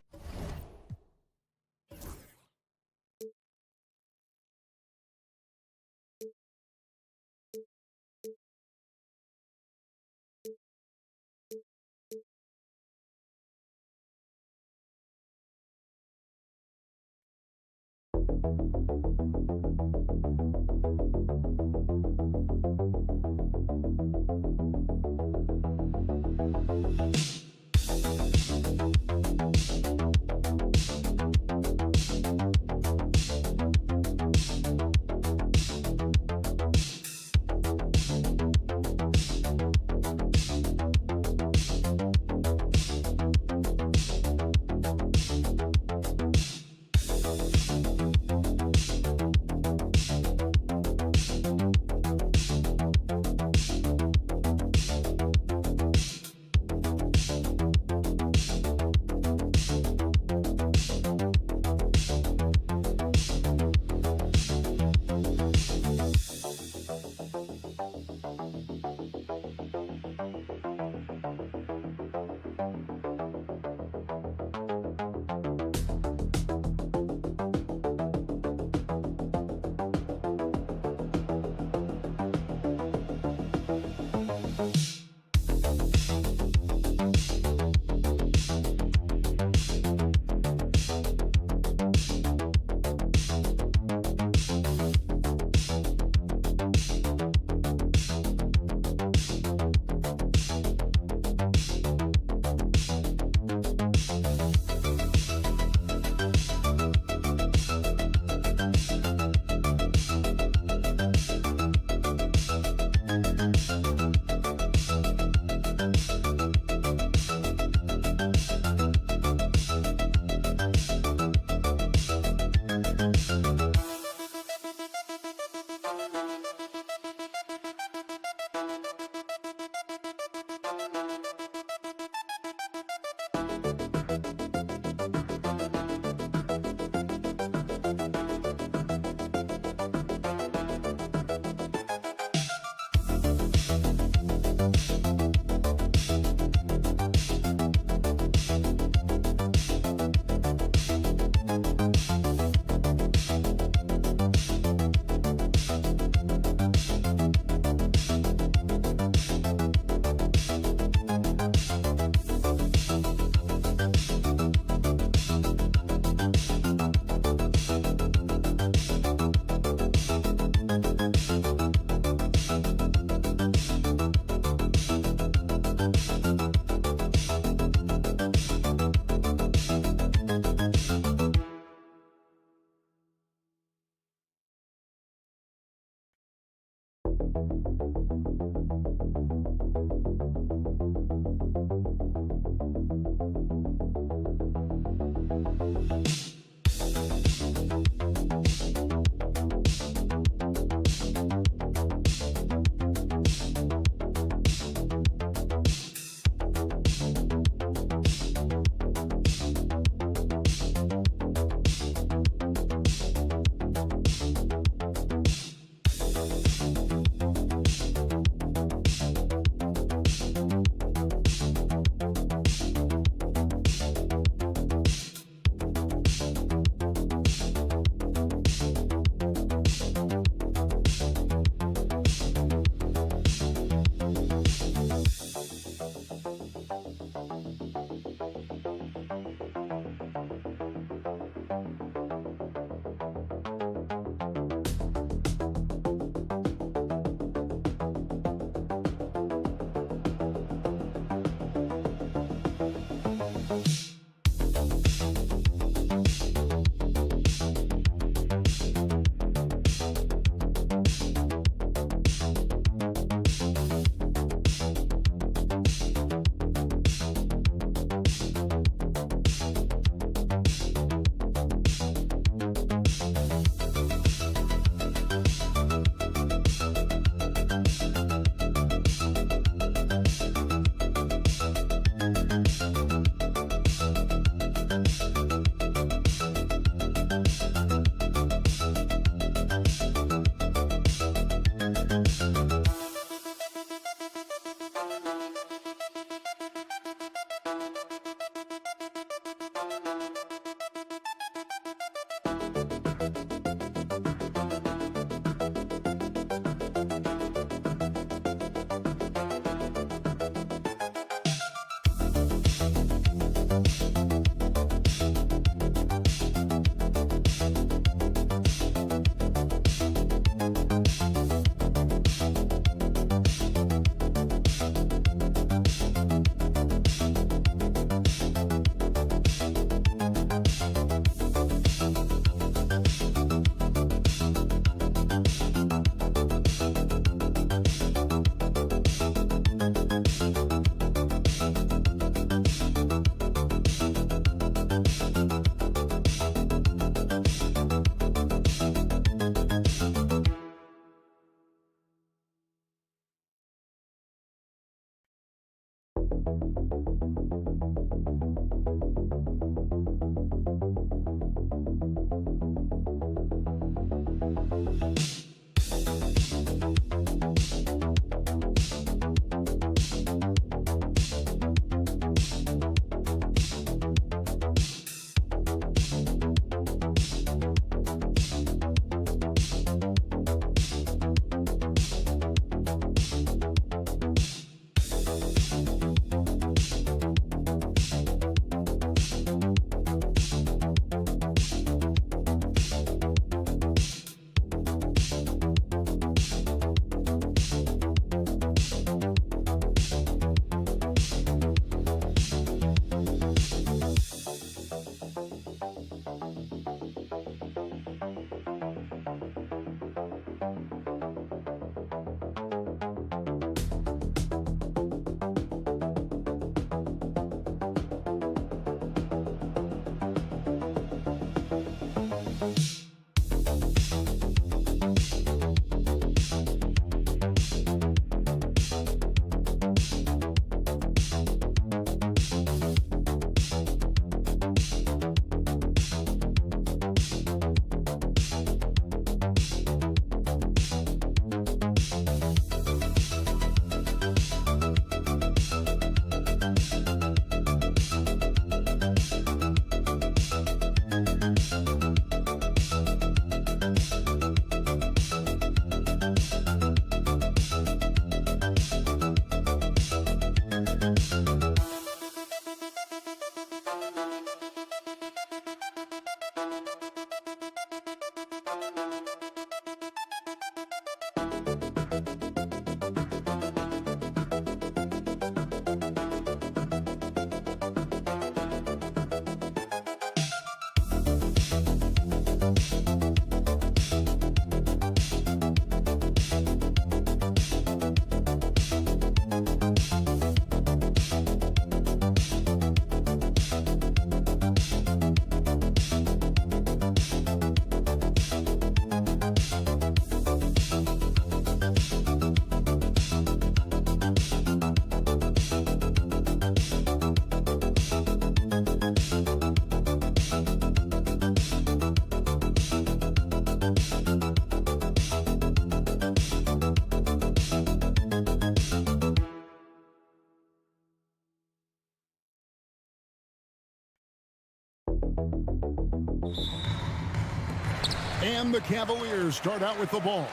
And the Cavaliers start out with the ball.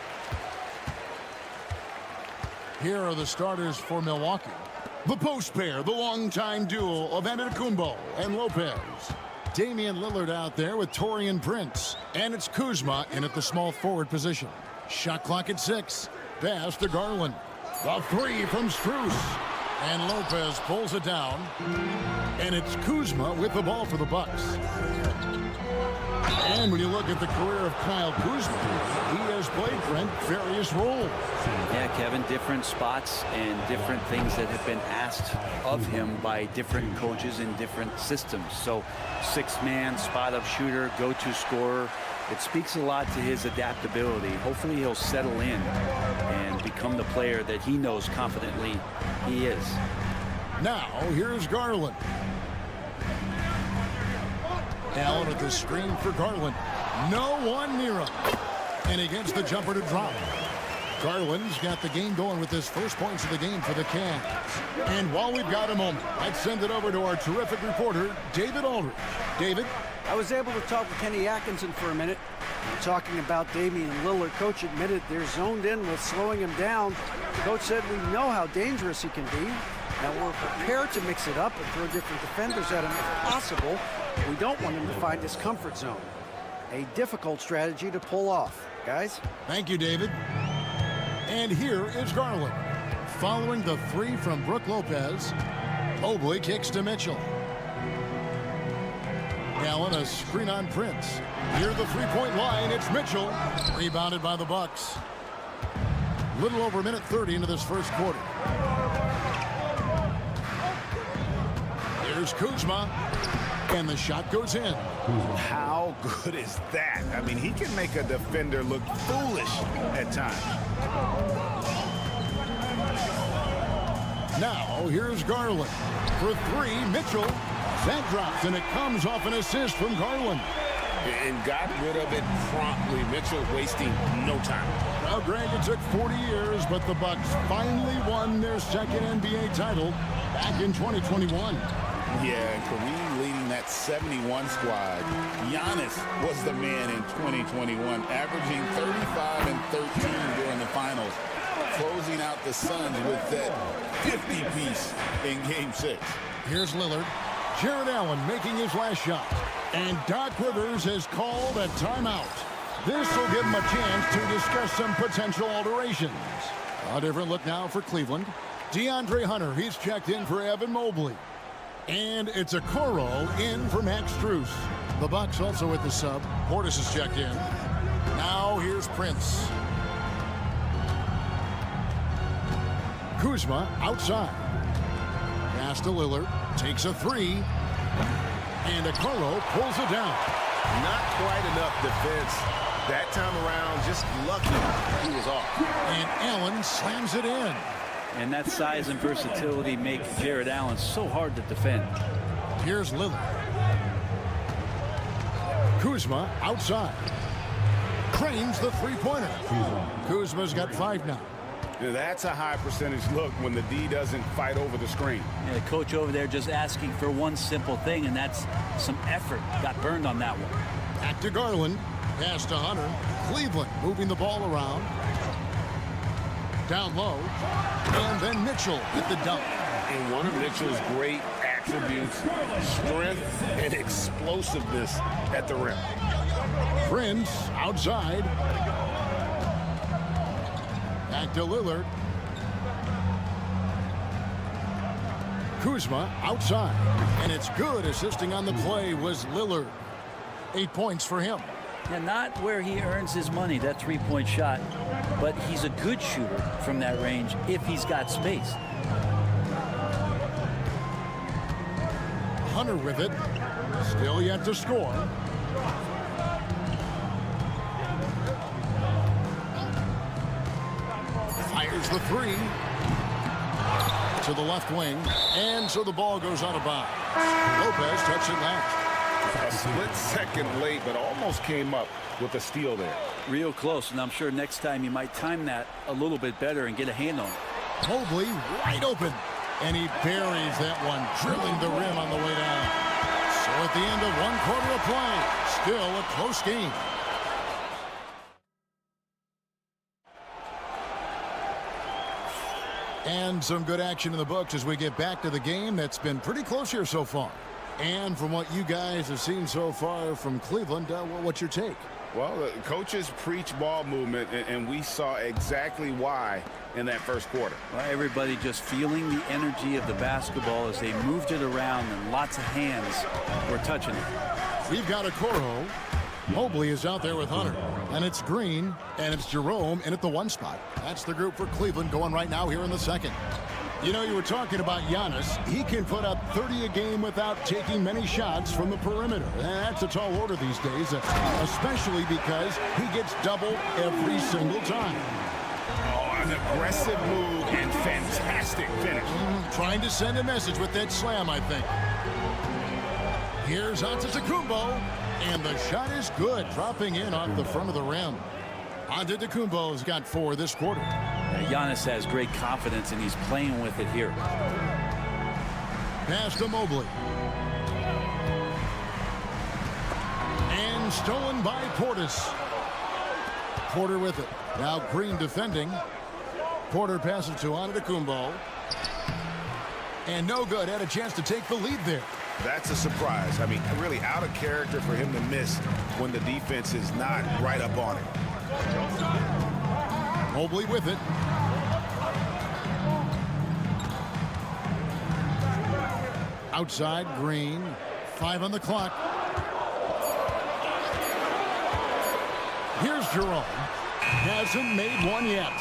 Here are the starters for Milwaukee. The post pair, the longtime duo of Antetokounmpo and Lopez. Damian Lillard out there with Taurean Prince. And it's Kuzma in at the small forward position. Shot clock at 6. Pass to Garland. The three from Strus. And Lopez pulls it down. And it's Kuzma with the ball for the Bucks. And when you look at the career of Kyle Kuzma, he has played, Brent, various roles. Yeah, Kevin, different spots and different things that have been asked of him by different coaches in different systems. So, six-man, spot-up shooter, go-to scorer. It speaks a lot to his adaptability. Hopefully he'll settle in and become the player that he knows confidently he is. Now, here's Garland. Allen at the screen for Garland. No one near him. And he gets the jumper to drop. Garland's got the game going with his first points of the game for the Cavs. And while we've got a moment, I'd send it over to our terrific reporter, David Aldridge. David? I was able to talk with Kenny Atkinson for a minute. Talking about Damian Lillard, coach admitted they're zoned in with slowing him down. Coach said we know how dangerous he can be. Now we're prepared to mix it up and throw different defenders at him if possible. We don't want him to find his comfort zone. A difficult strategy to pull off. Guys? Thank you, David. And here is Garland. Following the three from Brook Lopez, Mobley kicks to Mitchell. Allen, a screen on Prince. Near the three-point line, it's Mitchell. Rebounded by the Bucks. Little over a minute 30 into this first quarter. Here's Kuzma. And the shot goes in. How good is that? I mean, he can make a defender look foolish at times. Now, here's Garland. For three, Mitchell. That drops, and it comes off an assist from Garland. And got rid of it promptly. Mitchell wasting no time. Well, Greg, it took 40 years, but the Bucks finally won their second NBA title back in 2021. Yeah, and Kareem leading that 71 squad. Giannis was the man in 2021, averaging 35 and 13 during the finals, closing out the Suns with that 50-piece in Game 6. Here's Lillard. Jared Allen making his last shot. And Doc Rivers has called a timeout. This will give him a chance to discuss some potential alterations. A different look now for Cleveland. DeAndre Hunter, he's checked in for Evan Mobley. And it's a Okoro in for Max Strus. The Bucks also with the sub. Portis is checked in. Now here's Prince. Kuzma outside. Pass to Lillard. Takes a three. And Okoro pulls it down. Not quite enough defense that time around. Just lucky he was off. And Allen slams it in. And that size and versatility make Jared Allen so hard to defend. Here's Lillard. Kuzma outside. Cranes the three-pointer. Kuzma's got 5 now. That's a high percentage look when the D doesn't fight over the screen. Yeah, the coach over there just asking for one simple thing, and that's some effort. Got burned on that one. Back to Garland. Pass to Hunter. Cleveland moving the ball around. Down low. And then Mitchell with the dunk. And one of Mitchell's great attributes, strength and explosiveness at the rim. Prince outside. Back to Lillard. Kuzma outside. And it's good. Assisting on the play was Lillard. 8 points for him. And not where he earns his money, that three-point shot, but he's a good shooter from that range if he's got space. Hunter with it. Still yet to score. Fires the three. To the left wing. And so the ball goes out of bounds. Lopez touched it last. A split second late, but almost came up with a steal there. Real close, and I'm sure next time you might time that a little bit better and get a hand on it. Mobley wide open. And he buries that one, drilling the rim on the way down. So at the end of 1 quarter of play, still a close game. And some good action in the books as we get back to the game that's been pretty close here so far. And from what you guys have seen so far from Cleveland, what's your take? Well, the coaches preach ball movement, and we saw exactly why in that first quarter. Well, everybody just feeling the energy of the basketball as they moved it around, and lots of hands were touching it. We've got a Coro. Mobley is out there with Hunter. And it's Green, and it's Jerome in at the 1 spot. That's the group for Cleveland going right now here in the second. You know, you were talking about Giannis. He can put up 30 a game without taking many shots from the perimeter. And that's a tall order these days, especially because he gets doubled every single time. Oh, an aggressive move and fantastic finish. Trying to send a message with that slam, I think. Here's Antetokounmpo, and the shot is good, dropping in off the front of the rim. Antetokounmpo's got 4 this quarter. Giannis has great confidence, and he's playing with it here. Pass to Mobley. And stolen by Portis. Porter with it. Now Green defending. Porter passes to Antetokounmpo. And no good. Had a chance to take the lead there. That's a surprise. I mean, really out of character for him to miss when the defense is not right up on him. Mobley with it. Outside, Green. 5 on the clock. Here's Jerome. Hasn't made one yet.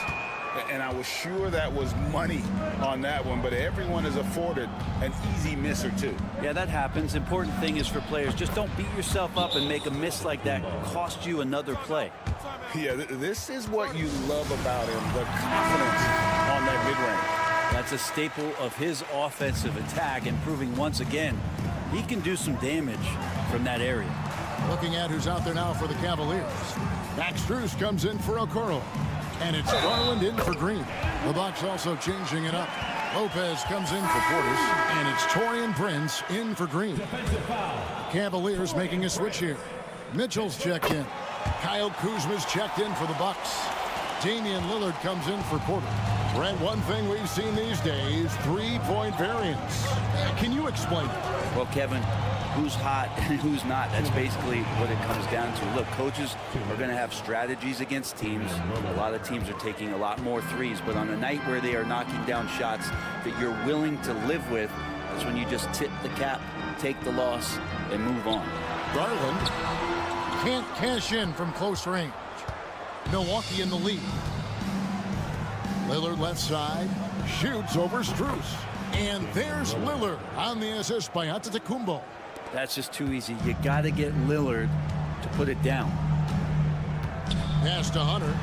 And I was sure that was money on that one, but everyone is afforded an easy miss or two. Yeah, that happens. Important thing is for players, just don't beat yourself up and make a miss like that cost you another play. Yeah, this is what you love about him, the confidence on that mid-range. That's a staple of his offensive attack, and proving once again he can do some damage from that area. Looking at who's out there now for the Cavaliers. Max Strus comes in for Okoro. And it's Garland in for Green. The Bucks also changing it up. Lopez comes in for Portis. And it's Taurean Prince in for Green. Cavaliers making a switch here. Mitchell's checked in. Kyle Kuzma's checked in for the Bucks. Damian Lillard comes in for Porter. Brent, one thing we've seen these days, 3-point variance. Can you explain it? Well, Kevin, who's hot and who's not, that's basically what it comes down to. Look, coaches are going to have strategies against teams. A lot of teams are taking a lot more threes, but on a night where they are knocking down shots that you're willing to live with, that's when you just tip the cap, take the loss, and move on. Garland can't cash in from close range. Milwaukee in the lead. Lillard left side, shoots over Strus. And there's Lillard on the assist by Antetokounmpo. That's just too easy. You got to get Lillard to put it down. Pass to Hunter.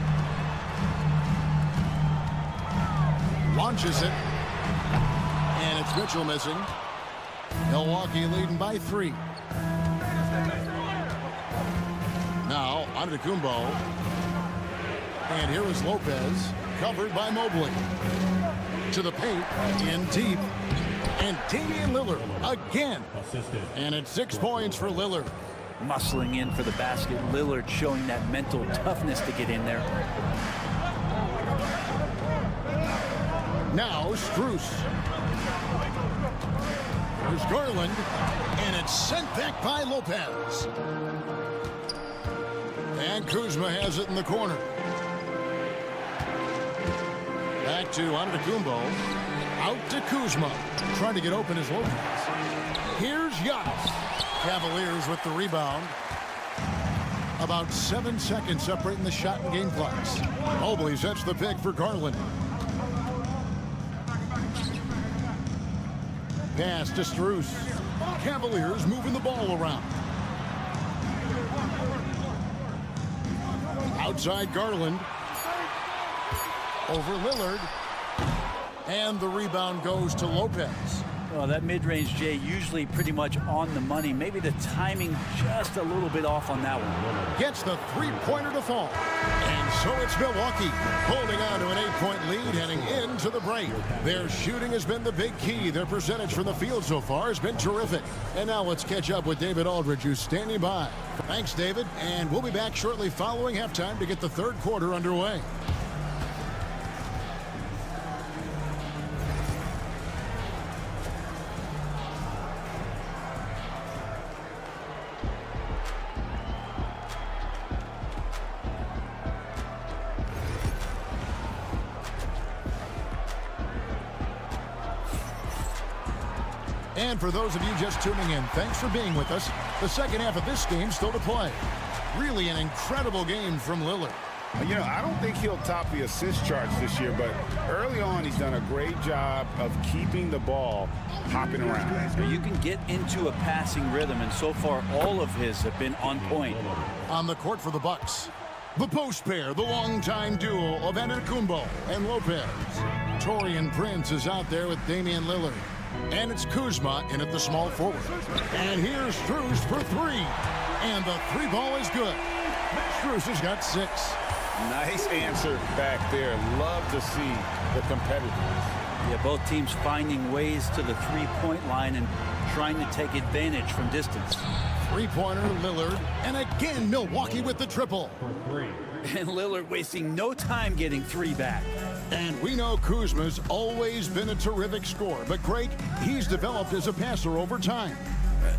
Launches it. And it's Mitchell missing. Milwaukee leading by 3. Now, Antetokounmpo. And here is Lopez, covered by Mobley. To the paint, in deep. And Damian Lillard again. And it's 6 points for Lillard. Muscling in for the basket. Lillard showing that mental toughness to get in there. Now Strus. There's Garland. And it's sent back by Lopez. And Kuzma has it in the corner. Back to Antetokounmpo. Out to Kuzma. Trying to get open as Lopez. Here's Giannis. Cavaliers with the rebound. About 7 seconds separating the shot and game clocks. Mobley sets the pick for Garland. Pass to Strus. Cavaliers moving the ball around. Outside Garland. Over Lillard. And the rebound goes to Lopez. Well, that mid-range, Jay, usually pretty much on the money. Maybe the timing just a little bit off on that one. Gets the three-pointer to fall. And so it's Milwaukee holding on to an 8-point lead heading into the break. Their shooting has been the big key. Their percentage from the field so far has been terrific. And now let's catch up with David Aldridge, who's standing by. Thanks, David. And we'll be back shortly following halftime to get the third quarter underway. And for those of you just tuning in, thanks for being with us. The second half of this game still to play. Really an incredible game from Lillard. You know, I don't think he'll top the assist charts this year, but early on he's done a great job of keeping the ball hopping around. So you can get into a passing rhythm, and so far all of his have been on point. On the court for the Bucks, the post pair, the longtime duo of Antetokounmpo and Lopez. Taurean Prince is out there with Damian Lillard. And it's Kuzma in at the small forward. And here's Strus for three. And the three ball is good. Strus has got 6. Nice answer back there. Love to see the competitiveness. Yeah, both teams finding ways to the three-point line and trying to take advantage from distance. Three-pointer, Lillard. And again, Milwaukee with the triple. And Lillard wasting no time getting 3 back. And we know Kuzma's always been a terrific scorer, but Greg, he's developed as a passer over time.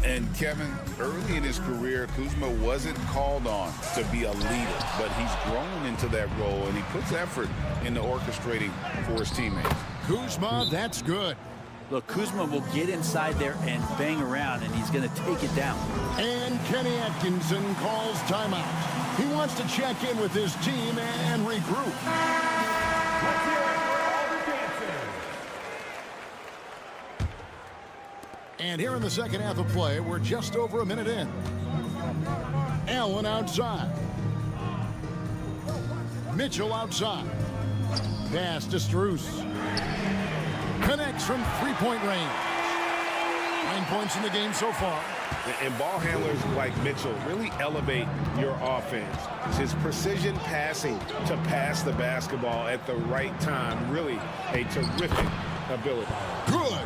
And Kevin, early in his career, Kuzma wasn't called on to be a leader, but he's grown into that role, and he puts effort into orchestrating for his teammates. Kuzma, that's good. Look, Kuzma will get inside there and bang around, and he's going to take it down. And Kenny Atkinson calls timeout. He wants to check in with his team and regroup. And here in the second half of play, we're just over a minute in. Allen outside. Mitchell outside. Pass to Strus. Connects from three-point range. 9 points in the game so far. And ball handlers like Mitchell really elevate your offense. His precision passing to pass the basketball at the right time, really a terrific ability. Good.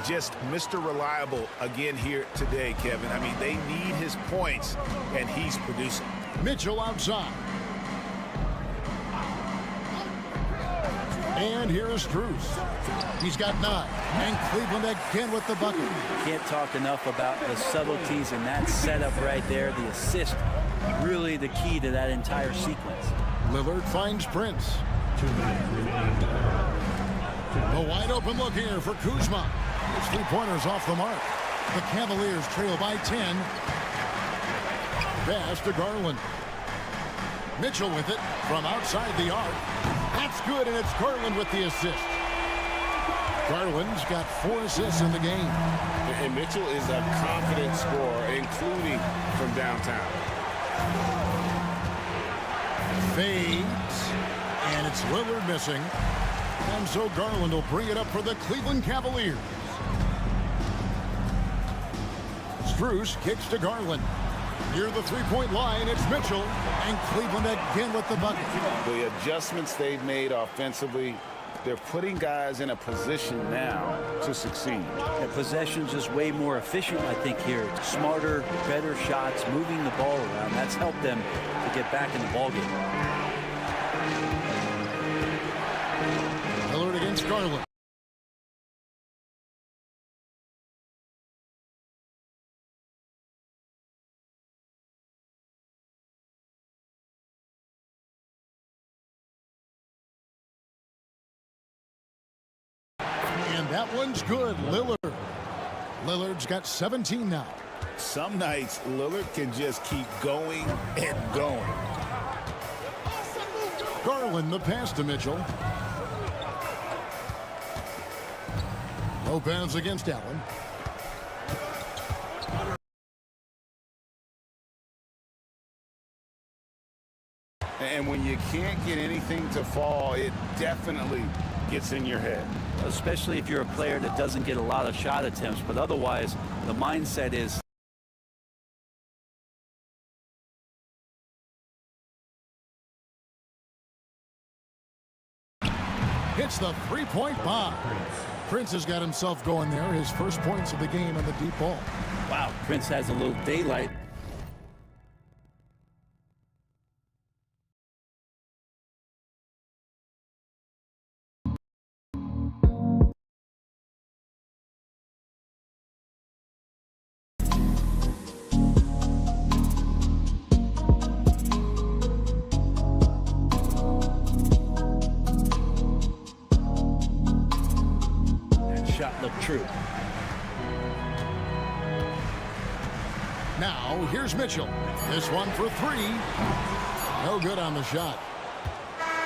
Just Mr. Reliable again here today, Kevin. I mean, they need his points, and he's producing. Mitchell outside. And here is Strus. He's got 9. And Cleveland again with the bucket. Can't talk enough about the subtleties in that setup right there. The assist, really the key to that entire sequence. Lillard finds Prince. 2 minutes remaining. A wide open look here for Kuzma. His three-pointers off the mark. The Cavaliers trail by 10. Pass to Garland. Mitchell with it from outside the arc. That's good, and it's Garland with the assist. Garland's got 4 assists in the game. And Mitchell is a confident scorer, including from downtown. Fades. And it's Lillard missing. And so Garland will bring it up for the Cleveland Cavaliers. Strus kicks to Garland. Near the three-point line, it's Mitchell. And Cleveland again with the bucket. The adjustments they've made offensively, they're putting guys in a position now to succeed. The possession's just way more efficient, I think, here. Smarter, better shots, moving the ball around. That's helped them to get back in the ballgame. Lillard against Garland. And that one's good. Lillard's got 17 now. Some nights, Lillard can just keep going and going. Garland, the pass to Mitchell. Lopez against Allen. And when you can't get anything to fall, it definitely gets in your head. Especially if you're a player that doesn't get a lot of shot attempts, but otherwise the mindset is hits the three-point bomb. Prince has got himself going there. His first points of the game on the deep ball. wow. Prince has a little daylight. Shot looked true. Now, here's Mitchell. This one for three. No good on the shot.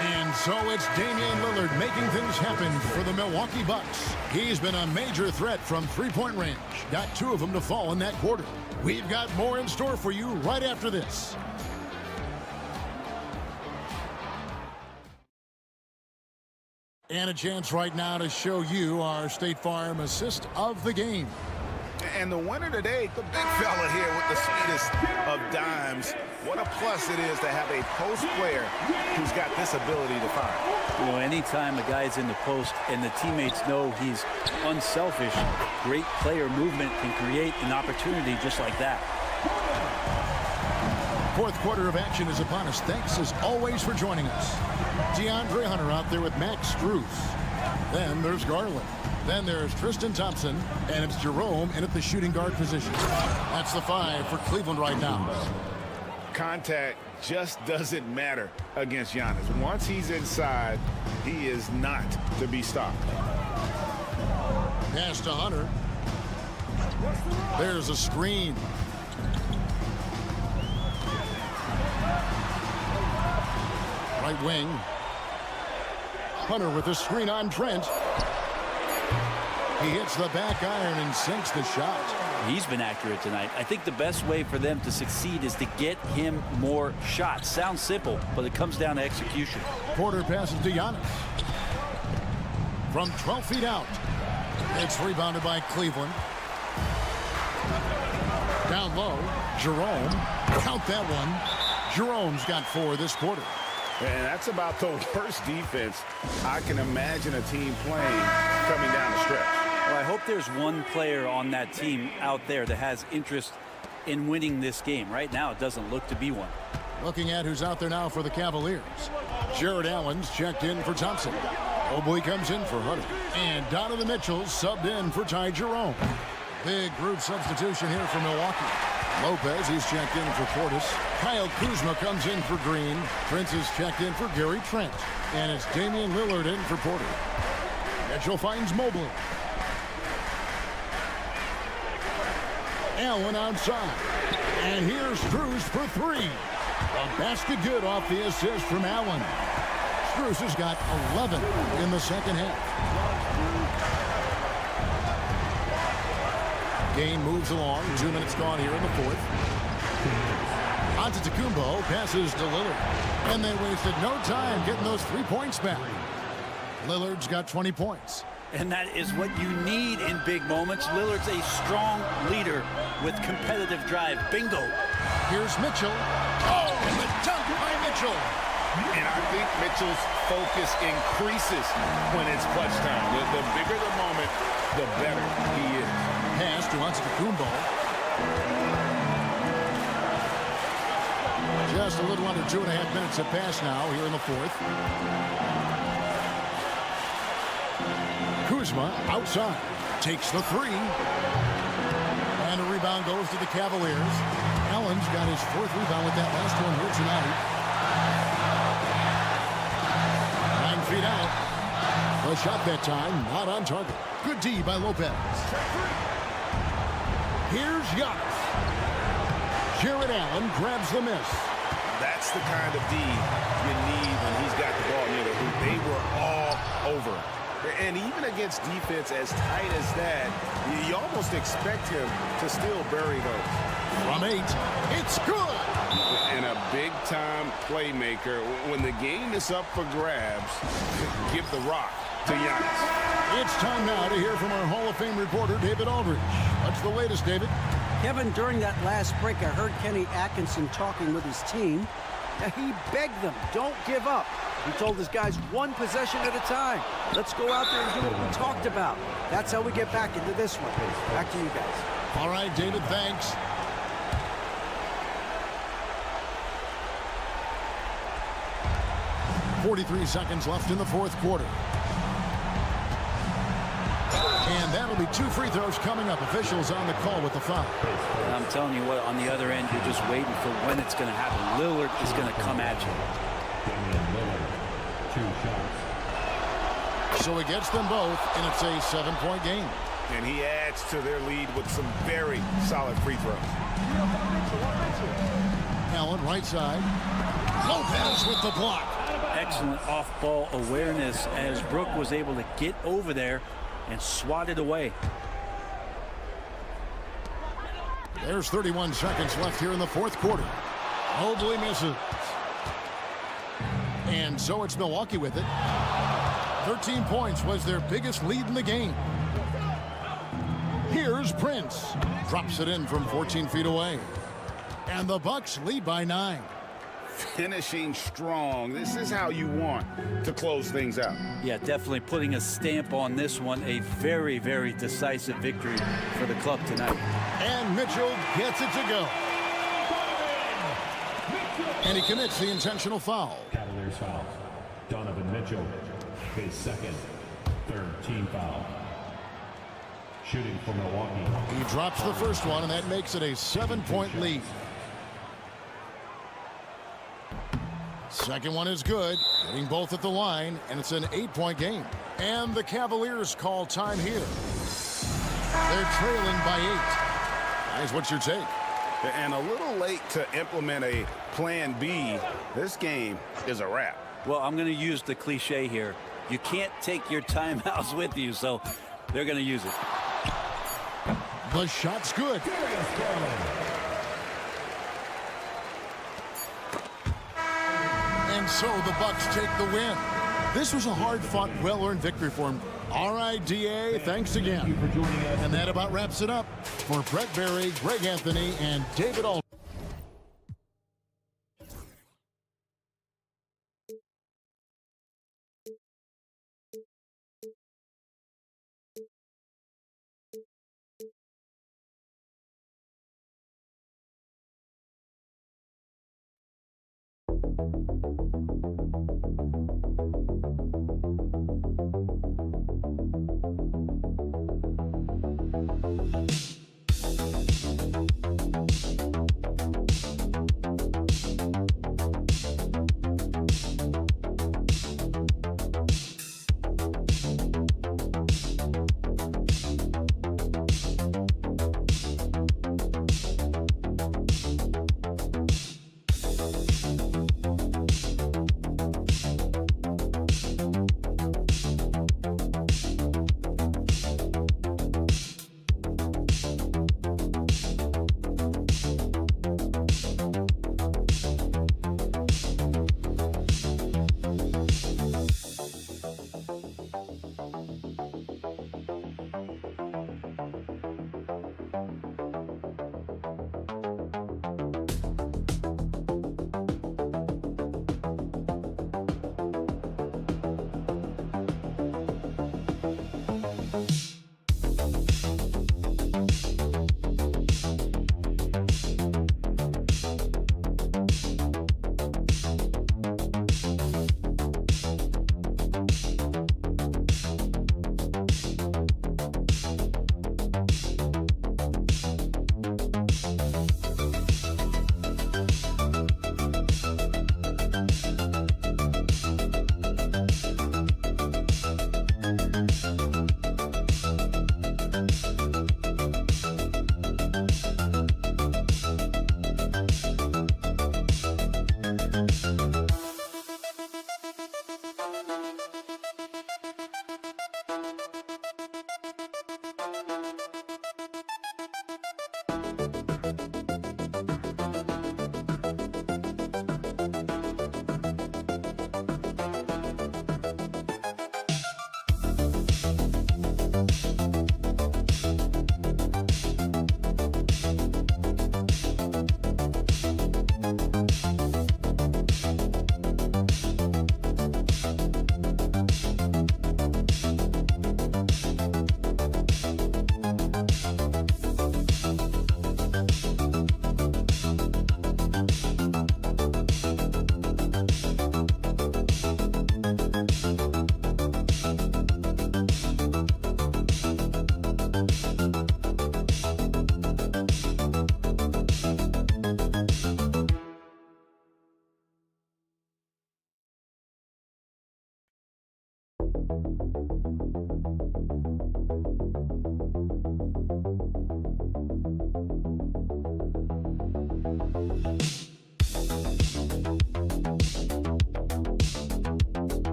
And so it's Damian Lillard making things happen for the Milwaukee Bucks. He's been a major threat from three-point range. Got 2 of them to fall in that quarter. We've got more in store for you right after this. And a chance right now to show you our State Farm assist of the game. And the winner today, the big fella here with the sweetest of dimes. What a plus it is to have a post player who's got this ability to find. You know, anytime a guy's in the post and the teammates know he's unselfish, great player movement can create an opportunity just like that. Fourth quarter of action is upon us. Thanks as always for joining us. DeAndre Hunter out there with Max Strus. Then there's Garland. Then there's Tristan Thompson. And it's Jerome in at the shooting guard position. That's the 5 for Cleveland right now. Contact just doesn't matter against Giannis. Once he's inside, he is not to be stopped. Pass to Hunter. There's a screen. Right wing. Hunter with a screen on Trent. He hits the back iron and sinks the shot. He's been accurate tonight. I think the best way for them to succeed is to get him more shots. Sounds simple, but it comes down to execution. Porter passes to Giannis. From 12 feet out. It's rebounded by Cleveland. Down low, Jerome. Count that one. Jerome's got 4 this quarter. And that's about the worst defense I can imagine a team playing coming down the stretch. Well, I hope there's one player on that team out there that has interest in winning this game. Right now, it doesn't look to be one. Looking at who's out there now for the Cavaliers. Jared Allen's checked in for Thompson. Mobley comes in for Hunter. And Donovan Mitchell subbed in for Ty Jerome. Big group substitution here for Milwaukee. Lopez, he's checked in for Portis. Kyle Kuzma comes in for Green. Prince is checked in for Gary Trent. And it's Damian Lillard in for Porter. Mitchell finds Mobley. Allen outside. And here's Strus for 3. A basket good off the assist from Allen. Strus has got 11 in the second half. Game moves along. 2 minutes gone here in the fourth. Antetokounmpo passes to Lillard. And they wasted no time getting those 3 points back. Lillard's got 20 points. And that is what you need in big moments. Lillard's a strong leader with competitive drive. Bingo. Here's Mitchell. Oh, and the dunk by Mitchell. And I think Mitchell's focus increases when it's clutch time. The bigger the moment, the better he is. Pass to Antetokounmpo. Just a little under 2.5 minutes have passed now here in the fourth. Kuzma outside. Takes the 3. And a rebound goes to the Cavaliers. Allen's got his 4th rebound with that last one here tonight. 9 feet out. The shot that time, not on target. Good D by Lopez. Here's Giannis. Jared Allen grabs the miss. That's the kind of D you need when he's got the ball near the hoop. They were all over. And even against defense as tight as that, you almost expect him to still bury those. From 8, it's good. And and a big-time playmaker. When the game is up for grabs, give the rock to Giannis. It's time now to hear from our Hall of Fame reporter, David Aldridge. What's the latest, David? Kevin, during that last break, I heard Kenny Atkinson talking with his team. He begged them, don't give up. He told his guys, one possession at a time. Let's go out there and do what we talked about. That's how we get back into this one. Back to you guys. All right, David, thanks. .43 seconds left in the fourth quarter. And that'll be 2 free throws coming up. Officials on the call with the foul. And I'm telling you what, on the other end, you're just waiting for when it's going to happen. Lillard is going to come at you. Lillard, 2 shots. So he gets them both, and it's a 7-point game. And he adds to their lead with some very solid free throws. Allen, right side. Lopez with the block. Excellent off-ball awareness as Brook was able to get over there and swat it away. There's 31 seconds left here in the fourth quarter. Mobley misses. And so it's Milwaukee with it. 13 points was their biggest lead in the game. Here's Prince. Drops it in from 14 feet away. And the Bucks lead by 9. Finishing strong. This is how you want to close things out. Yeah, definitely putting a stamp on this one. A very, very decisive victory for the club tonight. And Mitchell gets it to go. And he commits the intentional foul. Cavaliers foul. Donovan Mitchell, his second, third team foul. Shooting for Milwaukee. He drops the first one, and that makes it a 7-point lead. Second one is good, hitting both at the line, and it's an 8-point game. And the Cavaliers call time here. They're trailing by 8. Guys, what's your take? And a little late to implement a plan B. This game is a wrap. Well, I'm going to use the cliche here. You can't take your timeouts with you, so they're going to use it. The shot's good. And so the Bucks take the win. This was a hard-fought, well-earned victory for him. All right, DA, thanks again. And that about wraps it up for Brett Berry, Greg Anthony, and David Aldridge.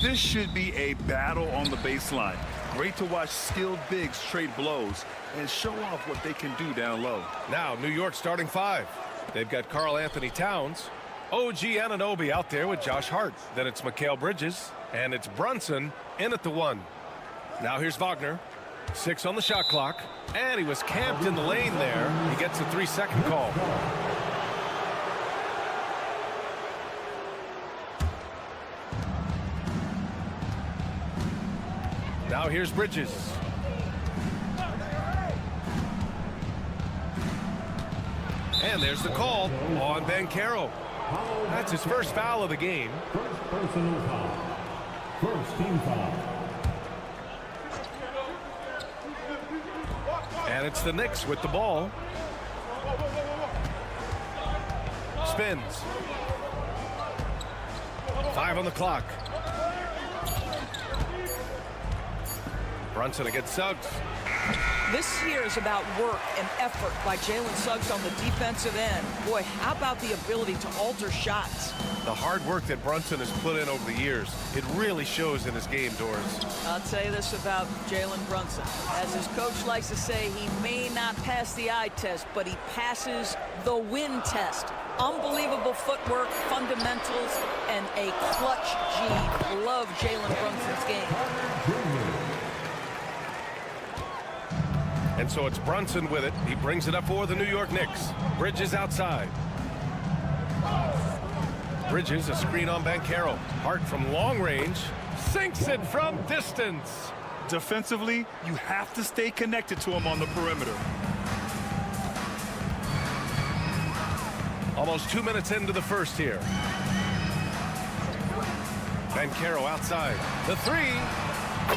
This should be a battle on the baseline. Great to watch skilled bigs trade blows and show off what they can do down low. Now, New York starting five. They've got Karl Anthony Towns, OG Anunoby out there with Josh Hart. Then it's Mikal Bridges, and it's Brunson in at the 1. Now here's Wagner. 6 on the shot clock, and he was camped in the lane there. He gets a 3-second call. Now here's Bridges. And there's the call on Banchero. That's his first foul of the game. First personal foul. First team foul. And it's the Knicks with the ball. Spins. 5 on the clock. Brunson against Suggs. This here is about work and effort by Jalen Suggs on the defensive end. Boy, how about the ability to alter shots? The hard work that Brunson has put in over the years, it really shows in his game, Doris. I'll tell you this about Jalen Brunson. As his coach likes to say, he may not pass the eye test, but he passes the win test. Unbelievable footwork, fundamentals, and a clutch gene. Love Jalen Brunson's game. And so it's Brunson with it. He brings it up for the New York Knicks. Bridges outside. Bridges, a screen on Banchero. Hart from long range. Sinks it from distance. Defensively, you have to stay connected to him on the perimeter. Almost 2 minutes into the first here. Banchero outside. The 3.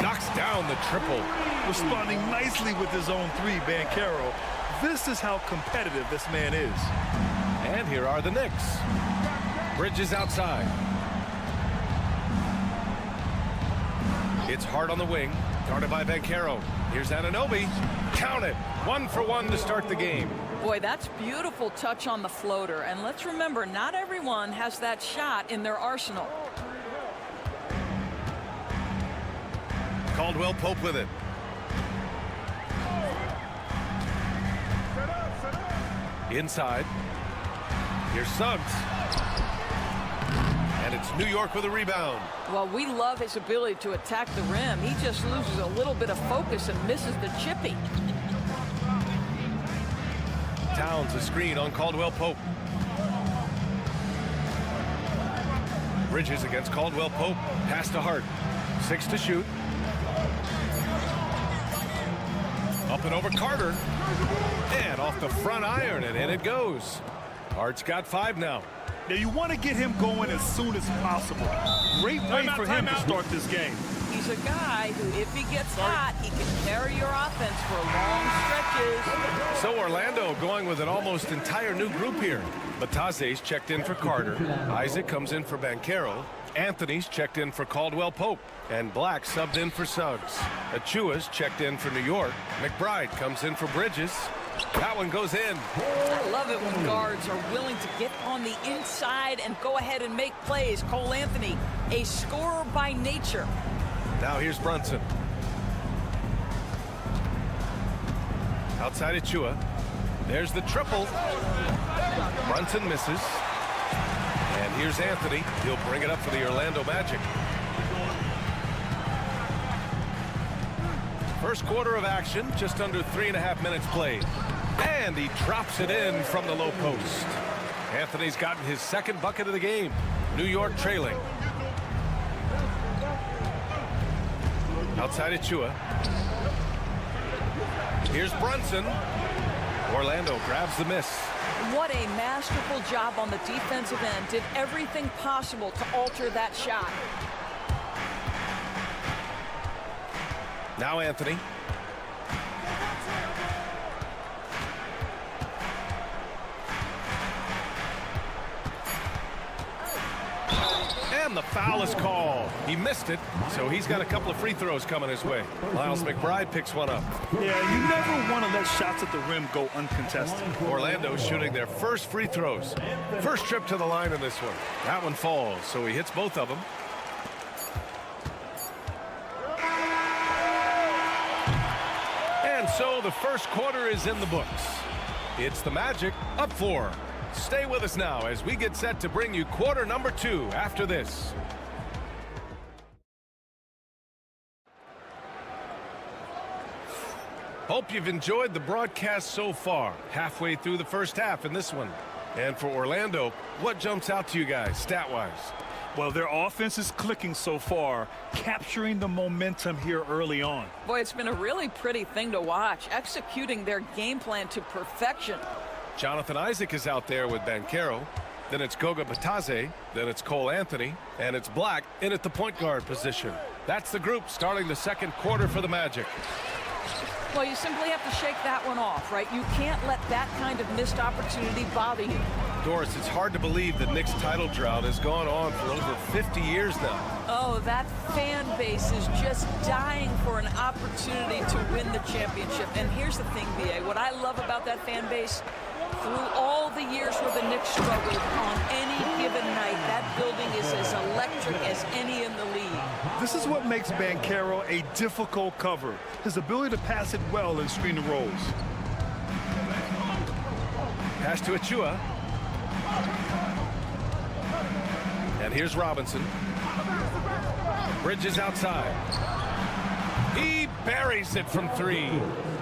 Knocks down the triple. Responding nicely with his own 3, Banchero. This is how competitive this man is. And here are the Knicks. Bridges outside. It's Hart on the wing, guarded by Banchero. Here's Anunoby. Count it. 1 for 1 to start the game. Boy, that's beautiful touch on the floater. And let's remember, not everyone has that shot in their arsenal. Caldwell Pope with it. Inside. Here's Suggs. And it's New York with a rebound. Well, we love his ability to attack the rim. He just loses a little bit of focus and misses the chippy. Towns a screen on Caldwell Pope. Bridges against Caldwell Pope. Pass to Hart. 6 to shoot. Up and over Carter. And off the front iron, and in it goes. Hart's got 5 now. Now, you want to get him going as soon as possible. Great way for him to start this game. He's a guy who, if he gets hot, he can carry your offense for long stretches. So Orlando going with an almost entire new group here. Bataze's checked in for Carter. Isaac comes in for Banchero. Anthony's checked in for Caldwell Pope. And Black subbed in for Suggs. Achua's checked in for New York. McBride comes in for Bridges. That one goes in. I love it when guards are willing to get on the inside and go ahead and make plays. Cole Anthony, a scorer by nature. Now here's Brunson. Outside Achua. There's the triple. Brunson misses. And here's Anthony. He'll bring it up for the Orlando Magic. First quarter of action, just under 3.5 minutes played. And he drops it in from the low post. Anthony's gotten his second bucket of the game. New York trailing. Outside Achua. Here's Brunson. Orlando grabs the miss. What a masterful job on the defensive end. Did everything possible to alter that shot. Now Anthony. And the foul is called. He missed it, so he's got a couple of free throws coming his way. Miles McBride picks one up. Yeah, you never want to let shots at the rim go uncontested. Orlando shooting their first free throws. First trip to the line in this one. That one falls, so he hits both of them. And so the first quarter is in the books. It's the Magic up 4. Stay with us now as we get set to bring you quarter number 2 after this. Hope you've enjoyed the broadcast so far. Halfway through the first half in this one. And for Orlando, what jumps out to you guys stat-wise? Well, their offense is clicking so far, capturing the momentum here early on. Boy, it's been a really pretty thing to watch, executing their game plan to perfection. Jonathan Isaac is out there with Banchero. Then it's Goga Bataze. Then it's Cole Anthony. And it's Black in at the point guard position. That's the group starting the second quarter for the Magic. Well, you simply have to shake that one off, right? You can't let that kind of missed opportunity bother you. Doris, it's hard to believe the Knicks title drought has gone on for over 50 years now. Oh, that fan base is just dying for an opportunity to win the championship. And here's the thing, B.A., what I love about that fan base, through all the years where the Knicks struggled, on any given night, that building is as electric as any in the league. This is what makes Banchero a difficult cover. His ability to pass it well in screen and rolls. Pass to Achua. And here's Robinson. Bridges outside. He buries it from 3.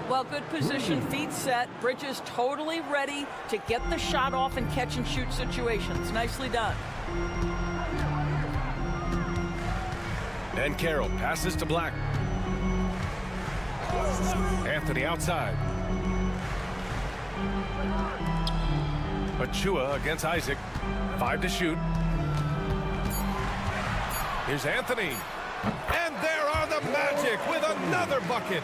Well, good position, feet set. Bridges totally ready to get the shot off in catch-and-shoot situations. Nicely done. And Carroll passes to Black. Anthony outside. Achua against Isaac. 5 to shoot. Here's Anthony. And there are the Magic with another bucket.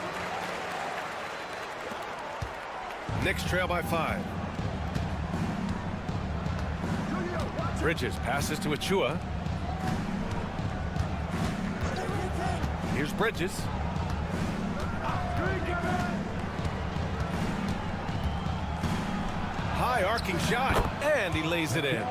Knicks trail by 5. Bridges passes to Achua. Here's Bridges. High arcing shot, and he lays it in.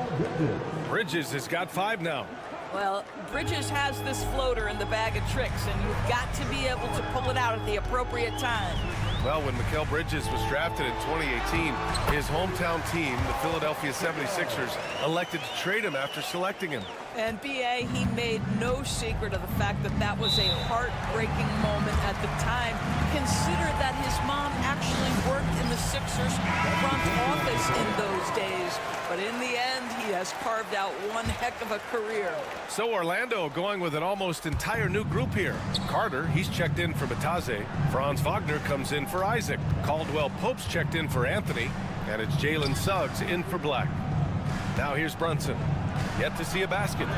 Bridges has got 5 now. Well, Bridges has this floater in the bag of tricks, and you've got to be able to pull it out at the appropriate time. Well, when Mikal Bridges was drafted in 2018, his hometown team, the Philadelphia 76ers, elected to trade him after selecting him. And B.A., he made no secret of the fact that that was a heartbreaking moment at the time. Consider that his mom actually worked in the Sixers front office in those days. But in the end, he has carved out one heck of a career. So Orlando going with an almost entire new group here. Carter, he's checked in for Bataze. Franz Wagner comes in for Isaac. Caldwell Pope's checked in for Anthony. And it's Jalen Suggs in for Black. Now here's Brunson. Yet to see a basket.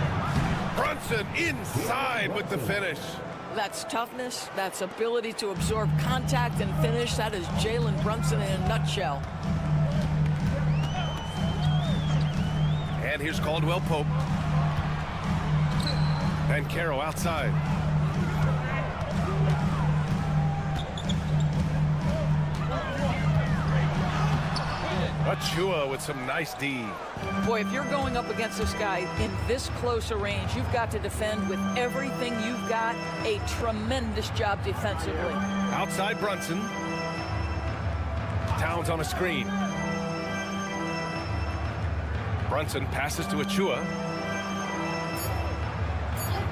Brunson inside with the finish. That's toughness. That's ability to absorb contact and finish. That is Jalen Brunson in a nutshell. And here's Caldwell Pope. Banchero outside. Achua with some nice D. Boy, if you're going up against this guy in this close a range, you've got to defend with everything you've got. A tremendous job defensively. Outside Brunson. Towns on a screen. Brunson passes to Achua.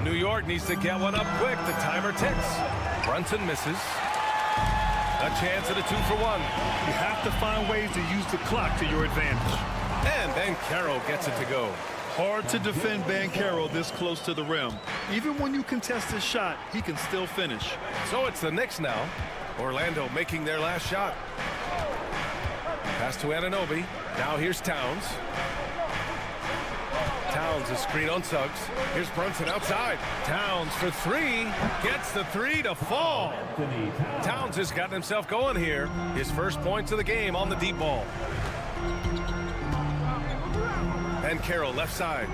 New York needs to get one up quick. The timer ticks. Brunson misses. A chance at a 2-for-1. You have to find ways to use the clock to your advantage. And Banchero gets it to go. Hard to defend Banchero this close to the rim. Even when you contest his shot, he can still finish. So it's the Knicks now. Orlando making their last shot. Pass to Anunoby. Now here's Towns. Towns, a screen on Suggs. Here's Brunson outside. Towns for three. Gets the three to fall. Towns has gotten himself going here. His first points of the game on the deep ball. Banchero left side.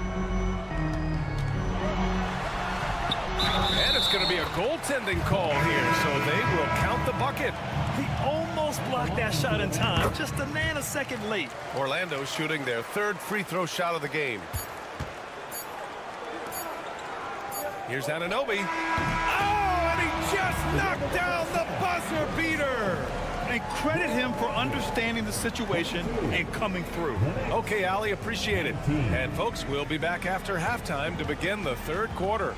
And it's going to be a goaltending call here, so they will count the bucket. He almost blocked that shot in time, just a nanosecond late. Orlando shooting their third free throw shot of the game. Here's Anunoby. Oh, and he just knocked down the buzzer beater. And credit him for understanding the situation and coming through. Okay, Allie, appreciate it. And folks, we'll be back after halftime to begin the third quarter.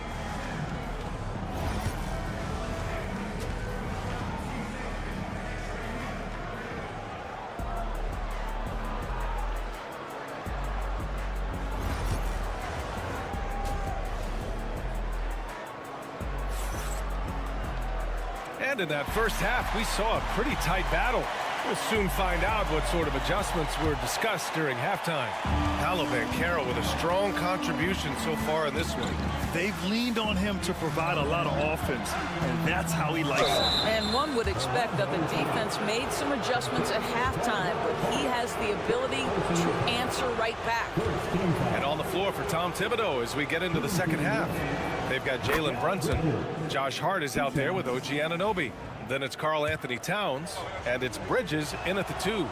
And in that first half, we saw a pretty tight battle. We'll soon find out what sort of adjustments were discussed during halftime. Paolo Banchero with a strong contribution so far in this one. They've leaned on him to provide a lot of offense, and that's how he likes it. And one would expect that the defense made some adjustments at halftime, but he has the ability to answer right back. And on the floor for Tom Thibodeau as we get into the second half. They've got Jalen Brunson. Josh Hart is out there with OG Anunoby. Then it's Karl Anthony Towns, and it's Bridges in at the 2.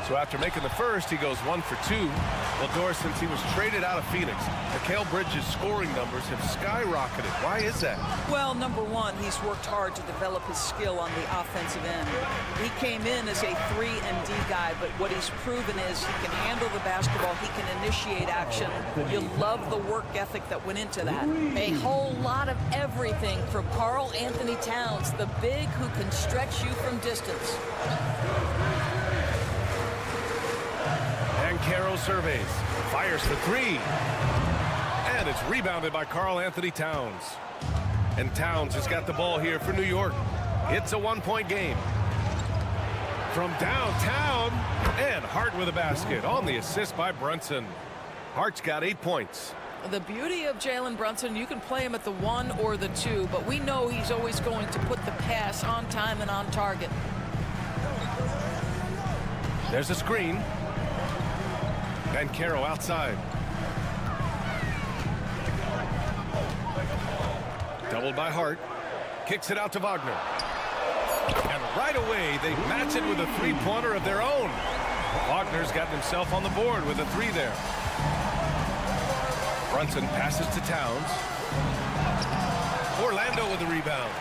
So after making the first, he goes 1 for 2. Well, Doris, since he was traded out of Phoenix, Mikal Bridges' scoring numbers have skyrocketed. Why is that? Well, number one, he's worked hard to develop his skill on the offensive end. He came in as a 3 and D guy, but what he's proven is he can handle the basketball, he can initiate action. You love the work ethic that went into that. A whole lot of everything from Karl Anthony Towns, the big who can stretch you from distance. Banchero surveys, fires for 3. And it's rebounded by Karl Anthony Towns. And Towns has got the ball here for New York. It's a 1-point game. From downtown, and Hart with a basket on the assist by Brunson. Hart's got 8 points. The beauty of Jalen Brunson, you can play him at the 1 or the 2, but we know he's always going to put the pass on time and on target. There's a screen. Banchero outside. Doubled by Hart. Kicks it out to Wagner. And right away, they match it with a three-pointer of their own. Wagner's gotten himself on the board with a 3 there. Brunson passes to Towns. Orlando with the rebound.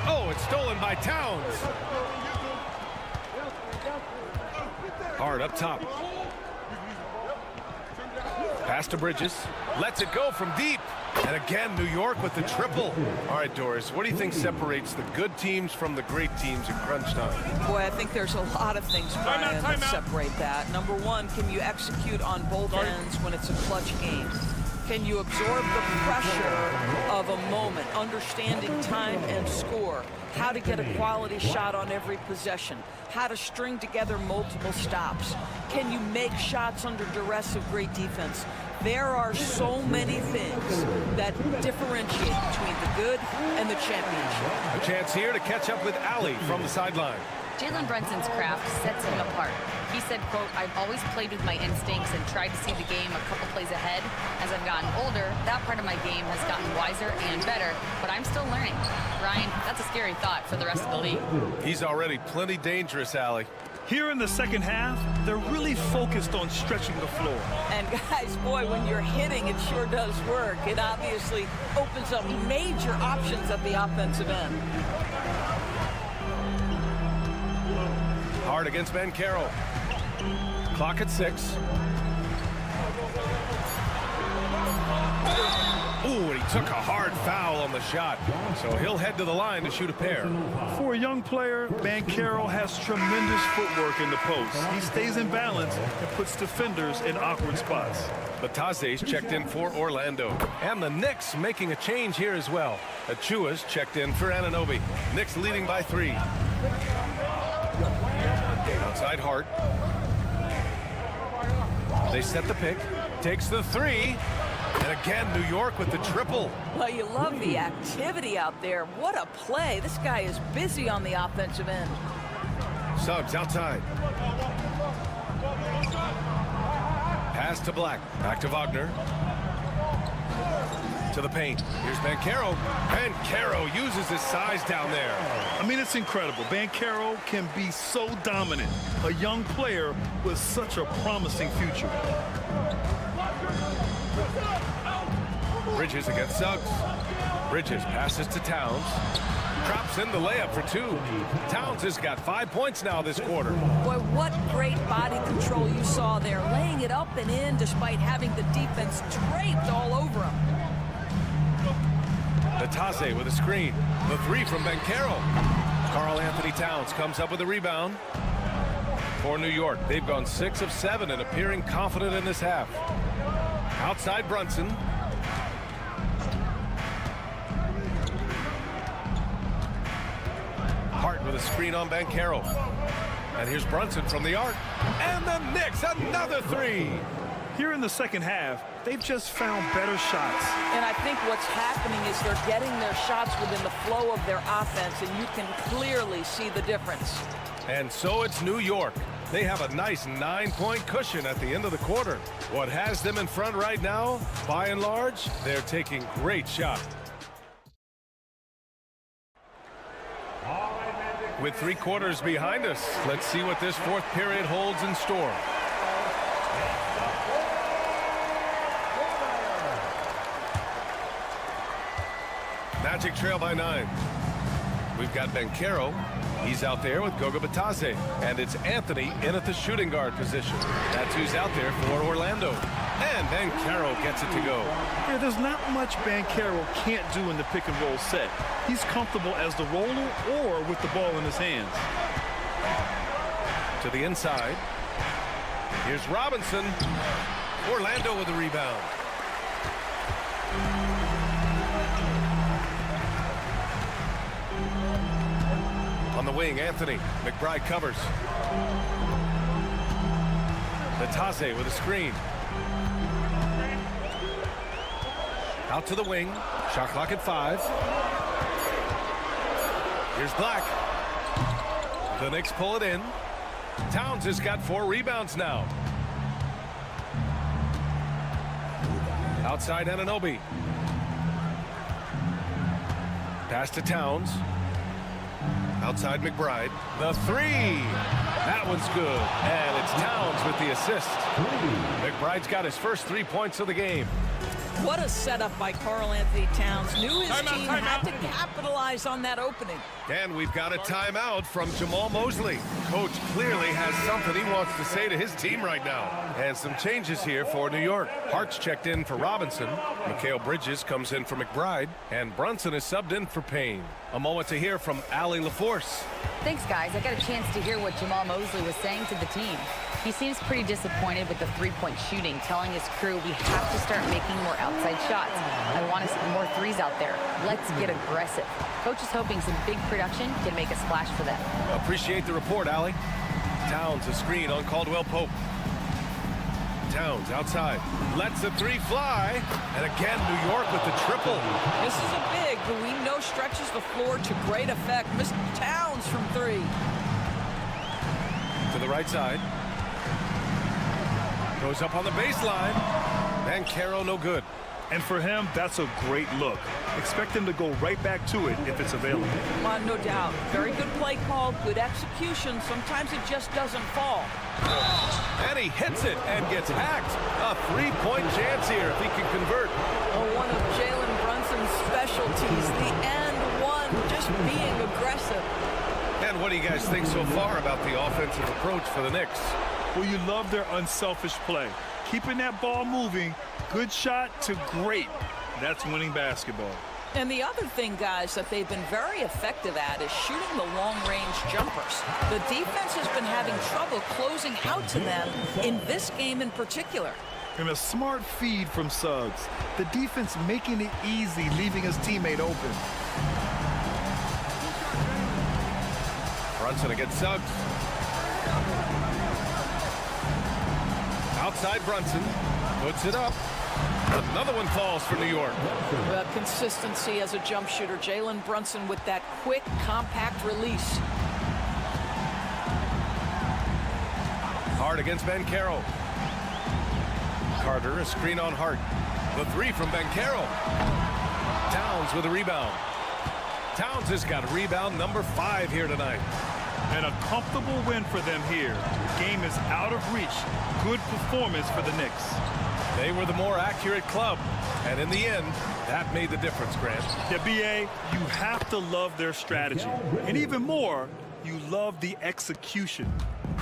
Oh, it's stolen by Towns. Hard up top. Pass to Bridges. Lets it go from deep. And again, New York with the triple. All right, Doris, what do you think separates the good teams from the great teams in crunch time? Boy, I think there's a lot of things, Brian, that separate that. Number one, can you execute on both ends when it's a clutch game? Can you absorb the pressure of a moment, understanding time and score, how to get a quality shot on every possession, how to string together multiple stops? Can you make shots under duress of great defense? There are so many things that differentiate between the good and the championship. A chance here to catch up with Allie from the sideline. Jalen Brunson's craft sets him apart. He said, quote, "I've always played with my instincts and tried to see the game a couple plays ahead. As I've gotten older, that part of my game has gotten wiser and better, but I'm still learning." Ryan, that's a scary thought for the rest of the league. He's already plenty dangerous, Allie. Here in the second half, they're really focused on stretching the floor. And guys, boy, when you're hitting, it sure does work. It obviously opens up major options at the offensive end. Hard against Banchero. Clock at 6. Ooh, and he took a hard foul on the shot. So he'll head to the line to shoot a pair. For a young player, Banchero has tremendous footwork in the post. He stays in balance and puts defenders in awkward spots. Batase's checked in for Orlando. And the Knicks making a change here as well. Achua's checked in for Anunoby. Knicks leading by 3. Outside Hart. They set the pick. Takes the 3. And again, New York with the triple. Well, you love the activity out there. What a play. This guy is busy on the offensive end. Suggs outside. Pass to Black. Back to Wagner. To the paint. Here's Banchero. Banchero uses his size down there. I mean, it's incredible. Banchero can be so dominant. A young player with such a promising future. Bridges against Suggs. Bridges passes to Towns. Drops in the layup for 2. Towns has got 5 points now this quarter. Boy, what great body control you saw there. Laying it up and in despite having the defense draped all over him. Natase with a screen. The 3 from Banchero. Karl Anthony Towns comes up with a rebound. For New York, they've gone 6 of 7 and appearing confident in this half. Outside Brunson. Hart with a screen on Banchero. And here's Brunson from the arc. And the Knicks, another 3. Here in the second half, they've just found better shots. And I think what's happening is they're getting their shots within the flow of their offense, and you can clearly see the difference. And so it's New York. They have a nice 9-point cushion at the end of the quarter. What has them in front right now, by and large, they're taking great shots. With 3 quarters behind us, let's see what this 4th period holds in store. Magic trail by 9. We've got Banchero. He's out there with Goga Bitadze. And it's Anthony in at the shooting guard position. That's who's out there for Orlando. And Banchero gets it to go. Yeah, there's not much Banchero can't do in the pick and roll set. He's comfortable as the roller or with the ball in his hands. To the inside. Here's Robinson. Orlando with a rebound. On the wing, Anthony. McBride covers. Bitadze with a screen. Out to the wing. Shot clock at 5. Here's Black. The Knicks pull it in. Towns has got 4 rebounds now. Outside Anunoby. Pass to Towns. Outside McBride. The 3. That one's good. And it's Towns with the assist. McBride's got his first 3 points of the game. What a setup by Karl Anthony Towns. Knew his team had to capitalize on that opening. And we've got a timeout from Jamal Mosley. Coach clearly has something he wants to say to his team right now. And some changes here for New York. Hart's checked in for Robinson. Mikal Bridges comes in for McBride. And Brunson is subbed in for Payne. A moment to hear from Allie LaForce. Thanks, guys. I got a chance to hear what Jamal Mosley was saying to the team. He seems pretty disappointed with the three-point shooting, telling his crew we have to start making more outside shots. I want to see more threes out there. Let's get aggressive. Coach is hoping some big production can make a splash for them. Appreciate the report, Allie. Towns a screen on Caldwell Pope. Towns outside. Lets the three fly. And again, New York with the triple. This is a big who we know stretches the floor to great effect. Mr. Towns from three. To the right side. Goes up on the baseline. Banchero no good. And for him, that's a great look. Expect him to go right back to it if it's available. No doubt. Very good play call, good execution. Sometimes it just doesn't fall. And he hits it and gets hacked. A three-point chance here if he can convert. One of Jalen Brunson's specialties, the and one, just being aggressive. And what do you guys think so far about the offensive approach for the Knicks? Well, you love their unselfish play. Keeping that ball moving, good shot to great. That's winning basketball. And the other thing, guys, that they've been very effective at is shooting the long-range jumpers. The defense has been having trouble closing out to them in this game in particular. And a smart feed from Suggs. The defense making it easy, leaving his teammate open. Brunson against Suggs. Outside Brunson. Puts it up. Another one falls for New York. Consistency as a jump shooter. Jalen Brunson with that quick, compact release. Hart against Banchero. Carter, a screen on Hart. The three from Banchero. Towns with a rebound. Towns has got rebound number 5 here tonight. And a comfortable win for them here. Game is out of reach. Good performance for the Knicks. They were the more accurate club. And in the end, that made the difference, Grant. Yeah, B.A., you have to love their strategy. And even more, you love the execution.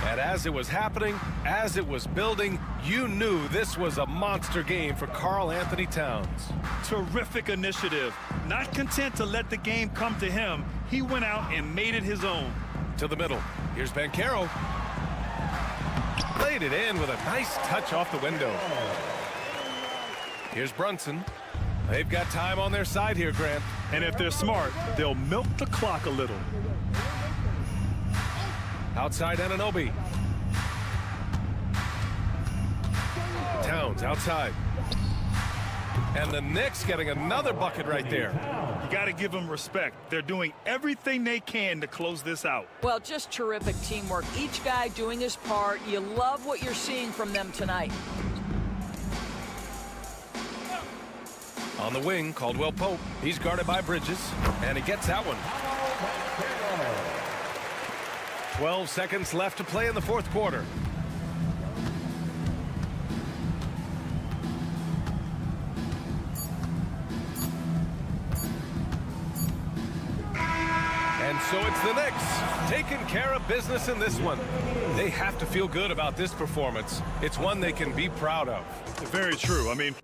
And as it was happening, as it was building, you knew this was a monster game for Karl Anthony Towns. Terrific initiative. Not content to let the game come to him, he went out and made it his own. To the middle. Here's Banchero. Laid it in with a nice touch off the window. Here's Brunson. They've got time on their side here, Grant. And if they're smart, they'll milk the clock a little. Outside Anunoby. Towns outside. And the Knicks getting another bucket right there. You got to give them respect. They're doing everything they can to close this out. Well, just terrific teamwork. Each guy doing his part. You love what you're seeing from them tonight. On the wing, Caldwell Pope. He's guarded by Bridges, and he gets that one. 12 seconds left to play in the fourth quarter. And so it's the Knicks taking care of business in this one. They have to feel good about this performance. It's one they can be proud of. Very true. I mean,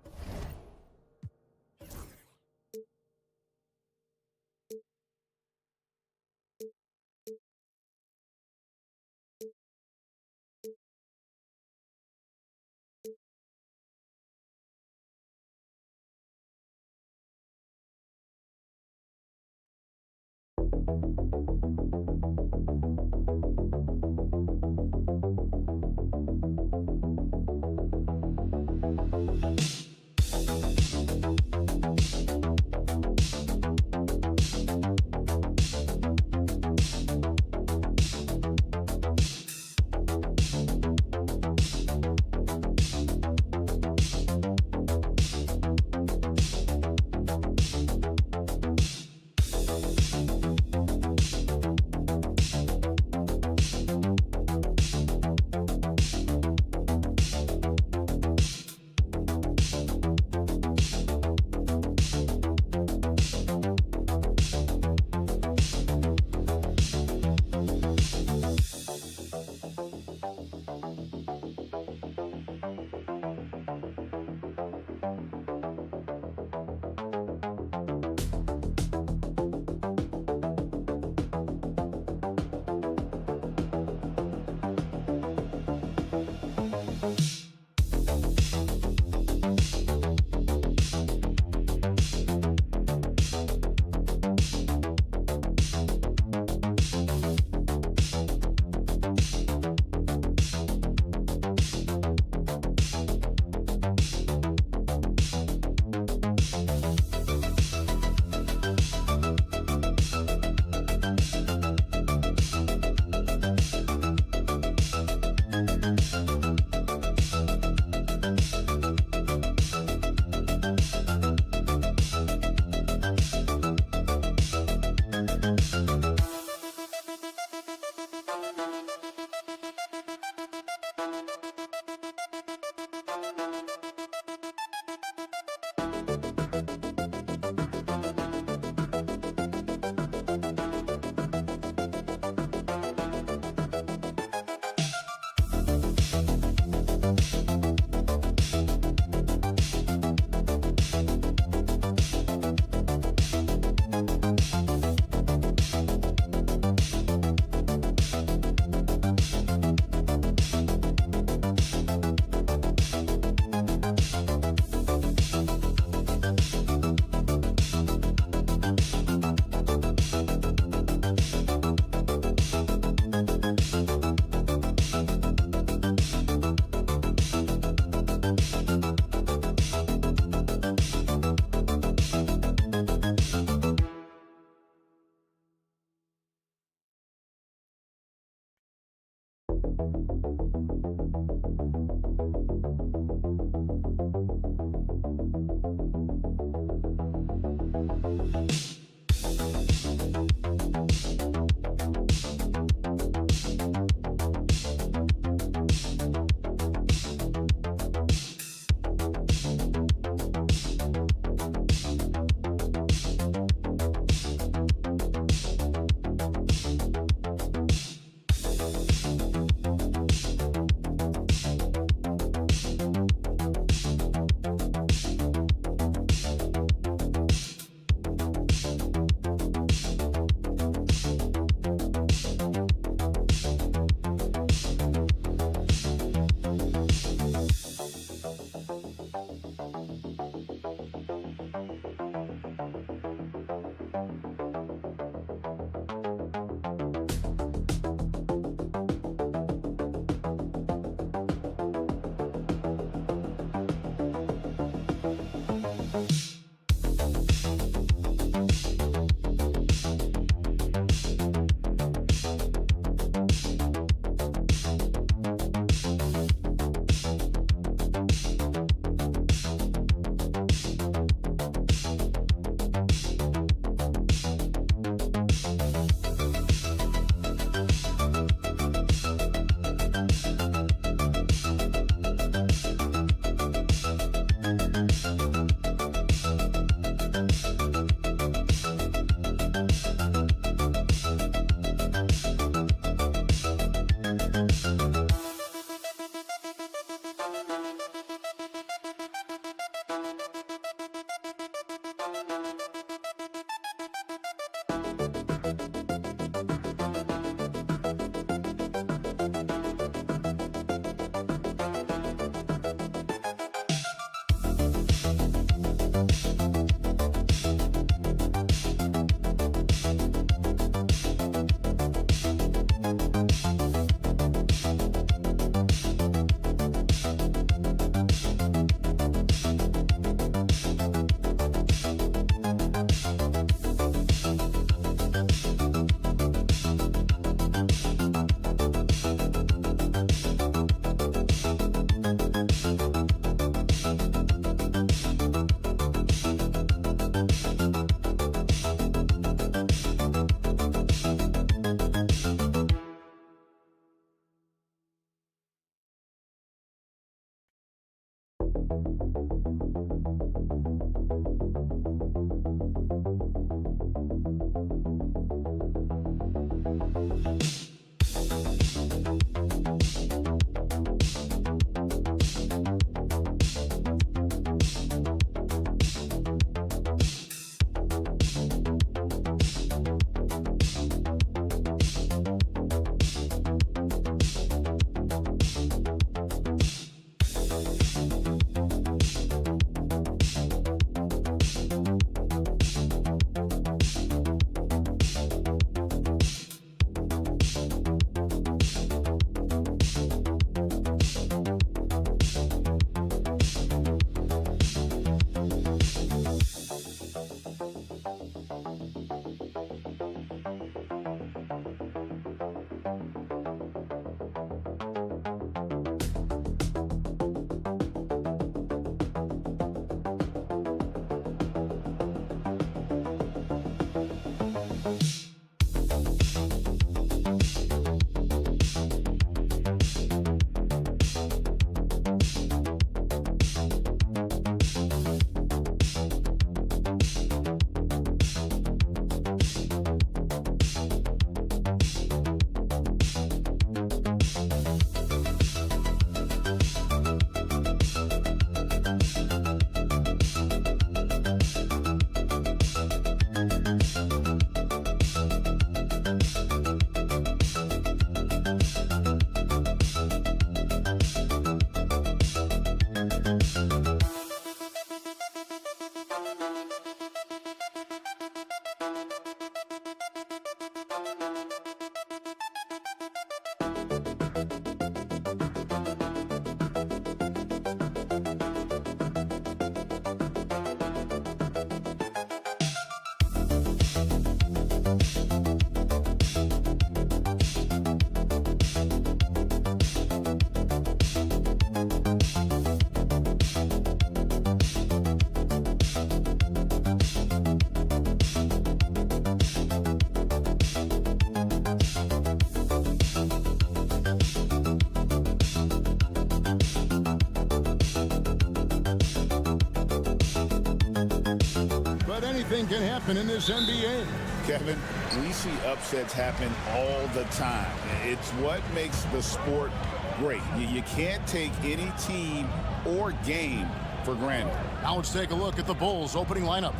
But anything can happen in this NBA. Kevin, we see upsets happen all the time. It's what makes the sport great. You can't take any team or game for granted. Now let's take a look at the Bulls' opening lineup.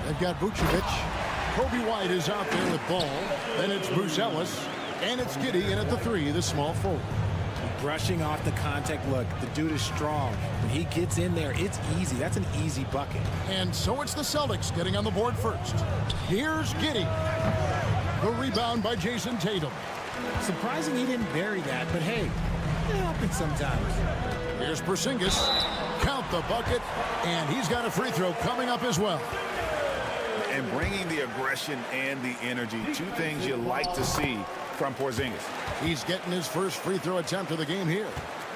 They've got Vucevic. Kobe White is out there with ball. Then it's Bruce Ellis. And it's Giddey in at the 3, the small forward. Brushing off the contact. Look, the dude is strong. When he gets in there, it's easy. That's an easy bucket. And so it's the Celtics getting on the board first. Here's Giddey. The rebound by Jason Tatum. Surprising he didn't bury that, but hey, it happens sometimes. Here's Porzingis. Count the bucket. And he's got a free throw coming up as well. And bringing the aggression and the energy, two things you like to see from Porzingis. He's getting his first free throw attempt of the game here.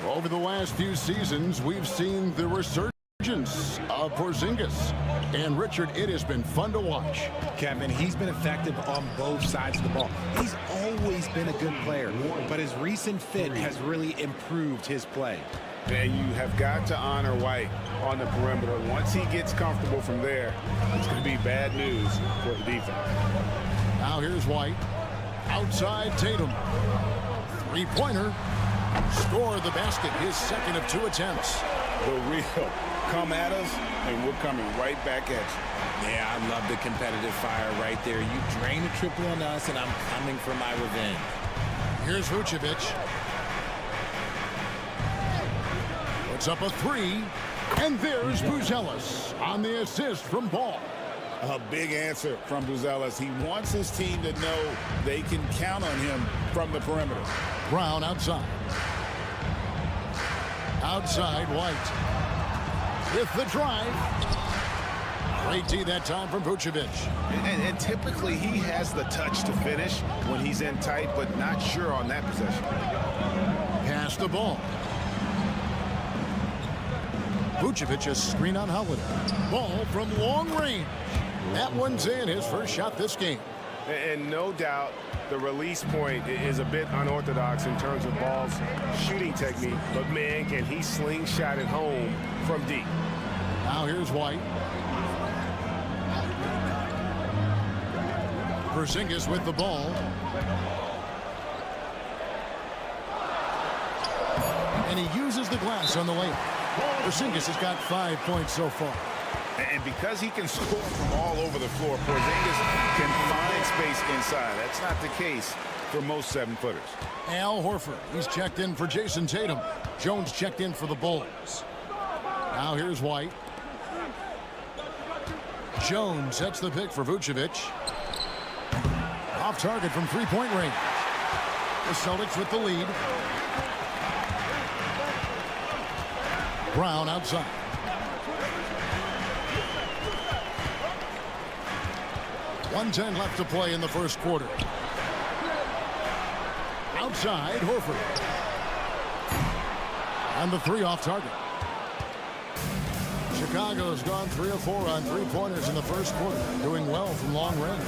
Over the last few seasons, we've seen the resurgence of Porzingis. And, Richard, it has been fun to watch. Kevin, he's been effective on both sides of the ball. He's always been a good player, but his recent fit has really improved his play. And you have got to honor White on the perimeter. Once he gets comfortable from there, it's going to be bad news for the defense. Now here's White. Outside Tatum. Three-pointer. Score the basket. His second of 2 attempts. The real come at us, and we're coming right back at you. Yeah, I love the competitive fire right there. You drain a triple on us, and I'm coming for my revenge. Here's Vucevic. Puts up a 3. And there's Ellis on the assist from Ball. A big answer from Buzelis. He wants his team to know they can count on him from the perimeter. Brown outside. Outside White. With the drive. Great D that time from Vucevic. And typically he has the touch to finish when he's in tight, but not sure on that possession. Pass the ball. Vucevic a screen on Holiday. Ball from long range. That one's in, his first shot this game. And no doubt the release point is a bit unorthodox in terms of Ball's shooting technique, but man, can he slingshot it home from deep. Now here's White. Porzingis with the ball. And he uses the glass on the layup. Porzingis has got 5 points so far. And because he can score from all over the floor, Porzingis can find space inside. That's not the case for most 7-footers. Al Horford, he's checked in for Jason Tatum. Jones checked in for the Bulls. Now here's White. Jones sets the pick for Vucevic. Off target from three-point range. The Celtics with the lead. Brown outside. .110 left to play in the first quarter. Outside, Horford. And the 3 off target. Chicago's gone 3 of 4 on three-pointers in the first quarter, doing well from long range.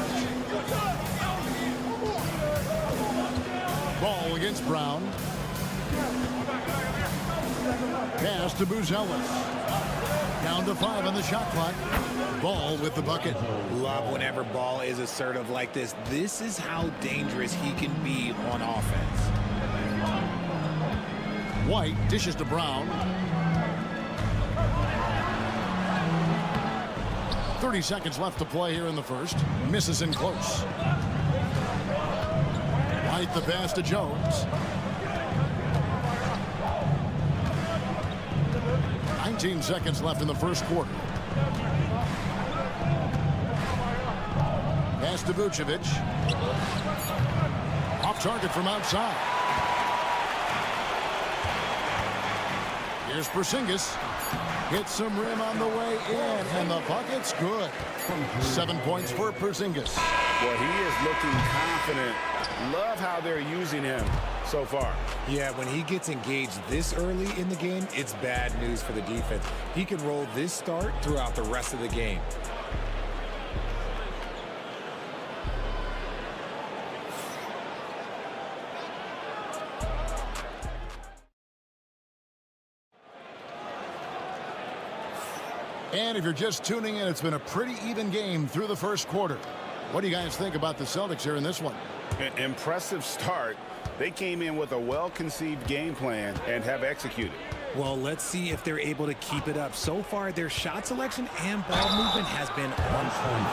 Ball against Brown. Pass to Buzelis. Down to 5 on the shot clock. Ball with the bucket. Love whenever Ball is assertive like this. This is how dangerous he can be on offense. White dishes to Brown. 30 seconds left to play here in the first. Misses in close. White the pass to Jones. 19 seconds left in the first quarter. Pass to Vucevic. Off target from outside. Here's Porzingis. Hits some rim on the way in, and the bucket's good. 7 points for Porzingis. Well, he is looking confident. Love how they're using him so far. Yeah, when he gets engaged this early in the game, it's bad news for the defense. He can roll this start throughout the rest of the game. And if you're just tuning in, it's been a pretty even game through the first quarter. What do you guys think about the Celtics here in this one? An impressive start. They came in with a well-conceived game plan and have executed. Well, let's see if they're able to keep it up. So far, their shot selection and ball movement has been on point.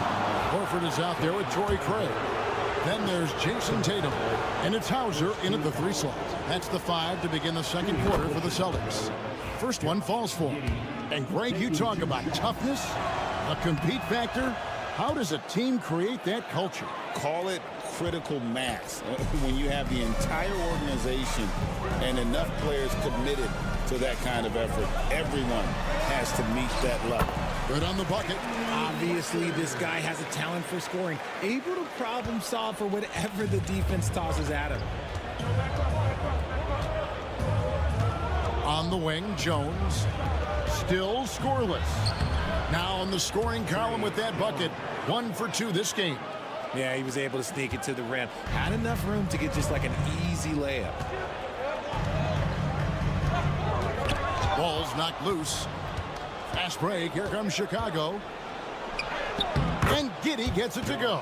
Horford is out there with Torrey Craig. Then there's Jason Tatum. And it's Hauser in at the 3 slot. That's the 5 to begin the second quarter for the Celtics. First one falls for him. And Greg, you talk about toughness, a compete factor. How does a team create that culture? Call it critical mass. When you have the entire organization and enough players committed to that kind of effort, everyone has to meet that level. Good on the bucket. Obviously, this guy has a talent for scoring, able to problem solve for whatever the defense tosses at him. On the wing, Jones. Still scoreless. Now on the scoring column with that bucket. 1 for 2 this game. Yeah, he was able to sneak it to the rim. Had enough room to get just like an easy layup. Ball's knocked loose. Fast break. Here comes Chicago. And Giddey gets it to go.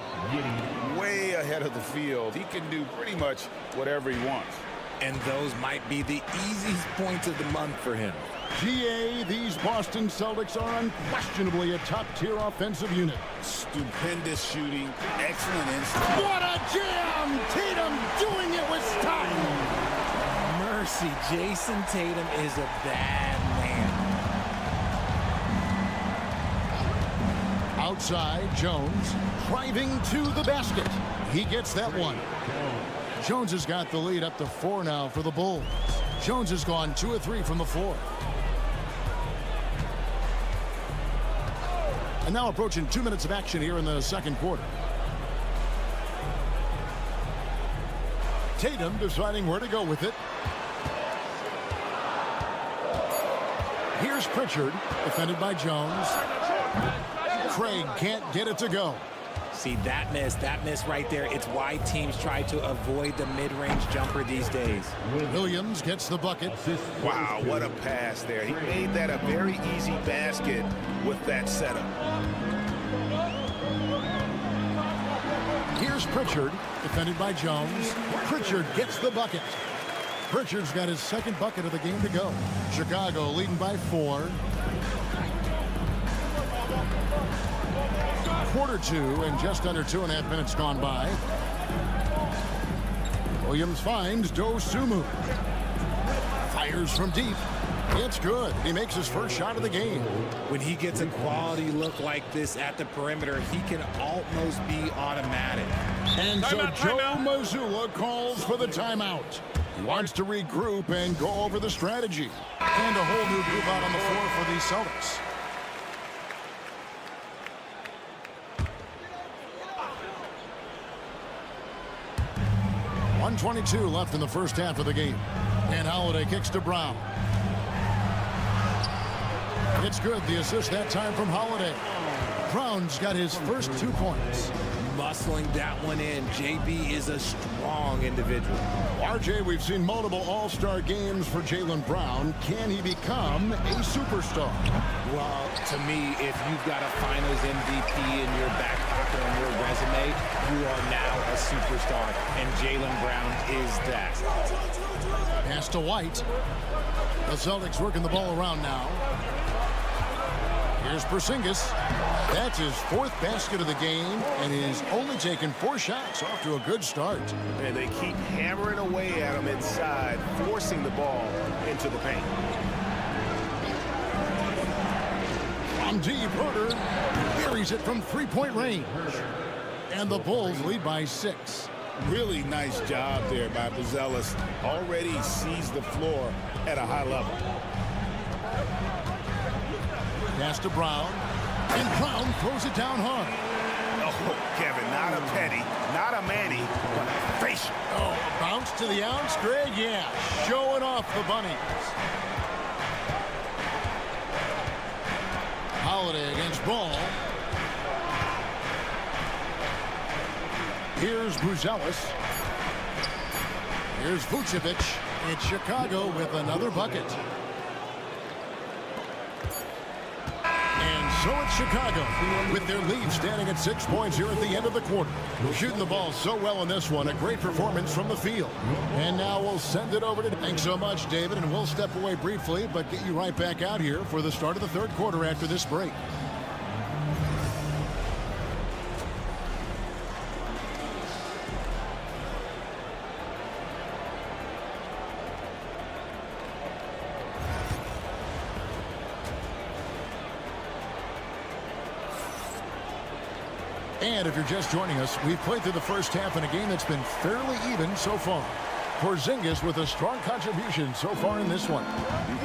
Way ahead of the field. He can do pretty much whatever he wants. And those might be the easiest points of the month for him. GA, these Boston Celtics are unquestionably a top-tier offensive unit. Stupendous shooting, excellent instinct. What a jam! Tatum doing it with style. Mercy, Jason Tatum is a bad man. Outside, Jones driving to the basket. He gets that one. Jones has got the lead up to 4 now for the Bulls. Jones has gone 2 of 3 from the floor. And now approaching 2 minutes of action here in the second quarter. Tatum deciding where to go with it. Here's Pritchard, defended by Jones. Craig can't get it to go. See, that miss right there. It's why teams try to avoid the mid-range jumper these days. Williams gets the bucket. Wow, what a pass there. He made that a very easy basket with that setup. Here's Pritchard, defended by Jones. Pritchard gets the bucket. Pritchard's got his second bucket of the game to go. Chicago leading by 4. Quarter 2 and just under 2.5 minutes gone by. Williams finds Dosunmu. Fires from deep. It's good. He makes his first shot of the game. When he gets a quality look like this at the perimeter, he can almost be automatic. And so Joe Mazzulla calls for the timeout. He wants to regroup and go over the strategy. And a whole new group out on the floor for the Celtics. .122 left in the first half of the game. And Holiday kicks to Brown. It's good. The assist that time from Holiday. Brown's got his first 2 points. Muscling that one in. JB is a strong individual. RJ, we've seen multiple all-star games for Jaylen Brown. Can he become a superstar? Well, to me, if you've got a Finals MVP in your back pocket on your resume, you are now a superstar, and Jaylen Brown is that. Pass to White. The Celtics working the ball around now. Here's Porzingis. That's his 4th basket of the game, and he's only taken 4 shots. Off to a good start. And they keep hammering away at him inside, forcing the ball into the paint. From deep, Herter buries it from 3-point range. And the Bulls lead by 6. Really nice job there by Buzelis. Already sees the floor at a high level. Pass to Brown. And Brown throws it down hard. Oh, Kevin, not a Petty, not a Manny, but a facial. Oh, bounce to the ounce, Greg, yeah. Showing off the Bunnies. Holiday against Ball. Here's Buzelis. Here's Vucevic. It's Chicago with another bucket. And so it's Chicago with their lead standing at 6 points here at the end of the quarter. Shooting the ball so well in this one. A great performance from the field. And now we'll send it over to... Thanks so much, David. And we'll step away briefly, but get you right back out here for the start of the third quarter after this break. And if you're just joining us, we've played through the first half in a game that's been fairly even so far. Porzingis with a strong contribution so far in this one.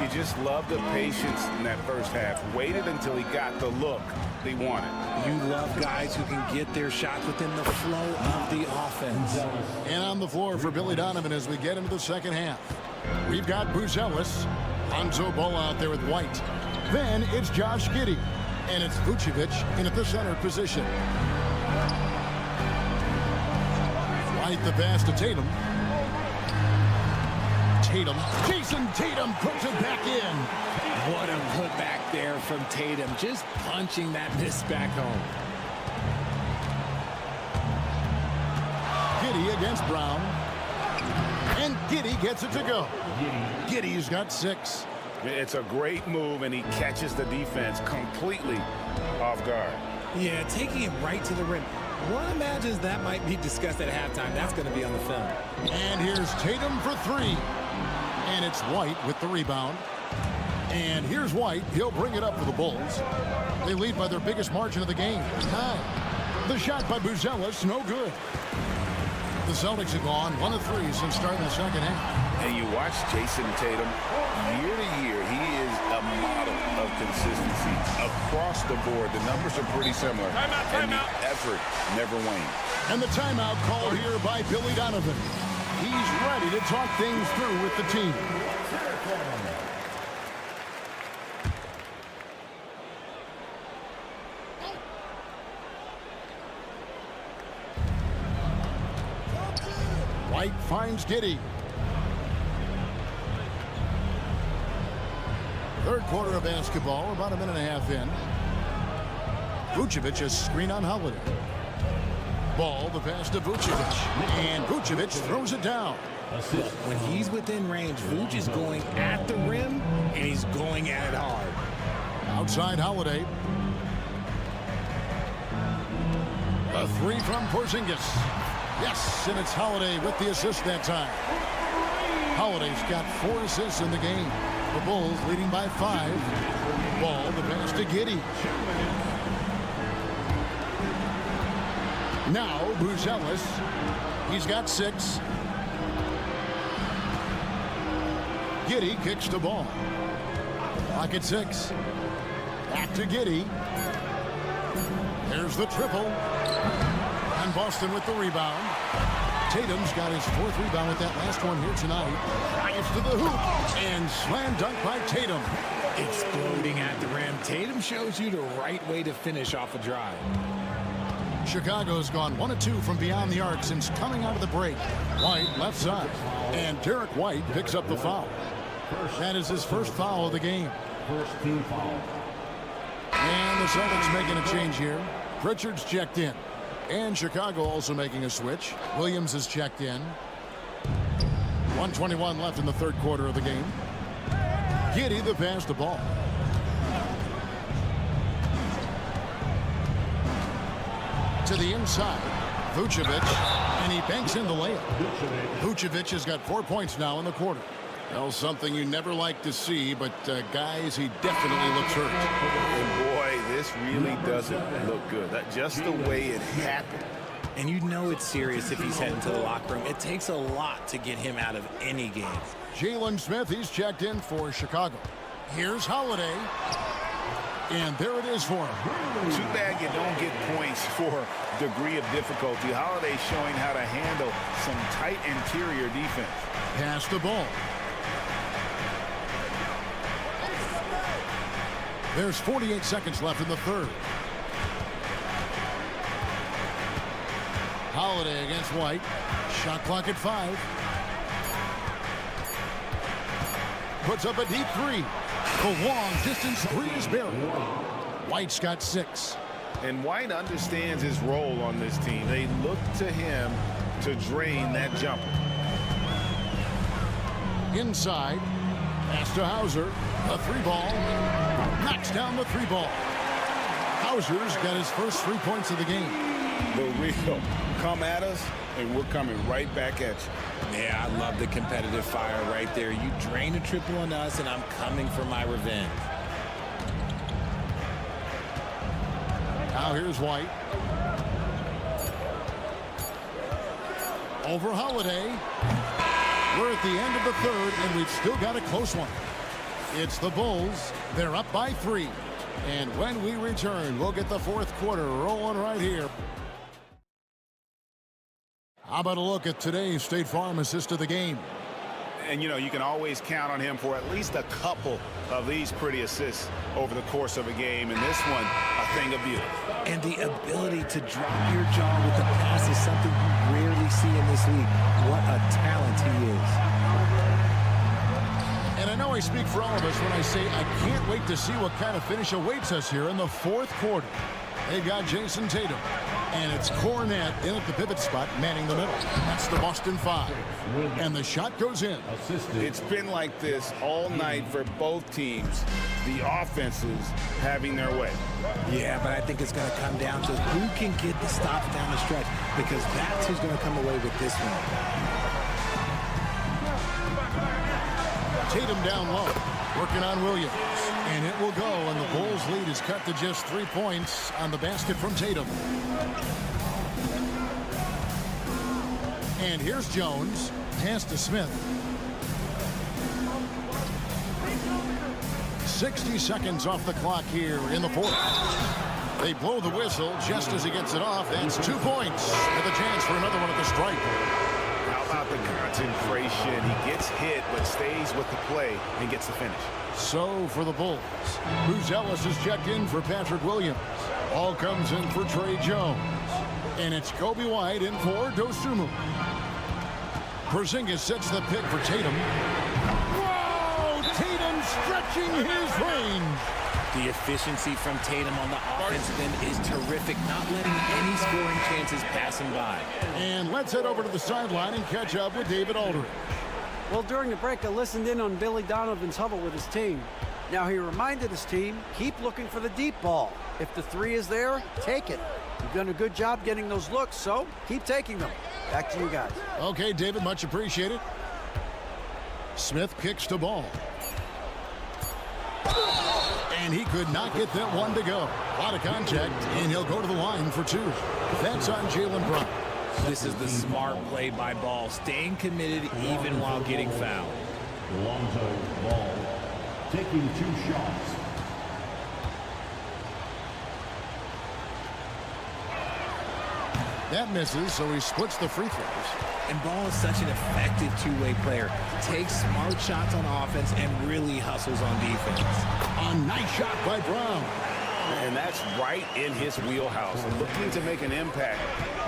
You just love the patience in that first half. Waited until he got the look they wanted. You love guys who can get their shots within the flow of the offense. And on the floor for Billy Donovan as we get into the second half. We've got Buzelis. Lonzo Ball out there with White. Then it's Josh Giddey. And it's Vucevic in at the center position. White the pass to Tatum. Jason Tatum puts it back in. What a putback there from Tatum. Just punching that miss back home. Giddey against Brown. And Giddey gets it to go. Giddey's got 6. It's a great move, and he catches the defense completely off guard. Yeah, taking it right to the rim. One imagines that might be discussed at halftime. That's going to be on the film. And here's Tatum for 3. And it's White with the rebound. And here's White. He'll bring it up for the Bulls. They lead by their biggest margin of the game, 9. The shot by Buzelis, no good. The Celtics have gone 1 of 3 since starting the second half. And you watch Jason Tatum, year to year, he is a model of consistency. Across the board, the numbers are pretty similar. And the effort never wanes. And the timeout called here by Billy Donovan. He's ready to talk things through with the team. White finds Giddey. Third quarter of basketball, about a minute and a half in. Vucevic, a screen on Holiday. Ball, the pass to Vucevic. And Vucevic throws it down. When he's within range, Vuce is going at the rim, and he's going at it hard. Outside Holiday. A 3 from Porzingis. Yes, and it's Holiday with the assist that time. Holiday's got 4 assists in the game. The Bulls leading by 5. Ball, the pass to Giddey. Now, Buzelis. He's got 6. Giddey kicks the ball. Clock at 6. Back to Giddey. There's the triple. And Boston with the rebound. Tatum's got his 4th rebound with that last one here tonight. Drives to the hoop. And slam dunk by Tatum. Exploding at the rim. Tatum shows you the right way to finish off a drive. Chicago's gone 1 of 2 from beyond the arc since coming out of the break. White left side. And Derek White picks up the foul. That is his first foul of the game. First team foul. And the Celtics making a change here. Pritchard's checked in. And Chicago also making a switch. Williams is checked in. 1:21 left in the third quarter of the game. Giddey the pass to Ball. To the inside. Vucevic. And he banks in the layup. Vucevic has got 4 points now in the quarter. Well, something you never like to see, but guys, he definitely looks hurt. And boy, this really doesn't look good. Just the way it happened. and you know it's serious if he's heading to the locker room. It takes a lot to get him out of any game. Jalen Smith, he's checked in for Chicago. Here's Holiday. And there it is for him. Too bad you don't get points for degree of difficulty. Holiday showing how to handle some tight interior defense. Pass the ball. There's 48 seconds left in the third. Holiday against White. Shot clock at 5. Puts up a deep three. The long distance three is buried. White's got 6. And White understands his role on this team. They look to him to drain that jumper. Inside. Pass to Hauser. A 3-ball. Knocks down the 3-ball. Hauser's got his first 3 points of the game. The real come at us, and we're coming right back at you. Yeah, I love the competitive fire right there. You drain a triple on us, and I'm coming for my revenge. Now here's White. Over Holiday. We're at the end of the third, and we've still got a close one. It's the Bulls. They're up by 3. And when we return, we'll get the fourth quarter rolling right here. How about a look at today's State Farm assist of the game? And, you know, you can always count on him for at least a couple of these pretty assists over the course of a game. And this one, a thing of beauty. And the ability to drop your jaw with the pass is something you rarely see in this league. What a talent he is. And I know I speak for all of us when I say I can't wait to see what kind of finish awaits us here in the fourth quarter. They've got Jason Tatum. And it's Cornette in at the pivot spot, manning the middle. That's the Boston 5. And the shot goes in. It's been like this all night for both teams. The offenses having their way. Yeah, but I think it's going to come down to who can get the stops down the stretch, because that's who's going to come away with this one. Tatum down low, working on Williams. And it will go, and the Bulls' lead is cut to just 3 points on the basket from Tatum. And here's Jones. Pass to Smith. 60 seconds off the clock here in the fourth. They blow the whistle just as he gets it off. That's 2 points with a chance for another one at the stripe. How about the concentration? He gets hit but stays with the play and gets the finish. So for the Bulls, Ellis is checked in for Patrick Williams. All comes in for Trey Jones. And it's Kobe White in for Dosunmu. Porzingis sets the pick for Tatum. Whoa! Tatum stretching his range. The efficiency from Tatum on the offensive end is terrific, not letting any scoring chances pass him by. And let's head over to the sideline and catch up with David Aldridge. Well, during the break, I listened in on Billy Donovan's huddle with his team. Now, he reminded his team, keep looking for the deep ball. If the 3 is there, take it. You've done a good job getting those looks, so keep taking them. Back to you guys. Okay, David, much appreciated. Smith kicks the ball. And he could not get that one to go. A lot of contact, and he'll go to the line for 2. That's on Jalen Brown. This is the smart play by Ball, staying committed even while getting fouled. Lonzo Ball taking 2 shots. That misses, so he splits the free throws. And Ball is such an effective two-way player. Takes smart shots on offense and really hustles on defense. A nice shot by Brown. And that's right in his wheelhouse. Looking to make an impact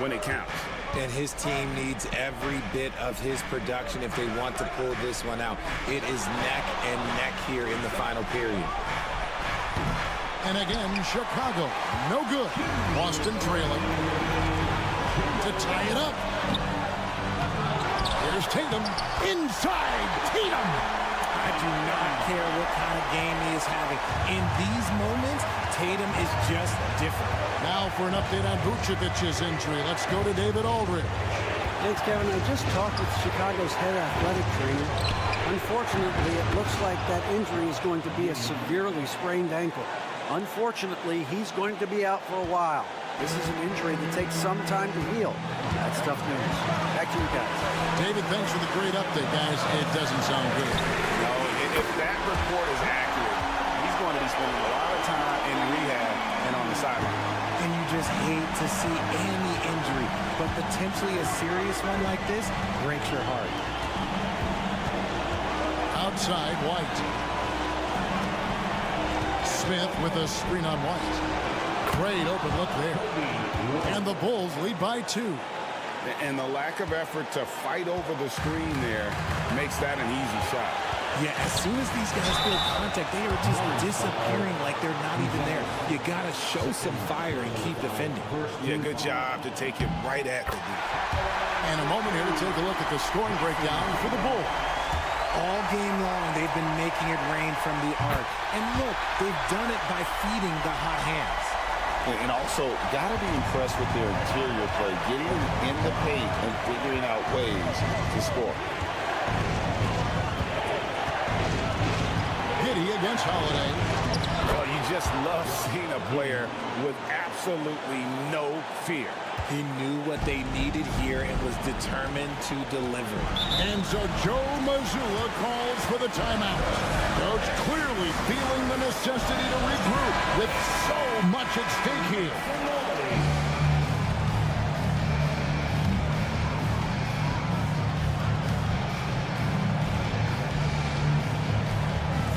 when it counts. And his team needs every bit of his production if they want to pull this one out. It is neck and neck here in the final period. And again, Chicago, no good. Boston trailing. To tie it up. Here's Tatum. Inside, Tatum. I do not care what kind of game he is having. In these moments, Tatum is just different. Now for an update on Vucevic's injury. Let's go to David Aldridge. Thanks, Kevin. I just talked with Chicago's head athletic trainer. Unfortunately, it looks like that injury is going to be a severely sprained ankle. Unfortunately, he's going to be out for a while. This is an injury that takes some time to heal. That's tough news. Back to you guys. David, thanks for the great update, guys. It doesn't sound good. No, if that report is accurate, he's going to be spending a lot of time in rehab and on the sideline. And you just hate to see any injury, but potentially a serious one like this breaks your heart. Outside, White. Smith with a screen on White. Great open look there. And the Bulls lead by 2. And the lack of effort to fight over the screen there makes that an easy shot. Yeah, as soon as these guys feel contact, they are just disappearing like they're not even there. You got to show some fire and keep defending. Yeah, good job to take it right at the dude. And a moment here to take a look at the scoring breakdown for the Bulls. All game long, they've been making it rain from the arc. And look, they've done it by feeding the hot hands. And also, got to be impressed with their interior play, getting in the paint and figuring out ways to score. Giddey against Holiday. Well, you just love seeing a player with absolutely no fear. He knew what they needed here and was determined to deliver. And so Joe Mazzulla calls for the timeout. Coach clearly feeling the necessity to regroup with so much at stake here.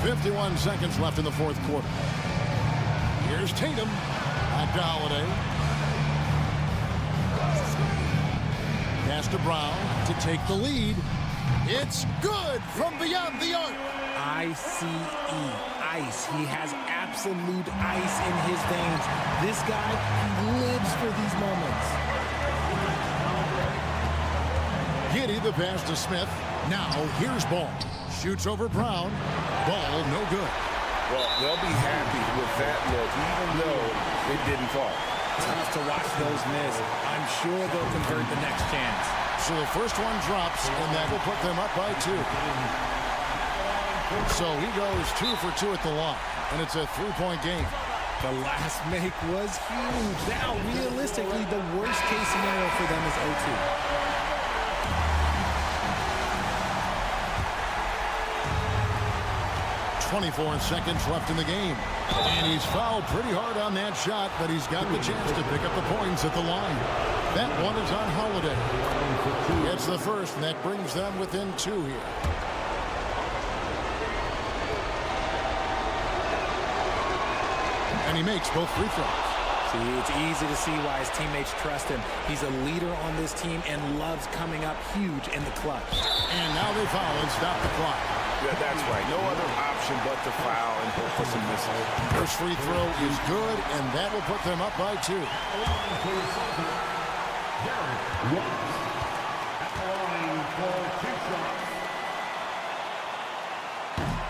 "51 seconds left in the fourth quarter. Here's Tatum. Back to Holiday. Pass to Brown to take the lead. It's good from beyond the arc. ICE, ice. He has absolute ice in his veins. This guy, he lives for these moments. Giddey, the pass to Smith. Now here's Ball. Shoots over Brown. Ball no good. Well, they'll be happy with that look, even though it didn't fall. Tough to watch those miss. I'm sure they'll convert the next chance. So the first one drops, and that will put them up by 2. So he goes 2 for 2 at the line, and it's a 3-point game. The last make was huge. Now, realistically, the worst case scenario for them is 0-2. 24 seconds left in the game. And he's fouled pretty hard on that shot, but he's got the chance to pick up the points at the line. That one is on Holiday. It's the first, and that brings them within 2 here. And he makes both free throws. See, it's easy to see why his teammates trust him. He's a leader on this team and loves coming up huge in the clutch. And now they foul and stop the clock. Yeah, that's right. No other option but to foul and hope for some misses. First free throw is good, and that will put them up by 2.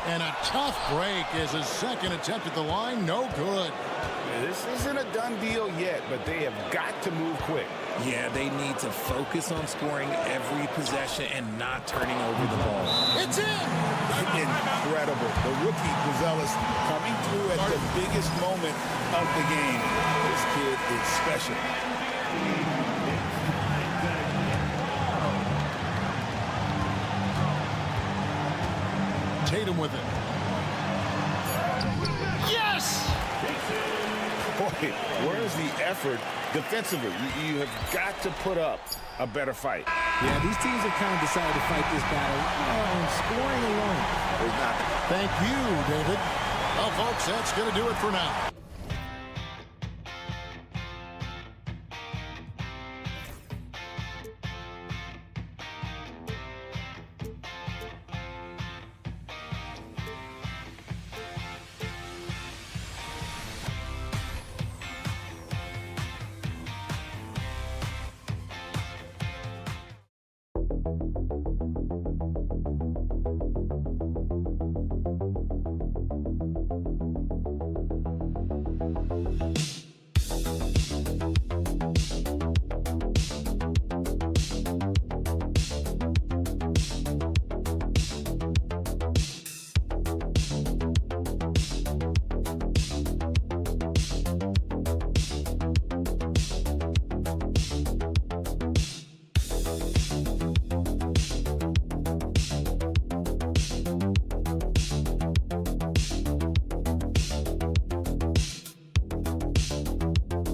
And a tough break is his second attempt at the line. No good. This isn't a done deal yet, but they have got to move quick. Yeah, they need to focus on scoring every possession and not turning over the ball. It's in! Incredible. The rookie, Buzelis, coming through at the biggest moment of the game. This kid is special. Tatum with it. Yes! Boy, where's the effort defensively? You have got to put up a better fight. Yeah, these teams have kind of decided to fight this battle on scoring alone. There's not. Thank you, David. Well, folks, that's going to do it for now.